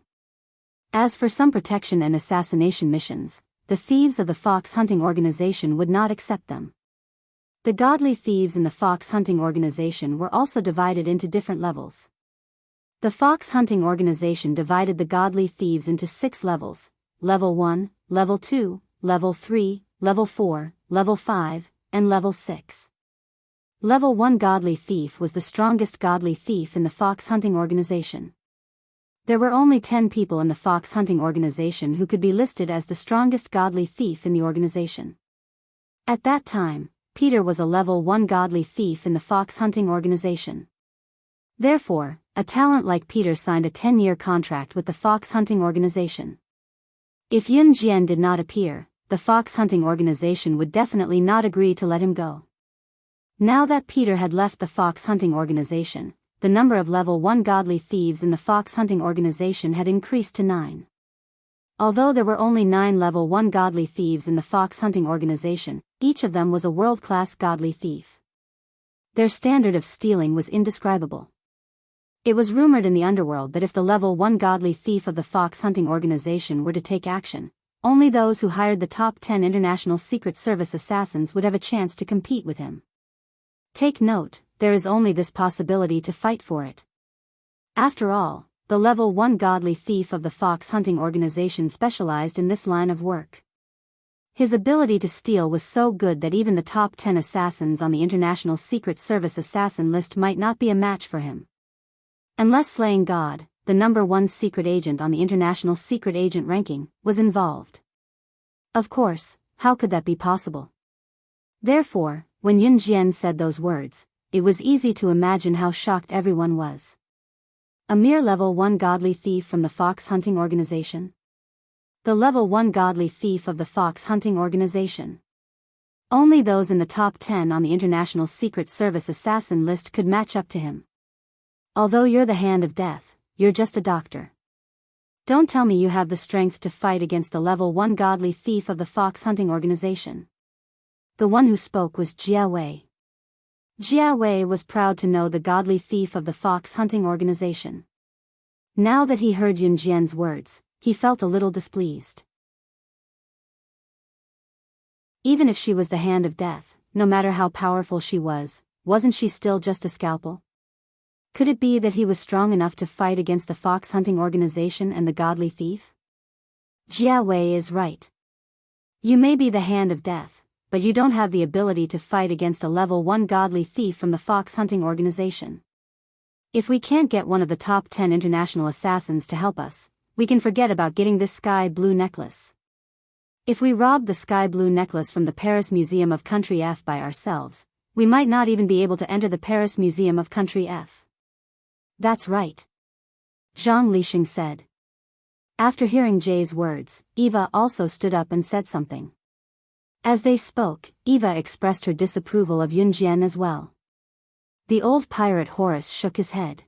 As for some protection and assassination missions, the thieves of the Fox Hunting Organization would not accept them. The godly thieves in the Fox Hunting Organization were also divided into different levels. The Fox Hunting Organization divided the godly thieves into 6 levels: Level 1, Level 2, Level 3, Level 4, Level 5, and Level 6. Level 1 Godly Thief was the strongest godly thief in the fox hunting organization. There were only 10 people in the fox hunting organization who could be listed as the strongest godly thief in the organization. At that time, Peter was a Level 1 godly thief in the fox hunting organization. Therefore, a talent like Peter signed a 10-year contract with the fox hunting organization. If Yun Jian did not appear, the fox hunting organization would definitely not agree to let him go. Now that Peter had left the fox hunting organization, the number of Level 1 godly thieves in the fox hunting organization had increased to 9. Although there were only 9 Level 1 godly thieves in the fox hunting organization, each of them was a world-class godly thief. Their standard of stealing was indescribable. It was rumored in the underworld that if the Level 1 godly thief of the fox hunting organization were to take action, only those who hired the top 10 international Secret Service assassins would have a chance to compete with him. Take note, there is only this possibility to fight for it. After all, the Level 1 godly thief of the fox hunting organization specialized in this line of work. His ability to steal was so good that even the top 10 assassins on the International Secret Service assassin list might not be a match for him. Unless slaying God, the number 1 secret agent on the International Secret Agent ranking, was involved. Of course, how could that be possible? Therefore, when Yun Jian said those words, it was easy to imagine how shocked everyone was. A mere Level 1 godly thief from the fox hunting organization? The Level 1 godly thief of the fox hunting organization. Only those in the top 10 on the International Secret Service assassin list could match up to him. Although you're the hand of death, you're just a doctor. Don't tell me you have the strength to fight against the Level 1 godly thief of the fox hunting organization. The one who spoke was Jia Wei. Jia Wei was proud to know the godly thief of the fox hunting organization. Now that he heard Yun Jian's words, he felt a little displeased. Even if she was the hand of death, no matter how powerful she was, wasn't she still just a scalpel? Could it be that he was strong enough to fight against the fox hunting organization and the godly thief? Jia Wei is right. You may be the hand of death, but you don't have the ability to fight against a Level 1 godly thief from the fox hunting organization. If we can't get one of the top 10 international assassins to help us, we can forget about getting this sky blue necklace. If we robbed the sky blue necklace from the Paris Museum of Country F by ourselves, we might not even be able to enter the Paris Museum of Country F. That's right. Zhang Lixing said. After hearing Jay's words, Eva also stood up and said something. As they spoke, Eva expressed her disapproval of Yun Jian as well. The old pirate Horace shook his head.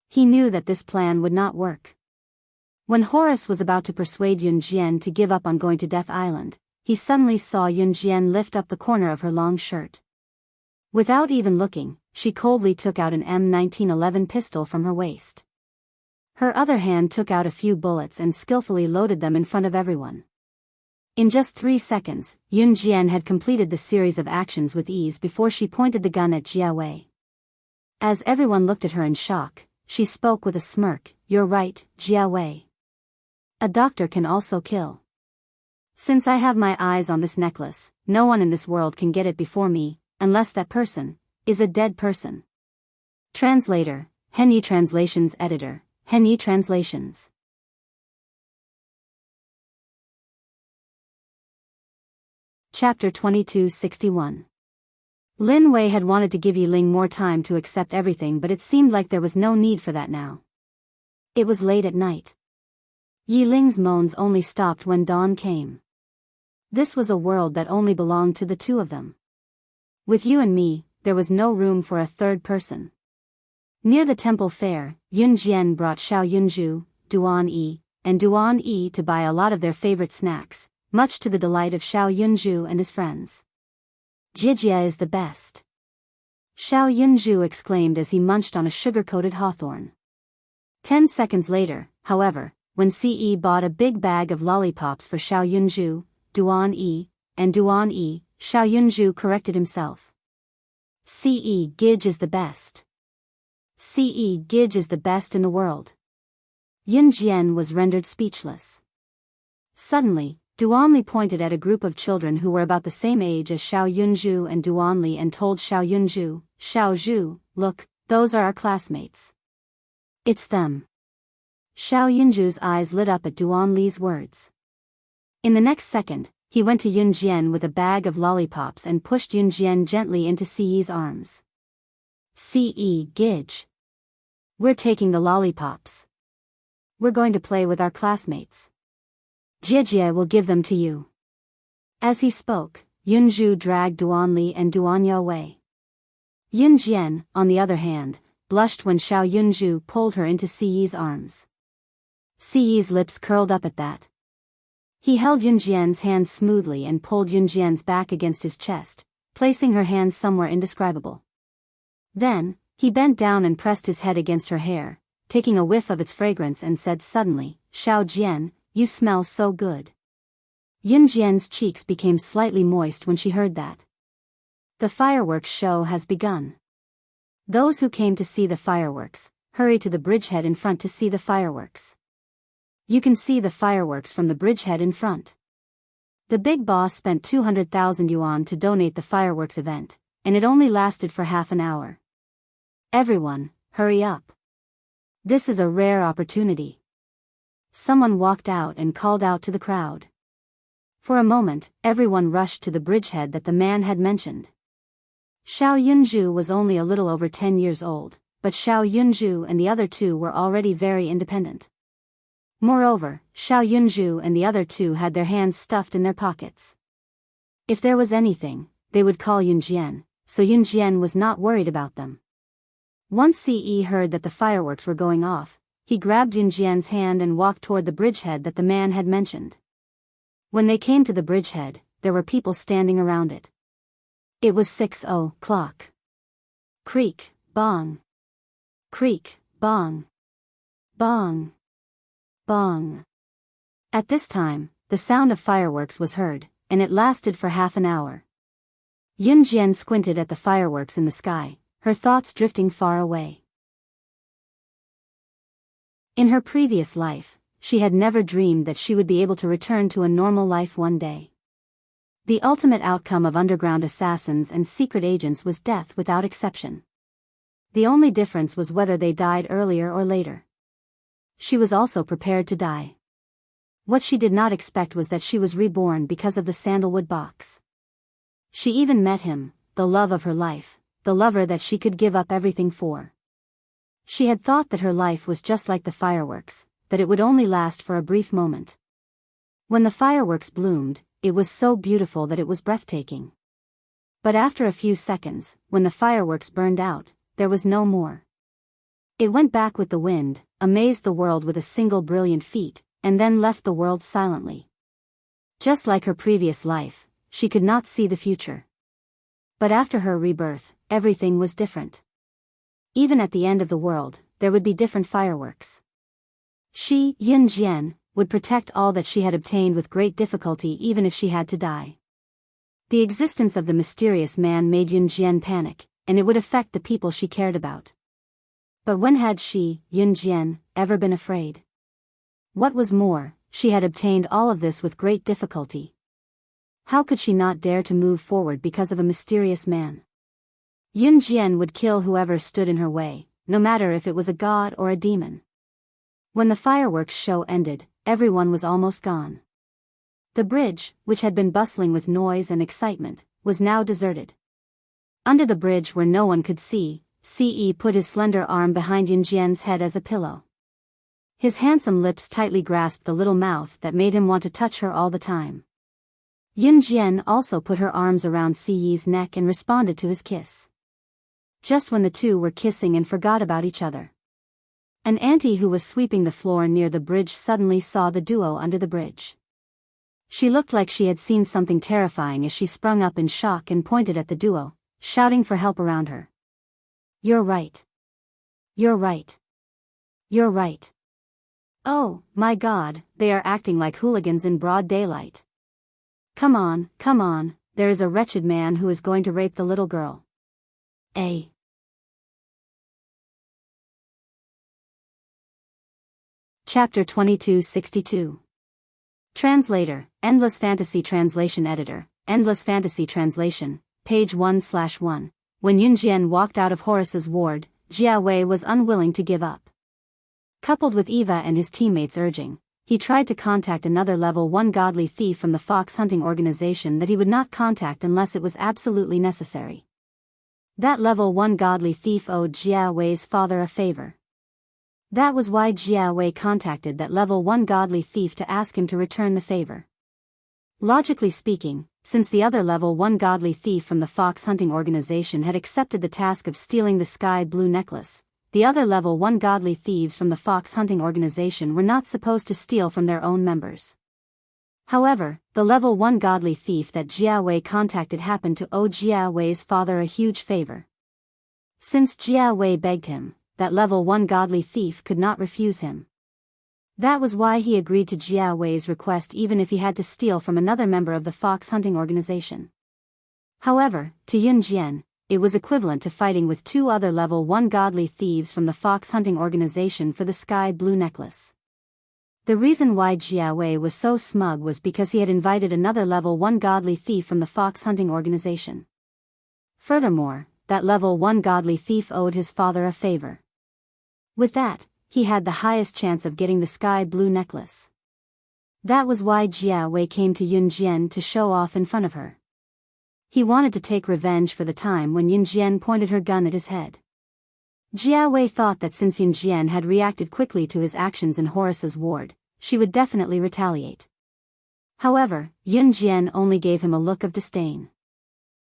He knew that this plan would not work. When Horace was about to persuade Yun Jian to give up on going to Death Island, he suddenly saw Yun Jian lift up the corner of her long shirt. Without even looking, she coldly took out an M1911 pistol from her waist. Her other hand took out a few bullets and skillfully loaded them in front of everyone. In just 3 seconds, Yun Jian had completed the series of actions with ease before she pointed the gun at Jia Wei. As everyone looked at her in shock, she spoke with a smirk, "You're right, Jia Wei. A doctor can also kill. Since I have my eyes on this necklace, no one in this world can get it before me, unless that person is a dead person." Translator, Henyi Translations Editor, Henyi Translations. Chapter 2261. Lin Wei had wanted to give Yi Ling more time to accept everything, but it seemed like there was no need for that now. It was late at night. Yi Ling's moans only stopped when dawn came. This was a world that only belonged to the two of them. With you and me, there was no room for a third person. Near the temple fair, Yun Jian brought Xiao Yunju, Duan Yi, and Duan Yi to buy a lot of their favorite snacks, much to the delight of Xiao Yunju and his friends. "Jijia is the best," Xiao Yunju exclaimed as he munched on a sugar-coated hawthorn. 10 seconds later, however, when Ce bought a big bag of lollipops for Xiao Yunju, Duan Yi, and Duan Yi, Xiao Yunju corrected himself. "Ce Gij is the best. Ce Gij is the best in the world." Yun Jian was rendered speechless. Suddenly, Duanli pointed at a group of children who were about the same age as Xiao Yunju and Duanli and told Xiao Yunju, "Xiao Zhu, look, those are our classmates. It's them." Xiao Yunju's eyes lit up at Duanli's words. In the next second, he went to Yunjian with a bag of lollipops and pushed Yunjian gently into Ci's arms. "Ce, Gidge. We're taking the lollipops. We're going to play with our classmates. Jie will give them to you." As he spoke, Yunju dragged Duanli and Duanya away. Yunjian, on the other hand, blushed when Xiao Yunju pulled her into Ci's arms. Ci's lips curled up at that. He held Yunjian's hand smoothly and pulled Yunjian's back against his chest, placing her hand somewhere indescribable. Then, he bent down and pressed his head against her hair, taking a whiff of its fragrance and said suddenly, "Xiao Jian, you smell so good." Yunjian's cheeks became slightly moist when she heard that. The fireworks show has begun. Those who came to see the fireworks, hurry to the bridgehead in front to see the fireworks. You can see the fireworks from the bridgehead in front. The big boss spent 200,000 yuan to donate the fireworks event, and it only lasted for half an hour. Everyone, hurry up. This is a rare opportunity. Someone walked out and called out to the crowd. For a moment, everyone rushed to the bridgehead that the man had mentioned. Xiao Yunju was only a little over 10 years old, but Xiao Yunju and the other two were already very independent. Moreover, Xiao Yunju and the other two had their hands stuffed in their pockets. If there was anything, they would call Yunjian, so Yunjian was not worried about them. Once Ce heard that the fireworks were going off, he grabbed Yunjian's hand and walked toward the bridgehead that the man had mentioned. When they came to the bridgehead, there were people standing around it. It was 6:00. Creak, bong. Creak, bong. Bong. Bong. At this time, the sound of fireworks was heard, and it lasted for half an hour. Yunjian squinted at the fireworks in the sky, her thoughts drifting far away. In her previous life, she had never dreamed that she would be able to return to a normal life one day. The ultimate outcome of underground assassins and secret agents was death without exception. The only difference was whether they died earlier or later. She was also prepared to die. What she did not expect was that she was reborn because of the sandalwood box. She even met him, the love of her life, the lover that she could give up everything for. She had thought that her life was just like the fireworks, that it would only last for a brief moment. When the fireworks bloomed, it was so beautiful that it was breathtaking. But after a few seconds, when the fireworks burned out, there was no more. It went back with the wind, amazed the world with a single brilliant feat, and then left the world silently. Just like her previous life, she could not see the future. But after her rebirth, everything was different. Even at the end of the world, there would be different fireworks. She, Yunjian, would protect all that she had obtained with great difficulty even if she had to die. The existence of the mysterious man made Yunjian panic, and it would affect the people she cared about. But when had she, Yunjian, ever been afraid? What was more, she had obtained all of this with great difficulty. How could she not dare to move forward because of a mysterious man? Yunjian would kill whoever stood in her way, no matter if it was a god or a demon. When the fireworks show ended, everyone was almost gone. The bridge, which had been bustling with noise and excitement, was now deserted. Under the bridge where no one could see, Ce put his slender arm behind Yunjian's head as a pillow. His handsome lips tightly grasped the little mouth that made him want to touch her all the time. Yunjian also put her arms around Ce's neck and responded to his kiss. Just when the two were kissing and forgot about each other, an auntie who was sweeping the floor near the bridge suddenly saw the duo under the bridge. She looked like she had seen something terrifying as she sprung up in shock and pointed at the duo, shouting for help around her. "You're right. You're right. You're right. Oh, my God, they are acting like hooligans in broad daylight. Come on, there is a wretched man who is going to rape the little girl." Chapter 2262. Translator, Endless Fantasy Translation Editor, Endless Fantasy Translation, page 1/1. When Yunjian walked out of Horace's ward, Jia Wei was unwilling to give up. Coupled with Eva and his teammates' urging, he tried to contact another level 1 godly thief from the fox hunting organization that he would not contact unless it was absolutely necessary. That level 1 godly thief owed Jia Wei's father a favor. That was why Jia Wei contacted that level 1 godly thief to ask him to return the favor. Logically speaking, since the other level 1 godly thief from the fox hunting organization had accepted the task of stealing the sky blue necklace, the other level 1 godly thieves from the fox hunting organization were not supposed to steal from their own members. However, the level 1 godly thief that Jia Wei contacted happened to owe Jia Wei's father a huge favor. Since Jia Wei begged him, that level 1 godly thief could not refuse him. That was why he agreed to Jia Wei's request even if he had to steal from another member of the fox hunting organization. However, to Yun Jian, it was equivalent to fighting with 2 other level 1 godly thieves from the fox hunting organization for the sky blue necklace. The reason why Jia Wei was so smug was because he had invited another level 1 godly thief from the fox hunting organization. Furthermore, that level 1 godly thief owed his father a favor. With that, he had the highest chance of getting the sky blue necklace. That was why Jia Wei came to Yun Jian to show off in front of her. He wanted to take revenge for the time when Yun Jian pointed her gun at his head. Jia Wei thought that since Yun Jian had reacted quickly to his actions in Horace's ward, she would definitely retaliate. However, Yun Jian only gave him a look of disdain.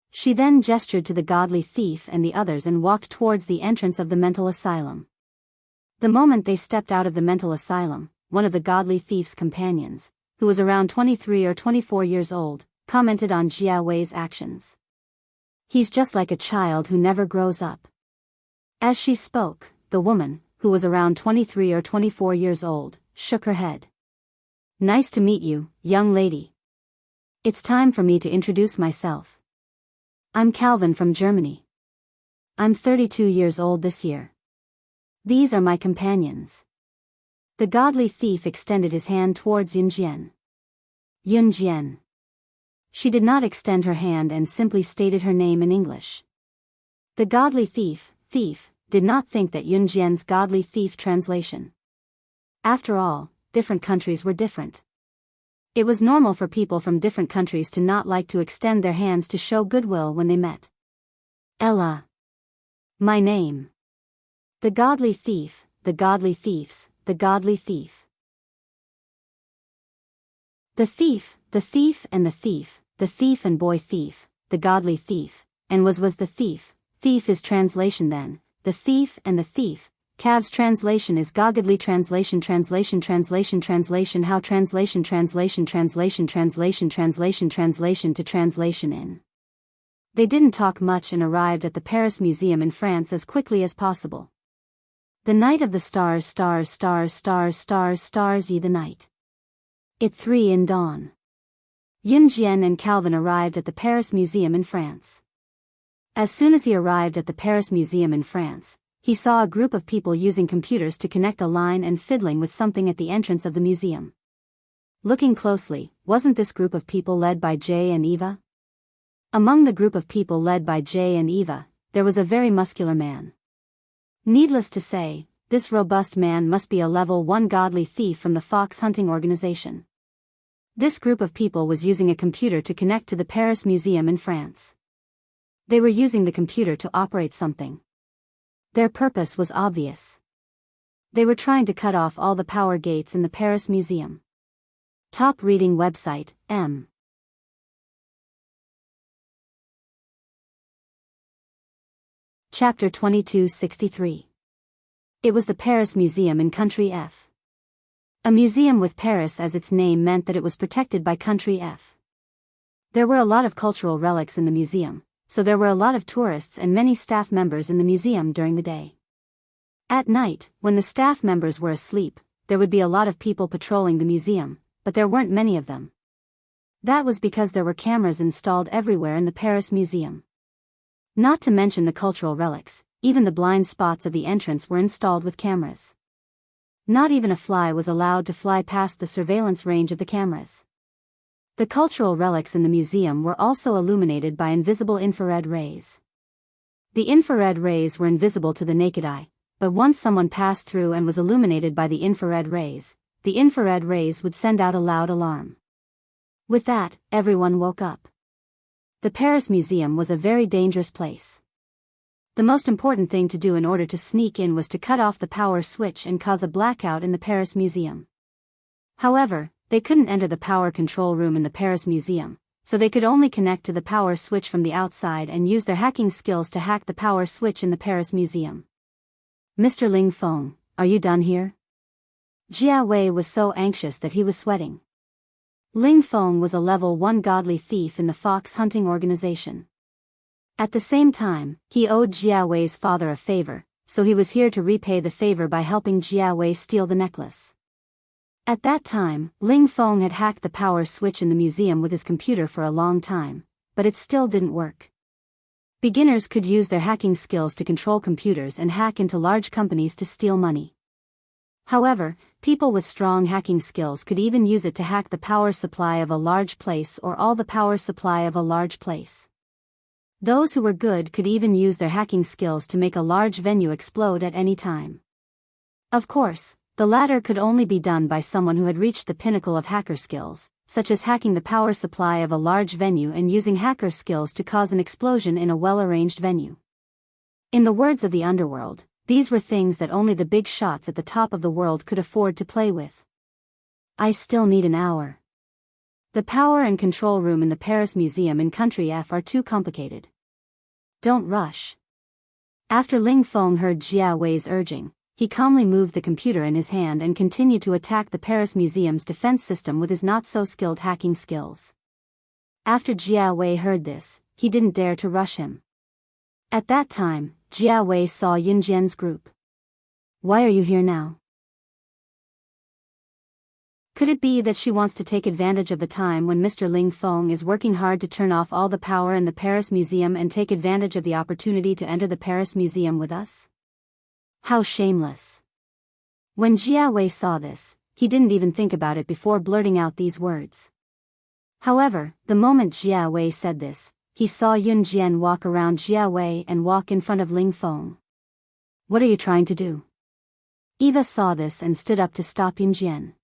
She then gestured to the godly thief and the others and walked towards the entrance of the mental asylum. The moment they stepped out of the mental asylum, one of the godly thief's companions, who was around 23 or 24 years old, commented on Jia Wei's actions. "He's just like a child who never grows up." As she spoke, the woman, who was around 23 or 24 years old, shook her head. "Nice to meet you, young lady. It's time for me to introduce myself. I'm Calvin from Germany. I'm 32 years old this year. These are my companions." The godly thief extended his hand towards Yun Jian. Yun Jian. She did not extend her hand and simply stated her name in English. The godly thief, did not think that Yun Jian's godly thief translation. After all, different countries were different. It was normal for people from different countries to not like to extend their hands to show goodwill when they met. "Ella. My name. The godly thief, the godly thieves, the godly thief. The thief and the thief and boy thief, the godly thief, and was the thief. Thief is translation then, the thief and the thief. Cav's translation is Gogodly translation how translation to translation in. They didn't talk much and arrived at the Paris Museum in France as quickly as possible. The night of the stars ye the night. It 3 in dawn. Yun Jian and Calvin arrived at the Paris Museum in France. As soon as he arrived at the Paris Museum in France, he saw a group of people using computers to connect a line and fiddling with something at the entrance of the museum. Looking closely, wasn't this group of people led by Jay and Eva? Among the group of people led by Jay and Eva, there was a very muscular man. Needless to say, this robust man must be a level 1 godly thief from the fox hunting organization. This group of people was using a computer to connect to the Paris Museum in France. They were using the computer to operate something. Their purpose was obvious. They were trying to cut off all the power gates in the Paris Museum. Top reading website, M. Chapter 2263. It was the Paris Museum in Country F. A museum with Paris as its name meant that it was protected by Country F. There were a lot of cultural relics in the museum, so there were a lot of tourists and many staff members in the museum during the day. At night, when the staff members were asleep, there would be a lot of people patrolling the museum, but there weren't many of them. That was because there were cameras installed everywhere in the Paris Museum. Not to mention the cultural relics, even the blind spots of the entrance were installed with cameras. Not even a fly was allowed to fly past the surveillance range of the cameras. The cultural relics in the museum were also illuminated by invisible infrared rays. The infrared rays were invisible to the naked eye, but once someone passed through and was illuminated by the infrared rays would send out a loud alarm. With that, everyone woke up. The Paris Museum was a very dangerous place. The most important thing to do in order to sneak in was to cut off the power switch and cause a blackout in the Paris Museum. However, they couldn't enter the power control room in the Paris Museum, so they could only connect to the power switch from the outside and use their hacking skills to hack the power switch in the Paris Museum. Mr. Ling Feng, are you done here? Jia Wei was so anxious that he was sweating. Ling Feng was a level 1 godly thief in the fox hunting organization. At the same time, he owed Jia Wei's father a favor, so he was here to repay the favor by helping Jia Wei steal the necklace. At that time, Ling Feng had hacked the power switch in the museum with his computer for a long time, but it still didn't work. Beginners could use their hacking skills to control computers and hack into large companies to steal money. However, people with strong hacking skills could even use it to hack the power supply of a large place or all the power supply of a large place. Those who were good could even use their hacking skills to make a large venue explode at any time. Of course, the latter could only be done by someone who had reached the pinnacle of hacker skills, such as hacking the power supply of a large venue and using hacker skills to cause an explosion in a well-arranged venue. In the words of the underworld, these were things that only the big shots at the top of the world could afford to play with. I still need an hour. The power and control room in the Paris Museum in Country F are too complicated. Don't rush. After Ling Feng heard Jia Wei's urging, he calmly moved the computer in his hand and continued to attack the Paris Museum's defense system with his not-so-skilled hacking skills. After Jia Wei heard this, he didn't dare to rush him. At that time, Jia Wei saw Yunjian's group. Why are you here now? Could it be that she wants to take advantage of the time when Mr. Ling Feng is working hard to turn off all the power in the Paris Museum and take advantage of the opportunity to enter the Paris Museum with us? How shameless. When Jia Wei saw this, he didn't even think about it before blurting out these words. However, the moment Jia Wei said this, he saw Yunjian walk around Jia Wei and walk in front of Ling Feng. What are you trying to do? Eva saw this and stood up to stop Yunjian.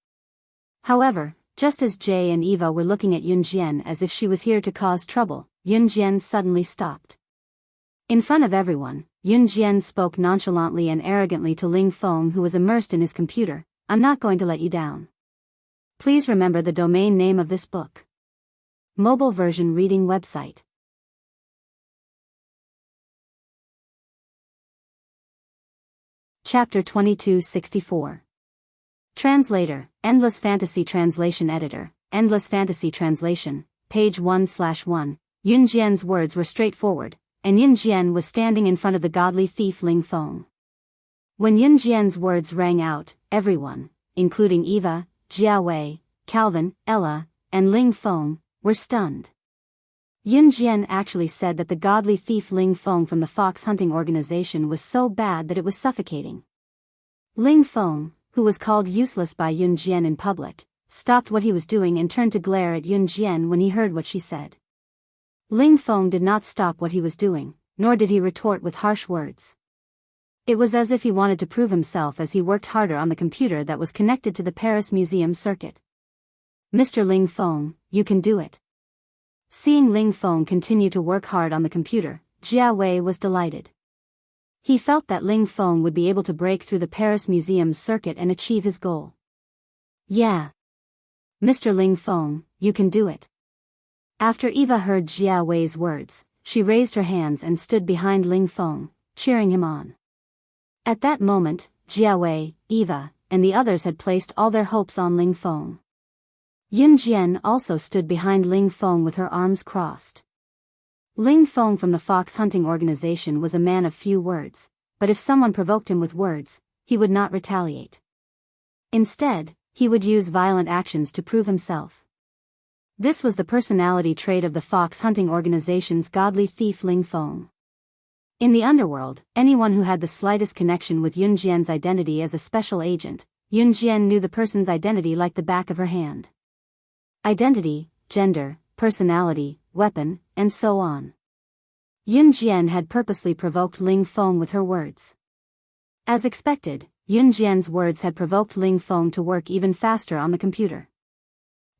However, just as Jay and Eva were looking at Yunjian as if she was here to cause trouble, Yunjian suddenly stopped. In front of everyone, Yunjian spoke nonchalantly and arrogantly to Ling Feng, who was immersed in his computer. I'm not going to let you down. Please remember the domain name of this book. Mobile version reading website. Chapter 2264. Translator, Endless Fantasy Translation Editor, Endless Fantasy Translation, page 1/1. Yunjian's words were straightforward, and Yunjian was standing in front of the godly thief Ling Feng. When Yunjian's words rang out, everyone, including Eva, Jia Wei, Calvin, Ella, and Ling Feng, were stunned. Yunjian actually said that the godly thief Ling Feng from the fox hunting organization was so bad that it was suffocating. Ling Feng, who was called useless by Yunjian in public, stopped what he was doing and turned to glare at Yunjian when he heard what she said. Ling Feng did not stop what he was doing, nor did he retort with harsh words. It was as if he wanted to prove himself as he worked harder on the computer that was connected to the Paris Museum circuit. Mr. Ling Feng, you can do it. Seeing Ling Feng continue to work hard on the computer, Jia Wei was delighted. He felt that Ling Feng would be able to break through the Paris Museum's circuit and achieve his goal. Yeah. Mr. Ling Feng, you can do it. After Eva heard Jia Wei's words, she raised her hands and stood behind Ling Feng, cheering him on. At that moment, Jia Wei, Eva, and the others had placed all their hopes on Ling Feng. Yunjian also stood behind Ling Feng with her arms crossed. Ling Feng from the fox hunting organization was a man of few words, but if someone provoked him with words, he would not retaliate. Instead, he would use violent actions to prove himself. This was the personality trait of the fox hunting organization's godly thief Ling Feng. In the underworld, anyone who had the slightest connection with Yunjian's identity as a special agent, Yun Jian knew the person's identity like the back of her hand. Identity, gender, personality, weapon, and so on. Yun Jian had purposely provoked Ling Feng with her words. As expected, Yun Jian's words had provoked Ling Feng to work even faster on the computer.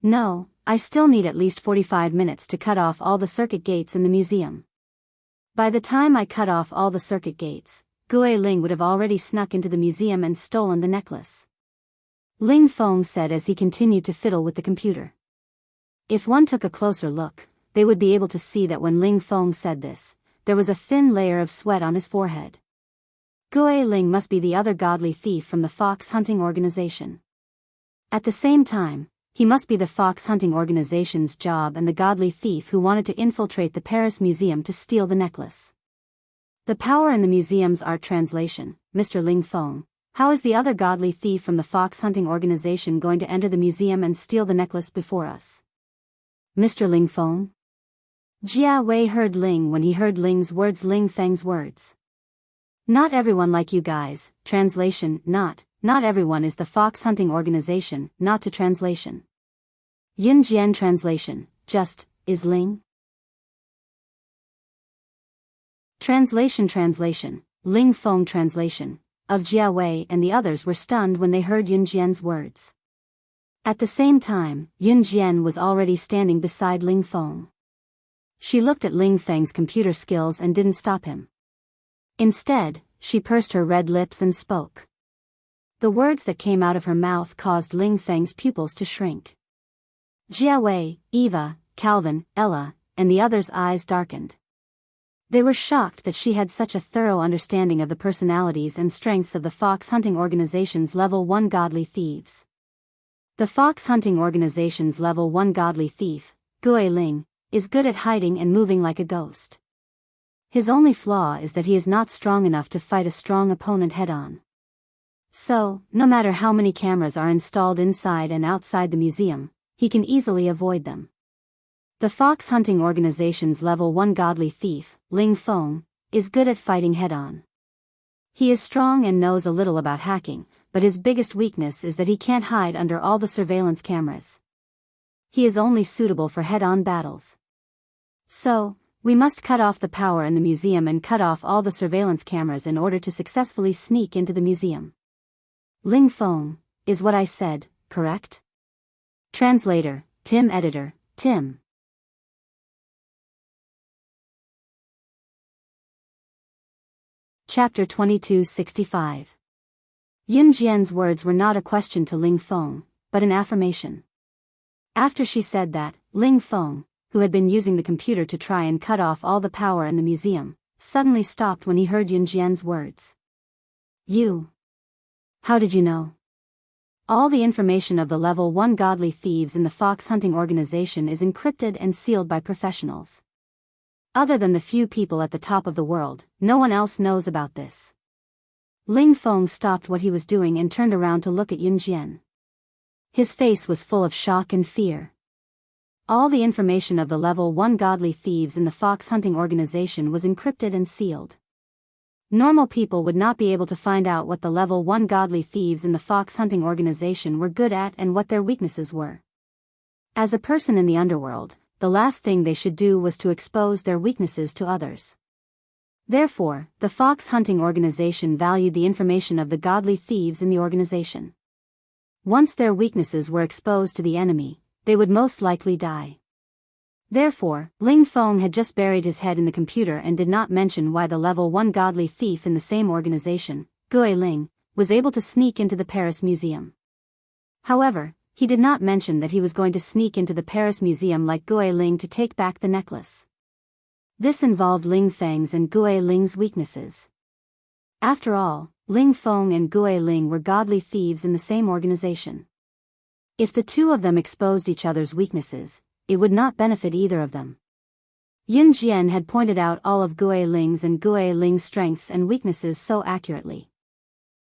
No, I still need at least 45 minutes to cut off all the circuit gates in the museum. By the time I cut off all the circuit gates, Gue Ling would have already snuck into the museum and stolen the necklace. Ling Feng said as he continued to fiddle with the computer. If one took a closer look, they would be able to see that when Ling Feng said this, there was a thin layer of sweat on his forehead. Gue Ling must be the other godly thief from the fox hunting organization. At the same time, he must be the fox hunting organization's job and the godly thief who wanted to infiltrate the Paris Museum to steal the necklace. The power in the museum's art translation, Mr. Ling Feng. How is the other godly thief from the fox hunting organization going to enter the museum and steal the necklace before us? Mr. Ling Feng? Jia Wei heard Ling when he heard Ling's words, Ling Feng's words. Not everyone like you guys. Translation, not everyone is the fox hunting organization, not to translation. Yun Jian translation, just, is Ling? Translation, Ling Feng translation, of Jia Wei and the others were stunned when they heard Yun Jian's words. At the same time, Yun Jian was already standing beside Ling Feng. She looked at Ling Feng's computer skills and didn't stop him. Instead, she pursed her red lips and spoke. The words that came out of her mouth caused Ling Feng's pupils to shrink. Jia Wei, Eva, Calvin, Ella, and the others' eyes darkened. They were shocked that she had such a thorough understanding of the personalities and strengths of the fox hunting organization's level 1 godly thieves. The fox hunting organization's level 1 godly thief, Gue Ling, is good at hiding and moving like a ghost. His only flaw is that he is not strong enough to fight a strong opponent head-on. So, no matter how many cameras are installed inside and outside the museum, he can easily avoid them. The fox hunting organization's level 1 godly thief, Ling Feng, is good at fighting head-on. He is strong and knows a little about hacking, but his biggest weakness is that he can't hide under all the surveillance cameras. He is only suitable for head-on battles. So, we must cut off the power in the museum and cut off all the surveillance cameras in order to successfully sneak into the museum. Ling Feng, is what I said, correct? Translator, Tim. Editor, Tim. Chapter 2265. Yun Jian's words were not a question to Ling Feng, but an affirmation. After she said that, Ling Feng, who had been using the computer to try and cut off all the power in the museum, suddenly stopped when he heard Yun Jian's words. You. How did you know? All the information of the level 1 godly thieves in the fox hunting organization is encrypted and sealed by professionals. Other than the few people at the top of the world, no one else knows about this. Ling Feng stopped what he was doing and turned around to look at Yun Jian. His face was full of shock and fear. All the information of the level 1 godly thieves in the fox hunting organization was encrypted and sealed. Normal people would not be able to find out what the level 1 godly thieves in the fox hunting organization were good at and what their weaknesses were. As a person in the underworld, the last thing they should do was to expose their weaknesses to others. Therefore, the fox hunting organization valued the information of the godly thieves in the organization. Once their weaknesses were exposed to the enemy, they would most likely die. Therefore, Ling Feng had just buried his head in the computer and did not mention why the level 1 godly thief in the same organization, Gue Ling, was able to sneak into the Paris Museum. However, he did not mention that he was going to sneak into the Paris Museum like Gue Ling to take back the necklace. This involved Ling Feng's and Gue Ling's weaknesses. After all, Ling Feng and Gue Ling were godly thieves in the same organization. If the two of them exposed each other's weaknesses, it would not benefit either of them. Yun Jian had pointed out all of Gue Ling's and Gue Ling's strengths and weaknesses so accurately.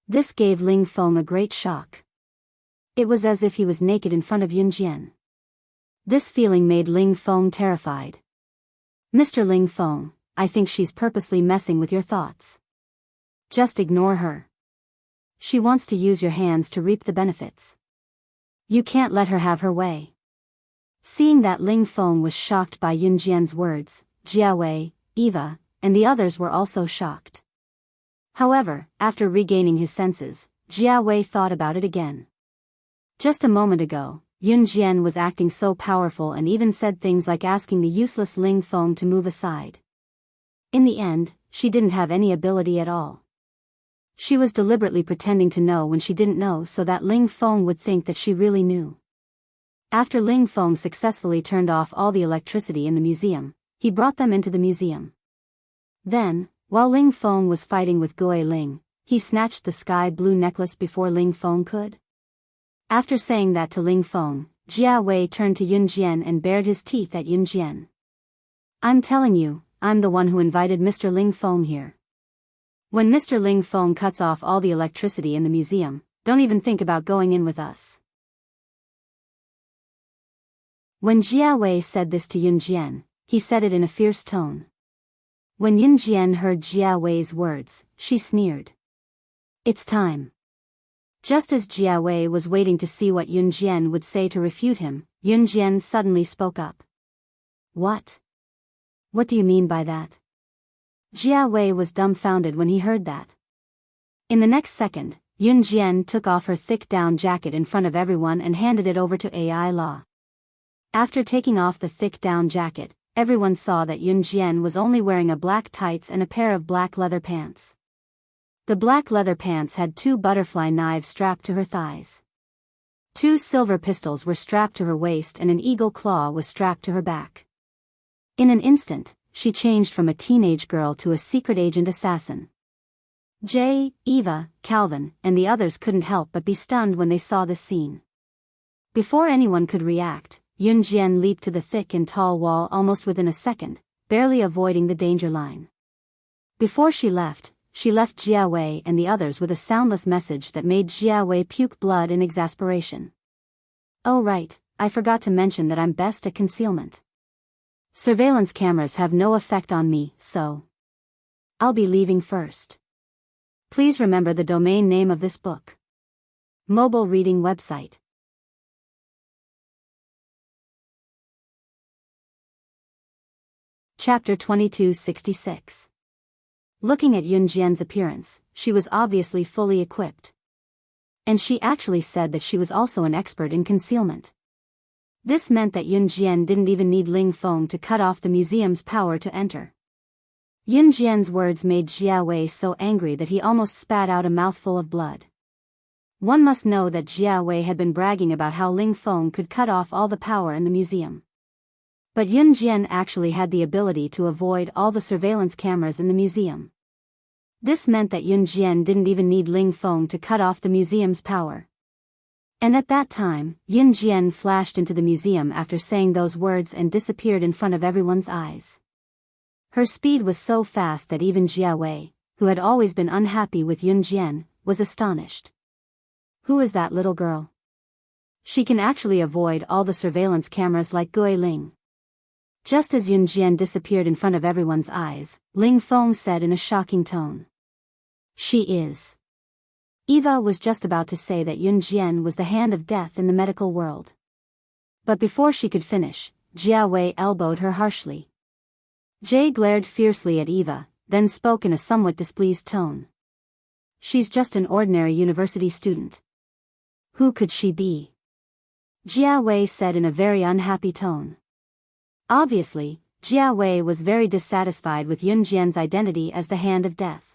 This gave Ling Feng a great shock. It was as if he was naked in front of Yun Jian. This feeling made Ling Feng terrified. Mr. Ling Feng, I think she's purposely messing with your thoughts. Just ignore her. She wants to use your hands to reap the benefits. You can't let her have her way. Seeing that Ling Feng was shocked by Yun Jian's words, Jia Wei, Eva, and the others were also shocked. However, after regaining his senses, Jia Wei thought about it again. Just a moment ago, Yun Jian was acting so powerful and even said things like asking the useless Ling Feng to move aside. In the end, she didn't have any ability at all. She was deliberately pretending to know when she didn't know so that Ling Feng would think that she really knew. After Ling Feng successfully turned off all the electricity in the museum, he brought them into the museum. Then, while Ling Feng was fighting with Gui Ling, he snatched the sky blue necklace before Ling Feng could. After saying that to Ling Feng, Jia Wei turned to Yun Jian and bared his teeth at Yun Jian. I'm telling you, I'm the one who invited Mr. Ling Feng here. When Mr. Ling Feng cuts off all the electricity in the museum, don't even think about going in with us. When Jia Wei said this to Yun Jian, he said it in a fierce tone. When Yun Jian heard Jia Wei's words, she sneered. It's time. Just as Jia Wei was waiting to see what Yun Jian would say to refute him, Yun Jian suddenly spoke up. What? What do you mean by that? Jia Wei was dumbfounded when he heard that. In the next second, Yun Jian took off her thick down jacket in front of everyone and handed it over to AI Law. After taking off the thick down jacket, everyone saw that Yun Jian was only wearing a black tights and a pair of black leather pants. The black leather pants had 2 butterfly knives strapped to her thighs. 2 silver pistols were strapped to her waist and an eagle claw was strapped to her back. In an instant, she changed from a teenage girl to a secret agent assassin. Jay, Eva, Calvin, and the others couldn't help but be stunned when they saw this scene. Before anyone could react, Yun Jian leaped to the thick and tall wall almost within a second, barely avoiding the danger line. Before she left Jia Wei and the others with a soundless message that made Jia Wei puke blood in exasperation. Oh right, I forgot to mention that I'm best at concealment. Surveillance cameras have no effect on me, so I'll be leaving first. Please remember the domain name of this book. Mobile reading website. Chapter 2266. Looking at Yun Jian's appearance, she was obviously fully equipped. And she actually said that she was also an expert in concealment. This meant that Yun Jian didn't even need Ling Feng to cut off the museum's power to enter. Yun Jian's words made Jia Wei so angry that he almost spat out a mouthful of blood. One must know that Jia Wei had been bragging about how Ling Feng could cut off all the power in the museum. But Yun Jian actually had the ability to avoid all the surveillance cameras in the museum. This meant that Yun Jian didn't even need Ling Feng to cut off the museum's power. And at that time, Yun Jian flashed into the museum after saying those words and disappeared in front of everyone's eyes. Her speed was so fast that even Jia Wei, who had always been unhappy with Yun Jian, was astonished. Who is that little girl? She can actually avoid all the surveillance cameras like Gui Ling. Just as Yun Jian disappeared in front of everyone's eyes, Ling Feng said in a shocking tone. She is. Eva was just about to say that Yun Jian was the hand of death in the medical world. But before she could finish, Jia Wei elbowed her harshly. Jay glared fiercely at Eva, then spoke in a somewhat displeased tone. She's just an ordinary university student. Who could she be? Jia Wei said in a very unhappy tone. Obviously, Jia Wei was very dissatisfied with Yun Jian's identity as the hand of death.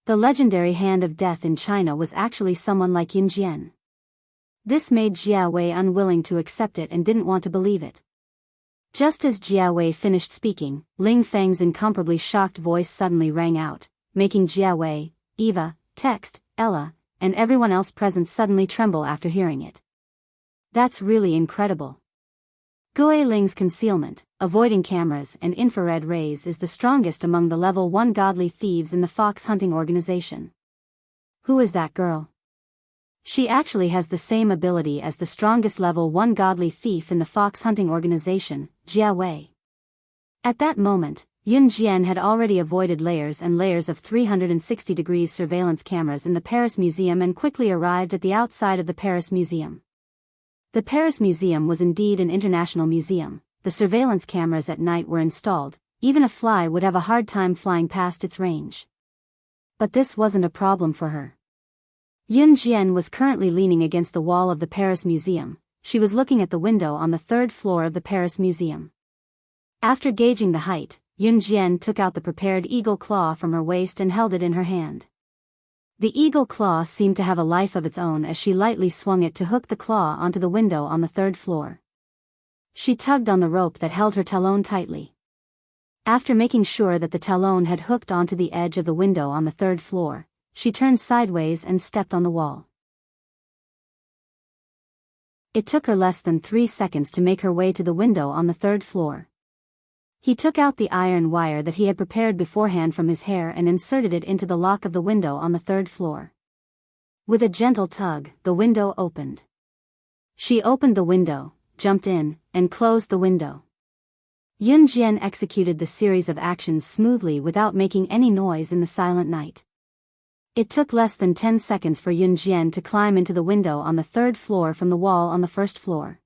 The legendary hand of death in China was actually someone like Yun Jian. This made Jia Wei unwilling to accept it and didn't want to believe it. Just as Jia Wei finished speaking, Ling Feng's incomparably shocked voice suddenly rang out, making Jia Wei, Eva, Text, Ella, and everyone else present suddenly tremble after hearing it. That's really incredible. Gui Ling's concealment, avoiding cameras and infrared rays is the strongest among the level 1 godly thieves in the fox hunting organization. Who is that girl? She actually has the same ability as the strongest level 1 godly thief in the fox hunting organization, Jia Wei. At that moment, Yun Jian had already avoided layers and layers of 360-degree surveillance cameras in the Paris Museum and quickly arrived at the outside of the Paris Museum. The Paris Museum was indeed an international museum. The surveillance cameras at night were installed. Even a fly would have a hard time flying past its range. But this wasn't a problem for her. Yun Jian was currently leaning against the wall of the Paris Museum. She was looking at the window on the third floor of the Paris Museum. After gauging the height, Yun Jian took out the prepared eagle claw from her waist and held it in her hand. The eagle claw seemed to have a life of its own as she lightly swung it to hook the claw onto the window on the third floor. She tugged on the rope that held her talon tightly. After making sure that the talon had hooked onto the edge of the window on the third floor, she turned sideways and stepped on the wall. It took her less than 3 seconds to make her way to the window on the third floor. He took out the iron wire that he had prepared beforehand from his hair and inserted it into the lock of the window on the third floor. With a gentle tug, the window opened. She opened the window, jumped in, and closed the window. Yun Jian executed the series of actions smoothly without making any noise in the silent night. It took less than 10 seconds for Yun Jian to climb into the window on the third floor from the wall on the first floor.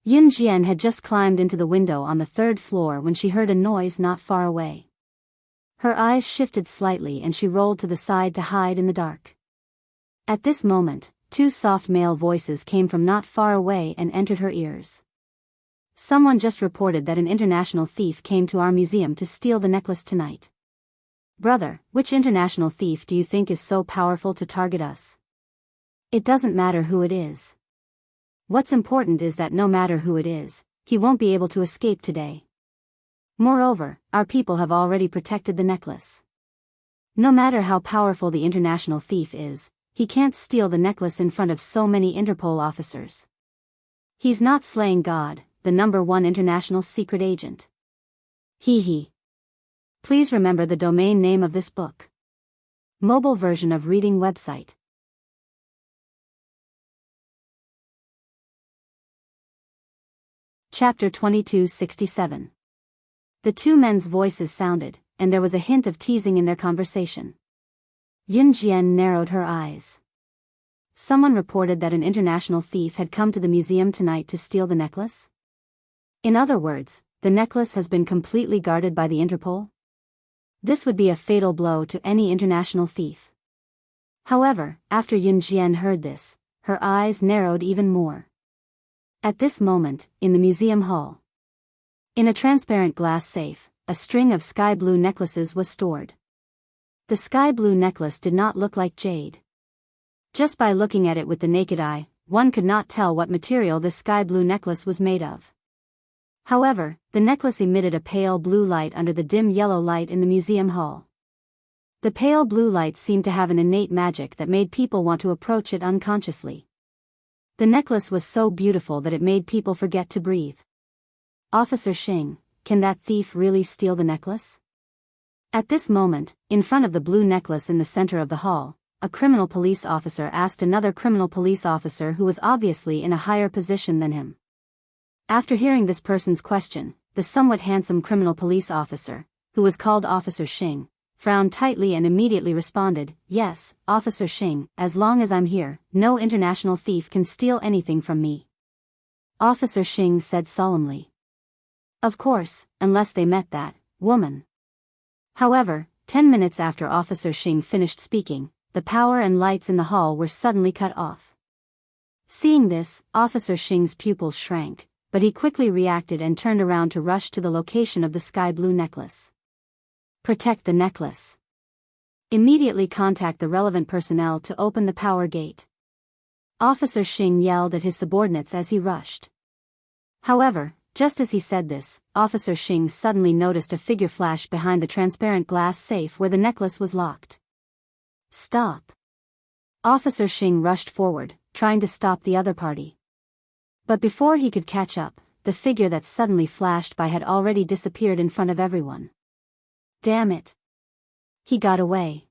Yun Jian had just climbed into the window on the third floor when she heard a noise not far away. Her eyes shifted slightly and she rolled to the side to hide in the dark. At this moment, 2 soft male voices came from not far away and entered her ears. Someone just reported that an international thief came to our museum to steal the necklace tonight. Brother, which international thief do you think is so powerful to target us? It doesn't matter who it is. What's important is that no matter who it is, he won't be able to escape today. Moreover, our people have already protected the necklace. No matter how powerful the international thief is, he can't steal the necklace in front of so many Interpol officers. He's not slaying God, the #1 international secret agent. Hee. Please remember the domain name of this book. Mobile version of reading website. Chapter 2267. The 2 men's voices sounded, and there was a hint of teasing in their conversation. Yun Jian narrowed her eyes. Someone reported that an international thief had come to the museum tonight to steal the necklace? In other words, the necklace has been completely guarded by the Interpol? This would be a fatal blow to any international thief. However, after Yun Jian heard this, her eyes narrowed even more. At this moment, in the museum hall, in a transparent glass safe, a string of sky blue necklaces was stored. The sky blue necklace did not look like jade. Just by looking at it with the naked eye, one could not tell what material this sky blue necklace was made of. However, the necklace emitted a pale blue light under the dim yellow light in the museum hall. The pale blue light seemed to have an innate magic that made people want to approach it unconsciously. The necklace was so beautiful that it made people forget to breathe. Officer Xing, can that thief really steal the necklace? At this moment, in front of the blue necklace in the center of the hall, a criminal police officer asked another criminal police officer who was obviously in a higher position than him. After hearing this person's question, the somewhat handsome criminal police officer, who was called Officer Xing, frowned tightly and immediately responded, "Yes, Officer Xing, as long as I'm here, no international thief can steal anything from me." Officer Xing said solemnly. Of course, unless they met that woman. However, 10 minutes after Officer Xing finished speaking, the power and lights in the hall were suddenly cut off. Seeing this, Officer Xing's pupils shrank, but he quickly reacted and turned around to rush to the location of the sky blue necklace. Protect the necklace. Immediately contact the relevant personnel to open the power gate. Officer Xing yelled at his subordinates as he rushed. However, just as he said this, Officer Xing suddenly noticed a figure flash behind the transparent glass safe where the necklace was locked. Stop! Officer Xing rushed forward, trying to stop the other party. But before he could catch up, the figure that suddenly flashed by had already disappeared in front of everyone. Damn it! He got away.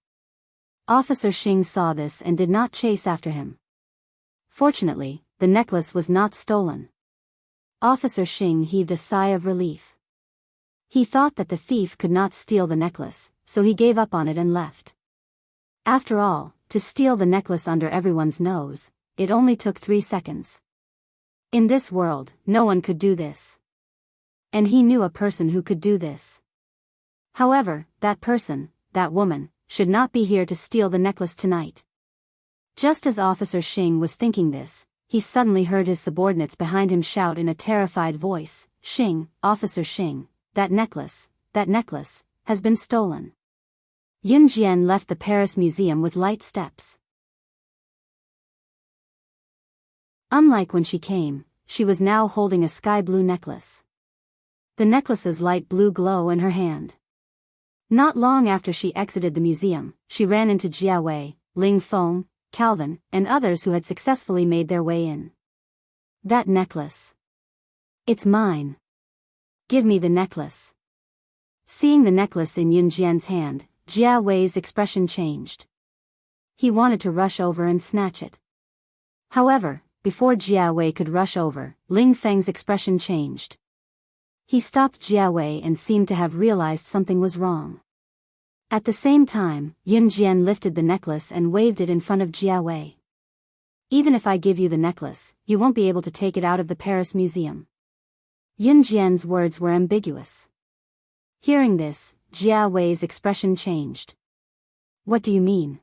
Officer Xing saw this and did not chase after him. Fortunately, the necklace was not stolen. Officer Xing heaved a sigh of relief. He thought that the thief could not steal the necklace, so he gave up on it and left. After all, to steal the necklace under everyone's nose, it only took 3 seconds. In this world, no one could do this. And he knew a person who could do this. However, that person, that woman, should not be here to steal the necklace tonight. Just as Officer Xing was thinking this, he suddenly heard his subordinates behind him shout in a terrified voice, "Xing, Officer Xing, that necklace, has been stolen." Yun Jian left the Paris Museum with light steps. Unlike when she came, she was now holding a sky-blue necklace. The necklace's light blue glow in her hand. Not long after she exited the museum, she ran into Jia Wei, Ling Feng, Calvin, and others who had successfully made their way in. "That necklace. It's mine. Give me the necklace." Seeing the necklace in Yun Jian's hand, Jia Wei's expression changed. He wanted to rush over and snatch it. However, before Jia Wei could rush over, Ling Feng's expression changed. He stopped Jia Wei and seemed to have realized something was wrong. At the same time, Yun Jian lifted the necklace and waved it in front of Jia Wei. "Even if I give you the necklace, you won't be able to take it out of the Paris Museum." Yun Jian's words were ambiguous. Hearing this, Jia Wei's expression changed. "What do you mean?"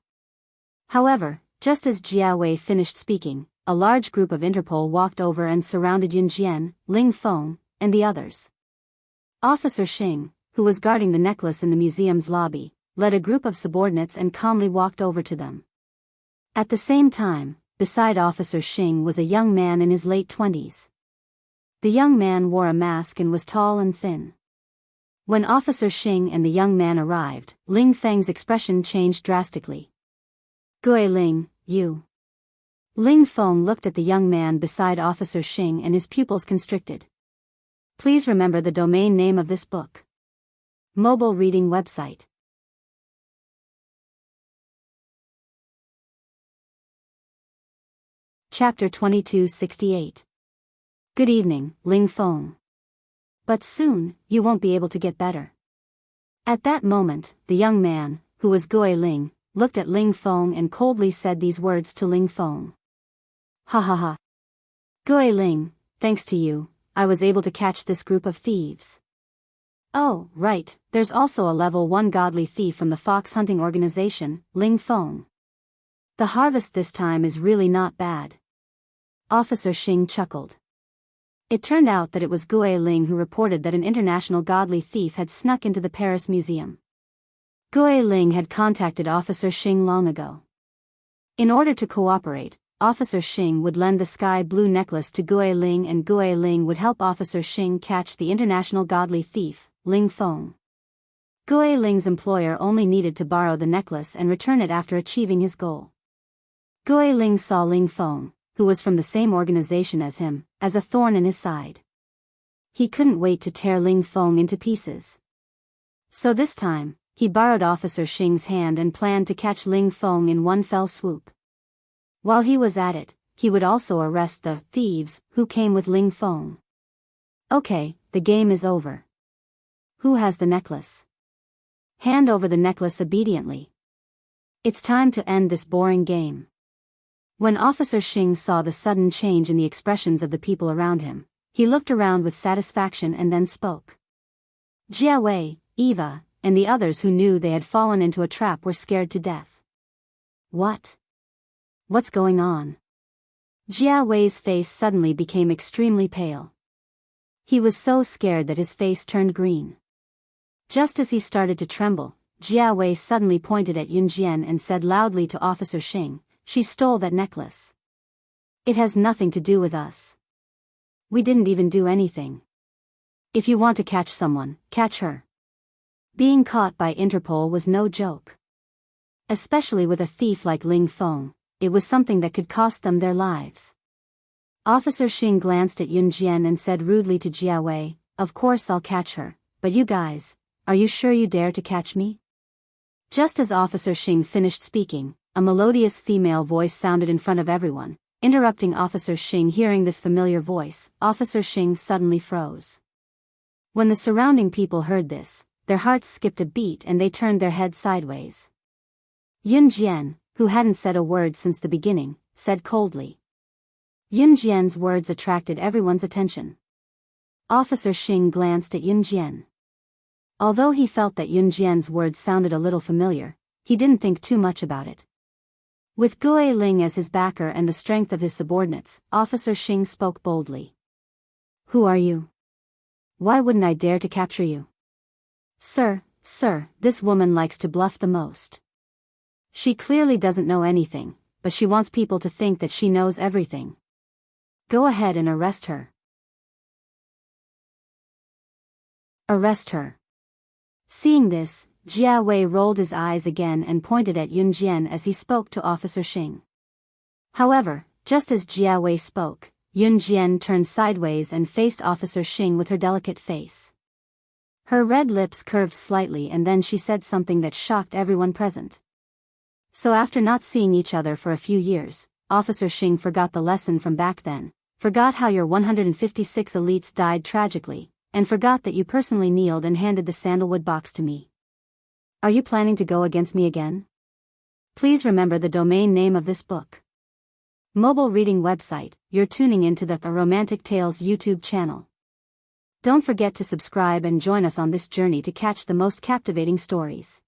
However, just as Jia Wei finished speaking, a large group of Interpol walked over and surrounded Yun Jian, Ling Feng, and the others. Officer Xing, who was guarding the necklace in the museum's lobby, led a group of subordinates and calmly walked over to them. At the same time, beside Officer Xing was a young man in his late 20s. The young man wore a mask and was tall and thin. When Officer Xing and the young man arrived, Ling Feng's expression changed drastically. "Gui Ling, you." Ling Feng looked at the young man beside Officer Xing and his pupils constricted. Please remember the domain name of this book. Mobile reading website. Chapter 2268. Good evening, Ling Feng. But soon, you won't be able to get better. At that moment, the young man, who was Gui Ling, looked at Ling Feng and coldly said these words to Ling Feng. "Ha ha ha. Gui Ling, thanks to you, I was able to catch this group of thieves." "Oh, right, there's also a level 1 godly thief from the fox hunting organization, Ling Feng. The harvest this time is really not bad." Officer Xing chuckled. It turned out that it was Gui Ling who reported that an international godly thief had snuck into the Paris Museum. Gui Ling had contacted Officer Xing long ago. In order to cooperate, Officer Xing would lend the sky blue necklace to Gui Ling and Gui Ling would help Officer Xing catch the international godly thief, Ling Feng. Gui Ling's employer only needed to borrow the necklace and return it after achieving his goal. Gui Ling saw Ling Feng, who was from the same organization as him, as a thorn in his side. He couldn't wait to tear Ling Feng into pieces. So this time, he borrowed Officer Xing's hand and planned to catch Ling Feng in one fell swoop. While he was at it, he would also arrest the thieves who came with Ling Feng. Okay, the game is over. Who has the necklace? Hand over the necklace obediently. It's time to end this boring game. When Officer Xing saw the sudden change in the expressions of the people around him, he looked around with satisfaction and then spoke. Jia Wei, Eva, and the others who knew they had fallen into a trap were scared to death. What? What's going on? Jia Wei's face suddenly became extremely pale. He was so scared that his face turned green. Just as he started to tremble, Jia Wei suddenly pointed at Yun Jian and said loudly to Officer Xing, "She stole that necklace. It has nothing to do with us. We didn't even do anything. If you want to catch someone, catch her." Being caught by Interpol was no joke. Especially with a thief like Ling Feng, it was something that could cost them their lives. Officer Xing glanced at Yun Jian and said rudely to Jia Wei, "Of course I'll catch her, but you guys, are you sure you dare to catch me?" Just as Officer Xing finished speaking, a melodious female voice sounded in front of everyone. Interrupting Officer Xing. Hearing this familiar voice, Officer Xing suddenly froze. When the surrounding people heard this, their hearts skipped a beat and they turned their heads sideways. Yun Jian, who hadn't said a word since the beginning, said coldly. Yun Jian's words attracted everyone's attention. Officer Xing glanced at Yun Jian. Although he felt that Yun Jian's words sounded a little familiar, he didn't think too much about it. With Gue Ling as his backer and the strength of his subordinates, Officer Xing spoke boldly. Who are you? Why wouldn't I dare to capture you? Sir, this woman likes to bluff the most. She clearly doesn't know anything, but she wants people to think that she knows everything. Go ahead and arrest her. Arrest her. Seeing this, Jia Wei rolled his eyes again and pointed at Yun Jian as he spoke to Officer Xing. However, just as Jia Wei spoke, Yun Jian turned sideways and faced Officer Xing with her delicate face. Her red lips curved slightly and then she said something that shocked everyone present. So after not seeing each other for a few years, Officer Xing forgot the lesson from back then, forgot how your 156 elites died tragically, and forgot that you personally kneeled and handed the sandalwood box to me. Are you planning to go against me again? Please remember the domain name of this book. Mobile reading website. You're tuning into the Romantic Tales YouTube channel. Don't forget to subscribe and join us on this journey to catch the most captivating stories.